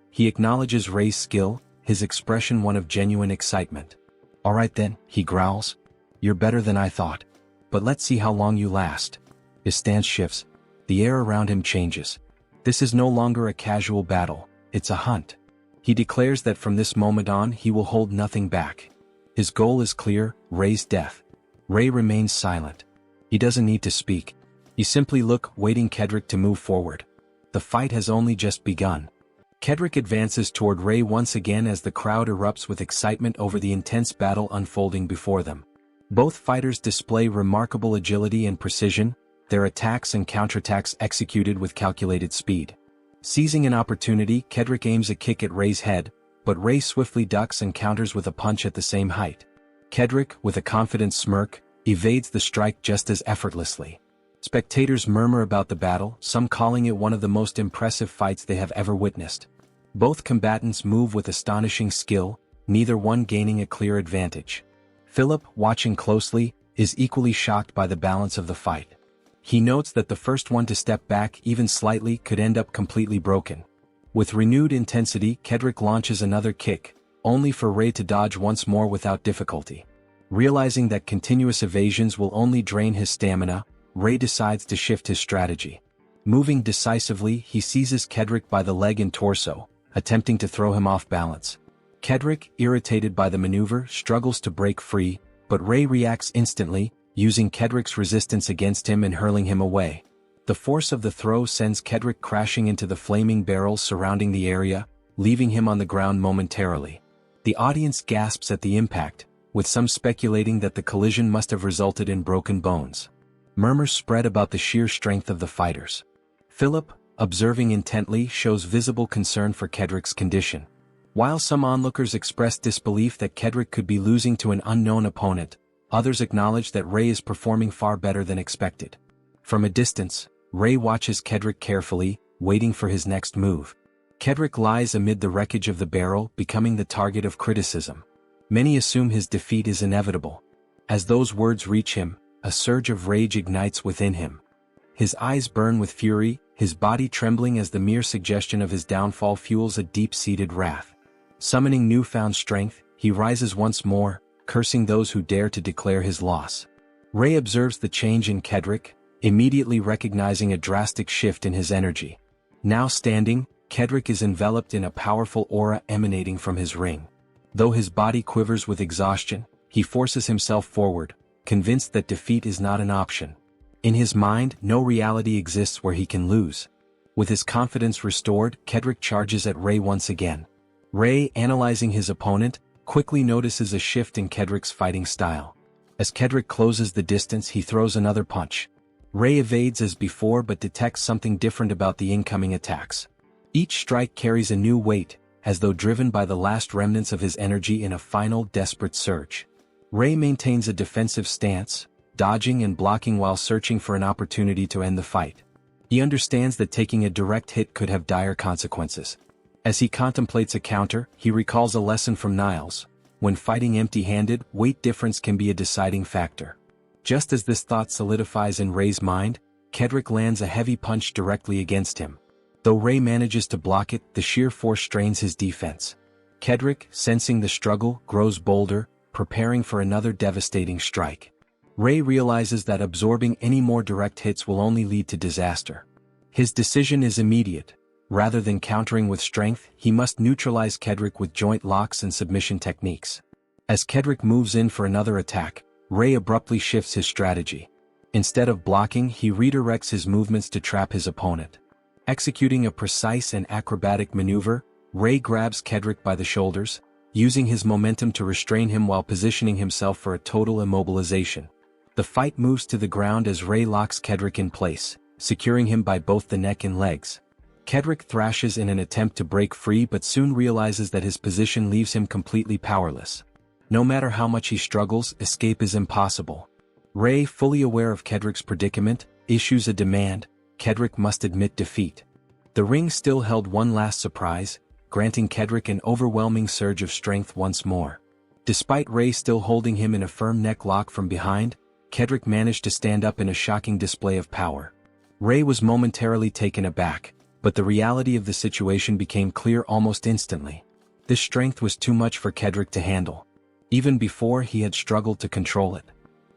He acknowledges Rei's skill, his expression one of genuine excitement. "Alright then," he growls. "You're better than I thought. But let's see how long you last." His stance shifts. The air around him changes. This is no longer a casual battle, it's a hunt. He declares that from this moment on he will hold nothing back. His goal is clear, Rei's death. Rei remains silent. He doesn't need to speak. He simply looks, waiting Kedrick to move forward. The fight has only just begun. Kedrick advances toward Rei once again as the crowd erupts with excitement over the intense battle unfolding before them. Both fighters display remarkable agility and precision, their attacks and counterattacks executed with calculated speed. Seizing an opportunity, Kedrick aims a kick at Rei's head, but Rei swiftly ducks and counters with a punch at the same height. Kedrick, with a confident smirk, evades the strike just as effortlessly. Spectators murmur about the battle, some calling it one of the most impressive fights they have ever witnessed. Both combatants move with astonishing skill, neither one gaining a clear advantage. Philip, watching closely, is equally shocked by the balance of the fight. He notes that the first one to step back even slightly could end up completely broken. With renewed intensity, Kedrick launches another kick, only for Rei to dodge once more without difficulty. Realizing that continuous evasions will only drain his stamina, Rei decides to shift his strategy. Moving decisively, he seizes Kedrick by the leg and torso, attempting to throw him off balance. Kedrick, irritated by the maneuver, struggles to break free, but Rei reacts instantly, using Kedrick's resistance against him and hurling him away. The force of the throw sends Kedrick crashing into the flaming barrels surrounding the area, leaving him on the ground momentarily. The audience gasps at the impact, with some speculating that the collision must have resulted in broken bones. Murmurs spread about the sheer strength of the fighters. Philip, observing intently, shows visible concern for Kedrick's condition. While some onlookers express disbelief that Kedrick could be losing to an unknown opponent, others acknowledge that Rei is performing far better than expected. From a distance, Rei watches Kedrick carefully, waiting for his next move. Kedrick lies amid the wreckage of the barrel, becoming the target of criticism. Many assume his defeat is inevitable. As those words reach him, a surge of rage ignites within him. His eyes burn with fury, his body trembling as the mere suggestion of his downfall fuels a deep-seated wrath. Summoning newfound strength, he rises once more, cursing those who dare to declare his loss. Rei observes the change in Kedrick, immediately recognizing a drastic shift in his energy. Now standing, Kedrick is enveloped in a powerful aura emanating from his ring. Though his body quivers with exhaustion, he forces himself forward, convinced that defeat is not an option. In his mind, no reality exists where he can lose. With his confidence restored, Kedrick charges at Rei once again. Rei, analyzing his opponent, quickly notices a shift in Kedrick's fighting style. As Kedrick closes the distance, he throws another punch. Rei evades as before but detects something different about the incoming attacks. Each strike carries a new weight, as though driven by the last remnants of his energy in a final, desperate surge. Rei maintains a defensive stance, dodging and blocking while searching for an opportunity to end the fight. He understands that taking a direct hit could have dire consequences. As he contemplates a counter, he recalls a lesson from Niles. When fighting empty-handed, weight difference can be a deciding factor. Just as this thought solidifies in Rei's mind, Kedrick lands a heavy punch directly against him. Though Rei manages to block it, the sheer force strains his defense. Kedrick, sensing the struggle, grows bolder, preparing for another devastating strike. Rei realizes that absorbing any more direct hits will only lead to disaster. His decision is immediate. Rather than countering with strength, he must neutralize Kedrick with joint locks and submission techniques. As Kedrick moves in for another attack, Rei abruptly shifts his strategy. Instead of blocking, he redirects his movements to trap his opponent. Executing a precise and acrobatic maneuver, Rei grabs Kedrick by the shoulders, using his momentum to restrain him while positioning himself for a total immobilization. The fight moves to the ground as Rei locks Kedrick in place, securing him by both the neck and legs. Kedrick thrashes in an attempt to break free but soon realizes that his position leaves him completely powerless. No matter how much he struggles, escape is impossible. Rei, fully aware of Kedrick's predicament, issues a demand: Kedrick must admit defeat. The ring still held one last surprise, granting Kedrick an overwhelming surge of strength once more. Despite Rei still holding him in a firm neck lock from behind, Kedrick managed to stand up in a shocking display of power. Ray was momentarily taken aback, but the reality of the situation became clear almost instantly. This strength was too much for Kedrick to handle. Even before he had struggled to control it.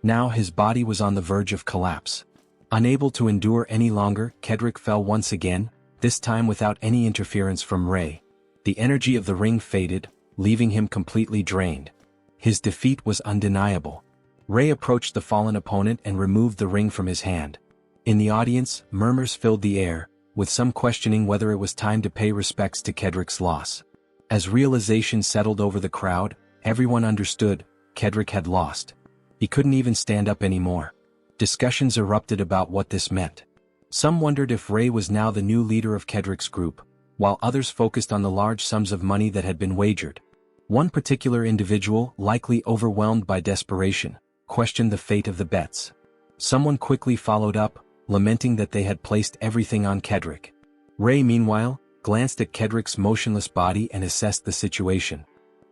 Now his body was on the verge of collapse. Unable to endure any longer, Kedrick fell once again, this time without any interference from Ray. The energy of the ring faded, leaving him completely drained. His defeat was undeniable. Ray approached the fallen opponent and removed the ring from his hand. In the audience, murmurs filled the air, with some questioning whether it was time to pay respects to Kedrick's loss. As realization settled over the crowd, everyone understood, Kedrick had lost. He couldn't even stand up anymore. Discussions erupted about what this meant. Some wondered if Ray was now the new leader of Kedrick's group, while others focused on the large sums of money that had been wagered. One particular individual, likely overwhelmed by desperation, questioned the fate of the bets. Someone quickly followed up, lamenting that they had placed everything on Kedrick. Ray, meanwhile, glanced at Kedrick's motionless body and assessed the situation.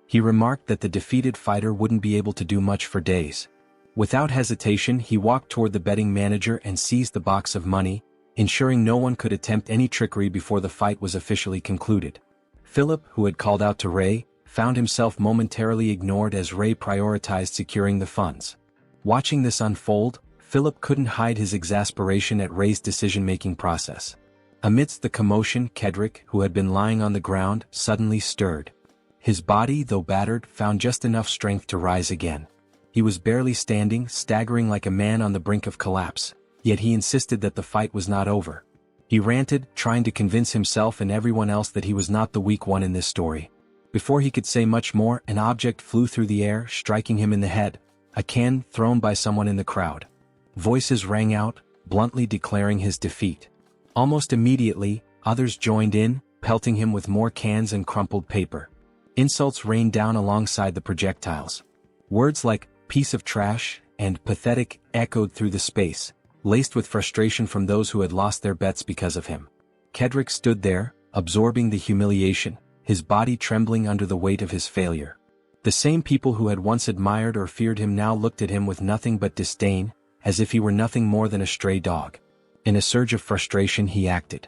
He remarked that the defeated fighter wouldn't be able to do much for days. Without hesitation, he walked toward the betting manager and seized the box of money, ensuring no one could attempt any trickery before the fight was officially concluded. Philip, who had called out to Ray, found himself momentarily ignored as Ray prioritized securing the funds. Watching this unfold, Philip couldn't hide his exasperation at Ray's decision-making process. Amidst the commotion, Kedrick, who had been lying on the ground, suddenly stirred. His body, though battered, found just enough strength to rise again. He was barely standing, staggering like a man on the brink of collapse, yet he insisted that the fight was not over. He ranted, trying to convince himself and everyone else that he was not the weak one in this story. Before he could say much more, an object flew through the air, striking him in the head, a can thrown by someone in the crowd. Voices rang out, bluntly declaring his defeat. Almost immediately, others joined in, pelting him with more cans and crumpled paper. Insults rained down alongside the projectiles. Words like, piece of trash, and pathetic echoed through the space, laced with frustration from those who had lost their bets because of him. Kedrick stood there, absorbing the humiliation, his body trembling under the weight of his failure. The same people who had once admired or feared him now looked at him with nothing but disdain, as if he were nothing more than a stray dog. In a surge of frustration he acted.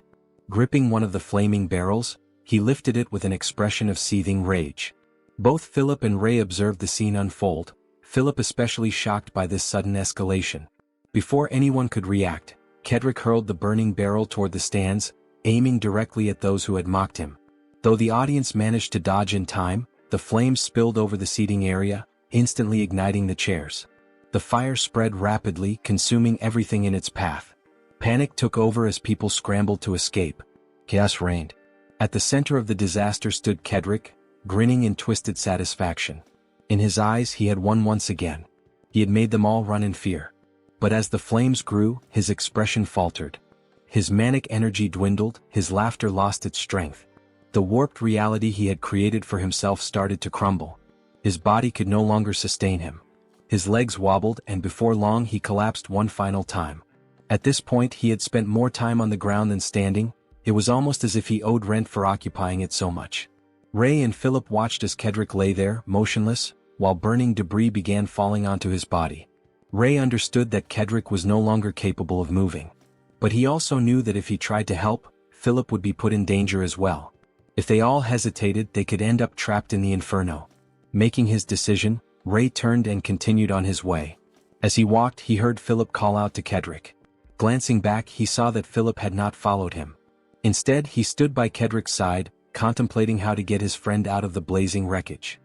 Gripping one of the flaming barrels, he lifted it with an expression of seething rage. Both Philip and Ray observed the scene unfold, Philip especially shocked by this sudden escalation. Before anyone could react, Kedrick hurled the burning barrel toward the stands, aiming directly at those who had mocked him. Though the audience managed to dodge in time, the flames spilled over the seating area, instantly igniting the chairs. The fire spread rapidly, consuming everything in its path. Panic took over as people scrambled to escape. Chaos reigned. At the center of the disaster stood Kedrick, grinning in twisted satisfaction. In his eyes he had won once again. He had made them all run in fear. But as the flames grew, his expression faltered. His manic energy dwindled, his laughter lost its strength. The warped reality he had created for himself started to crumble. His body could no longer sustain him. His legs wobbled, and before long he collapsed one final time. At this point he had spent more time on the ground than standing. It was almost as if he owed rent for occupying it so much. Ray and Philip watched as Kedrick lay there, motionless, while burning debris began falling onto his body. Ray understood that Kedrick was no longer capable of moving. But he also knew that if he tried to help, Philip would be put in danger as well. If they all hesitated, they could end up trapped in the inferno. Making his decision, Ray turned and continued on his way. As he walked, he heard Philip call out to Kedrick. Glancing back, he saw that Philip had not followed him. Instead, he stood by Kedrick's side, contemplating how to get his friend out of the blazing wreckage.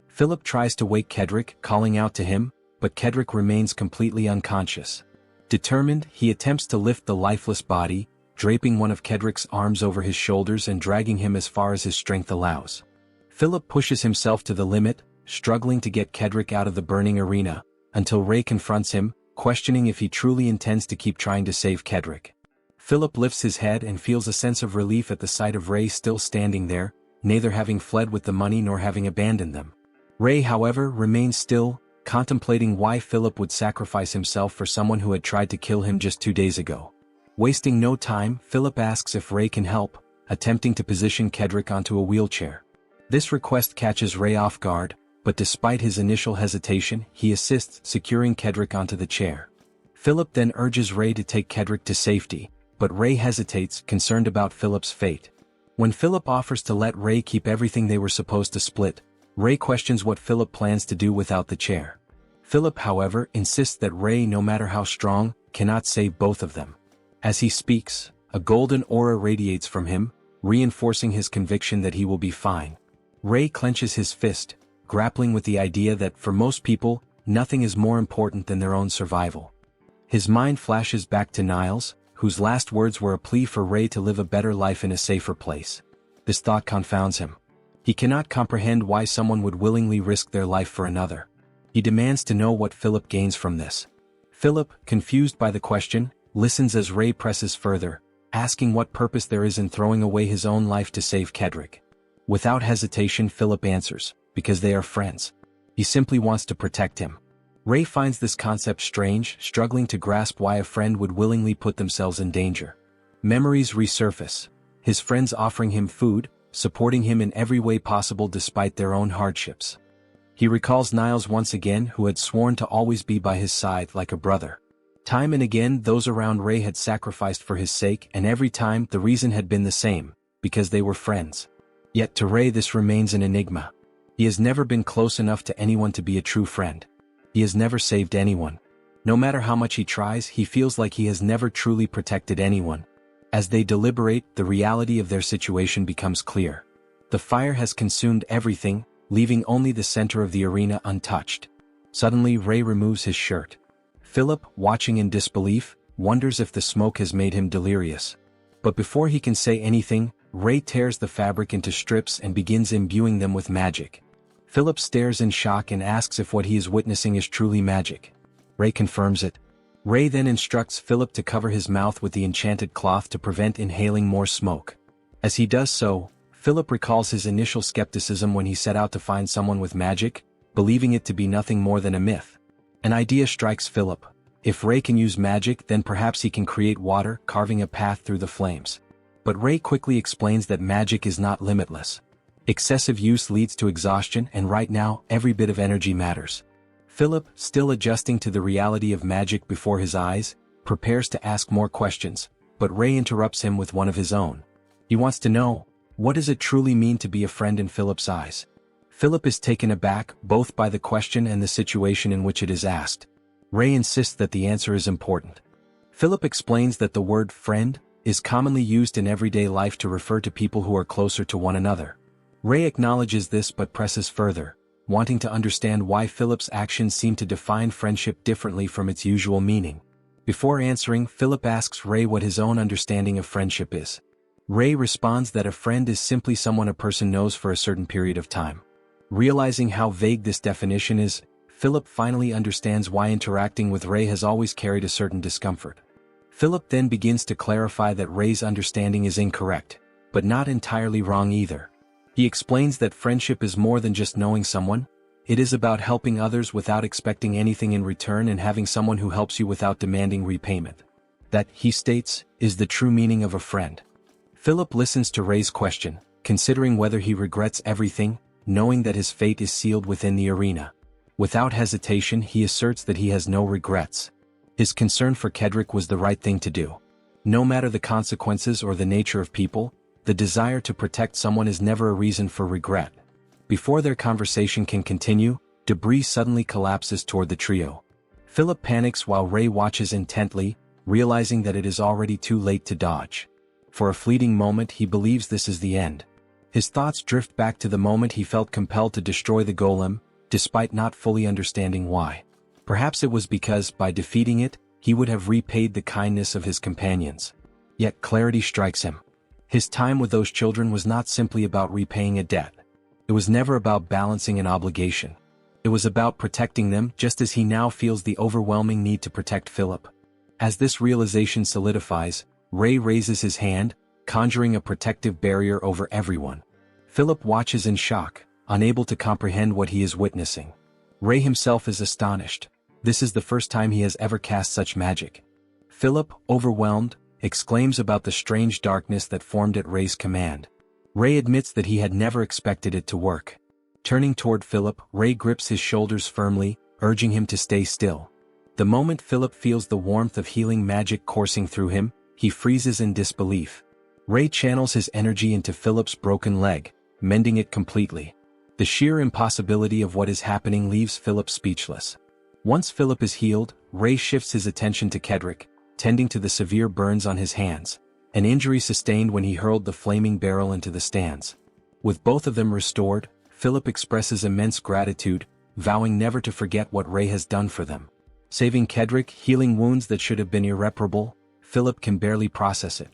Philip tries to wake Kedrick, calling out to him, but Kedrick remains completely unconscious. Determined, he attempts to lift the lifeless body, draping one of Kedrick's arms over his shoulders and dragging him as far as his strength allows. Philip pushes himself to the limit, struggling to get Kedrick out of the burning arena, until Ray confronts him, questioning if he truly intends to keep trying to save Kedrick. Philip lifts his head and feels a sense of relief at the sight of Ray still standing there, neither having fled with the money nor having abandoned them. Ray, however, remains still, contemplating why Philip would sacrifice himself for someone who had tried to kill him just 2 days ago. Wasting no time, Philip asks if Ray can help, attempting to position Kedrick onto a wheelchair. This request catches Ray off guard, but despite his initial hesitation, he assists securing Kedrick onto the chair. Philip then urges Ray to take Kedrick to safety, but Ray hesitates, concerned about Philip's fate. When Philip offers to let Ray keep everything they were supposed to split, Ray questions what Philip plans to do without the chair. Philip, however, insists that Ray, no matter how strong, cannot save both of them. As he speaks, a golden aura radiates from him, reinforcing his conviction that he will be fine. Ray clenches his fist, grappling with the idea that for most people, nothing is more important than their own survival. His mind flashes back to Niles, whose last words were a plea for Ray to live a better life in a safer place. This thought confounds him. He cannot comprehend why someone would willingly risk their life for another. He demands to know what Philip gains from this. Philip, confused by the question, listens as Ray presses further, asking what purpose there is in throwing away his own life to save Kedrick. Without hesitation, Philip answers, because they are friends. He simply wants to protect him. Ray finds this concept strange, struggling to grasp why a friend would willingly put themselves in danger. Memories resurface, his friends offering him food, supporting him in every way possible despite their own hardships. He recalls Niles once again, who had sworn to always be by his side like a brother. Time and again those around Ray had sacrificed for his sake, and every time the reason had been the same, because they were friends. Yet to Ray this remains an enigma. He has never been close enough to anyone to be a true friend. He has never saved anyone. No matter how much he tries, he feels like he has never truly protected anyone. As they deliberate, the reality of their situation becomes clear. The fire has consumed everything, leaving only the center of the arena untouched. Suddenly Ray removes his shirt. Philip, watching in disbelief, wonders if the smoke has made him delirious. But before he can say anything, Ray tears the fabric into strips and begins imbuing them with magic. Philip stares in shock and asks if what he is witnessing is truly magic. Ray confirms it. Ray then instructs Philip to cover his mouth with the enchanted cloth to prevent inhaling more smoke. As he does so, Philip recalls his initial skepticism when he set out to find someone with magic, believing it to be nothing more than a myth. An idea strikes Philip. If Ray can use magic, then perhaps he can create water, carving a path through the flames. But Ray quickly explains that magic is not limitless. Excessive use leads to exhaustion, and right now, every bit of energy matters. Philip, still adjusting to the reality of magic before his eyes, prepares to ask more questions, but Ray interrupts him with one of his own. He wants to know, what does it truly mean to be a friend in Philip's eyes? Philip is taken aback, both by the question and the situation in which it is asked. Ray insists that the answer is important. Philip explains that the word friend is commonly used in everyday life to refer to people who are closer to one another. Ray acknowledges this but presses further, wanting to understand why Philip's actions seem to define friendship differently from its usual meaning. Before answering, Philip asks Ray what his own understanding of friendship is. Ray responds that a friend is simply someone a person knows for a certain period of time. Realizing how vague this definition is, Philip finally understands why interacting with Ray has always carried a certain discomfort. Philip then begins to clarify that Ray's understanding is incorrect, but not entirely wrong either. He explains that friendship is more than just knowing someone. It is about helping others without expecting anything in return and having someone who helps you without demanding repayment. That, he states, is the true meaning of a friend. Philip listens to Ray's question, considering whether he regrets everything, knowing that his fate is sealed within the arena. Without hesitation, he asserts that he has no regrets. His concern for Kedrick was the right thing to do. No matter the consequences or the nature of people, the desire to protect someone is never a reason for regret. Before their conversation can continue, debris suddenly collapses toward the trio. Philip panics while Ray watches intently, realizing that it is already too late to dodge. For a fleeting moment he believes this is the end. His thoughts drift back to the moment he felt compelled to destroy the golem, despite not fully understanding why. Perhaps it was because, by defeating it, he would have repaid the kindness of his companions. Yet clarity strikes him. His time with those children was not simply about repaying a debt. It was never about balancing an obligation. It was about protecting them, just as he now feels the overwhelming need to protect Philip. As this realization solidifies, Ray raises his hand, conjuring a protective barrier over everyone. Philip watches in shock, unable to comprehend what he is witnessing. Ray himself is astonished. This is the first time he has ever cast such magic. Philip, overwhelmed, exclaims about the strange darkness that formed at Ray's command. Ray admits that he had never expected it to work. Turning toward Philip, Ray grips his shoulders firmly, urging him to stay still. The moment Philip feels the warmth of healing magic coursing through him, he freezes in disbelief. Ray channels his energy into Philip's broken leg, mending it completely. The sheer impossibility of what is happening leaves Philip speechless. Once Philip is healed, Ray shifts his attention to Kedrick, tending to the severe burns on his hands, an injury sustained when he hurled the flaming barrel into the stands. With both of them restored, Philip expresses immense gratitude, vowing never to forget what Ray has done for them. Saving Kedrick, healing wounds that should have been irreparable, Philip can barely process it.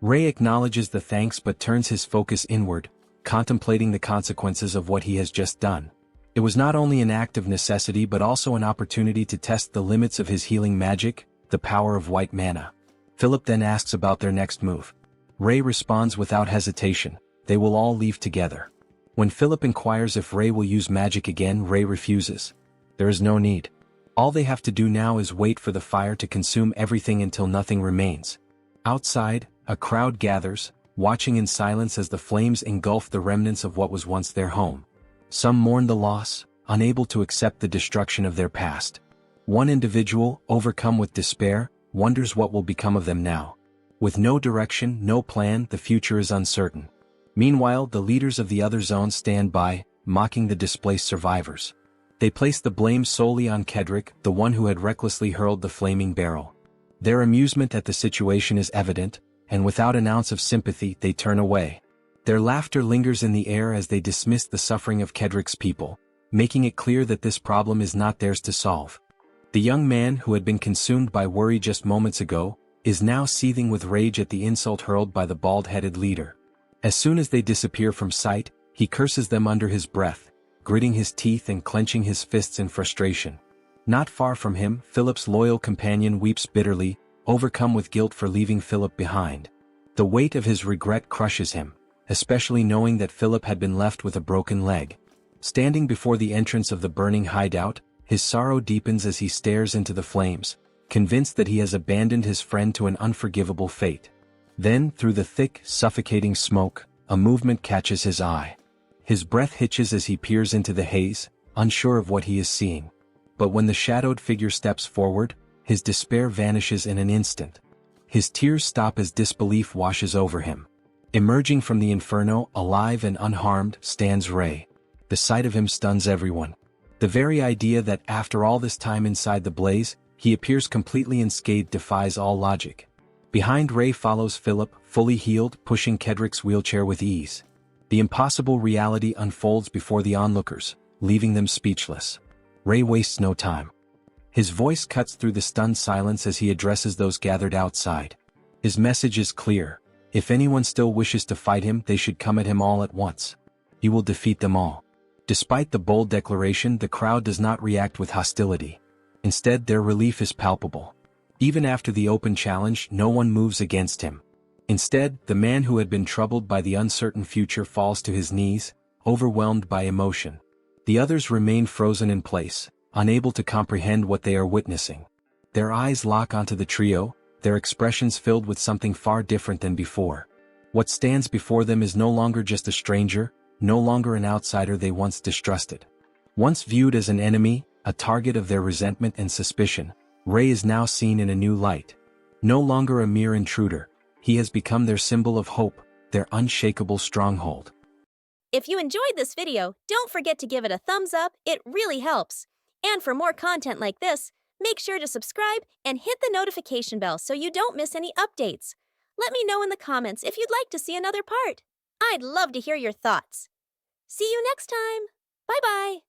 Ray acknowledges the thanks but turns his focus inward, contemplating the consequences of what he has just done. It was not only an act of necessity but also an opportunity to test the limits of his healing magic, the power of white mana. Philip then asks about their next move. Ray responds without hesitation, they will all leave together. When Philip inquires if Ray will use magic again, Ray refuses. There is no need. All they have to do now is wait for the fire to consume everything until nothing remains. Outside, a crowd gathers, watching in silence as the flames engulf the remnants of what was once their home. Some mourn the loss, unable to accept the destruction of their past. One individual, overcome with despair, wonders what will become of them now. With no direction, no plan, the future is uncertain. Meanwhile, the leaders of the other zones stand by, mocking the displaced survivors. They place the blame solely on Kedrick, the one who had recklessly hurled the flaming barrel. Their amusement at the situation is evident, and without an ounce of sympathy, they turn away. Their laughter lingers in the air as they dismiss the suffering of Kedrick's people, making it clear that this problem is not theirs to solve. The young man, who had been consumed by worry just moments ago, is now seething with rage at the insult hurled by the bald-headed leader. As soon as they disappear from sight, he curses them under his breath, gritting his teeth and clenching his fists in frustration. Not far from him, Philip's loyal companion weeps bitterly, overcome with guilt for leaving Philip behind. The weight of his regret crushes him, especially knowing that Philip had been left with a broken leg. Standing before the entrance of the burning hideout, his sorrow deepens as he stares into the flames, convinced that he has abandoned his friend to an unforgivable fate. Then, through the thick, suffocating smoke, a movement catches his eye. His breath hitches as he peers into the haze, unsure of what he is seeing. But when the shadowed figure steps forward, his despair vanishes in an instant. His tears stop as disbelief washes over him. Emerging from the inferno, alive and unharmed, stands Ray. The sight of him stuns everyone. The very idea that after all this time inside the blaze, he appears completely unscathed defies all logic. Behind Ray follows Philip, fully healed, pushing Kedrick's wheelchair with ease. The impossible reality unfolds before the onlookers, leaving them speechless. Ray wastes no time. His voice cuts through the stunned silence as he addresses those gathered outside. His message is clear. If anyone still wishes to fight him, they should come at him all at once. He will defeat them all. Despite the bold declaration, the crowd does not react with hostility. Instead, their relief is palpable. Even after the open challenge, no one moves against him. Instead, the man who had been troubled by the uncertain future falls to his knees, overwhelmed by emotion. The others remain frozen in place, unable to comprehend what they are witnessing. Their eyes lock onto the trio, their expressions filled with something far different than before. What stands before them is no longer just a stranger, no longer an outsider they once distrusted. Once viewed as an enemy, a target of their resentment and suspicion, Ray is now seen in a new light. No longer a mere intruder, he has become their symbol of hope, their unshakable stronghold. If you enjoyed this video, don't forget to give it a thumbs up, it really helps. And for more content like this, make sure to subscribe and hit the notification bell so you don't miss any updates. Let me know in the comments if you'd like to see another part. I'd love to hear your thoughts. See you next time. Bye-bye.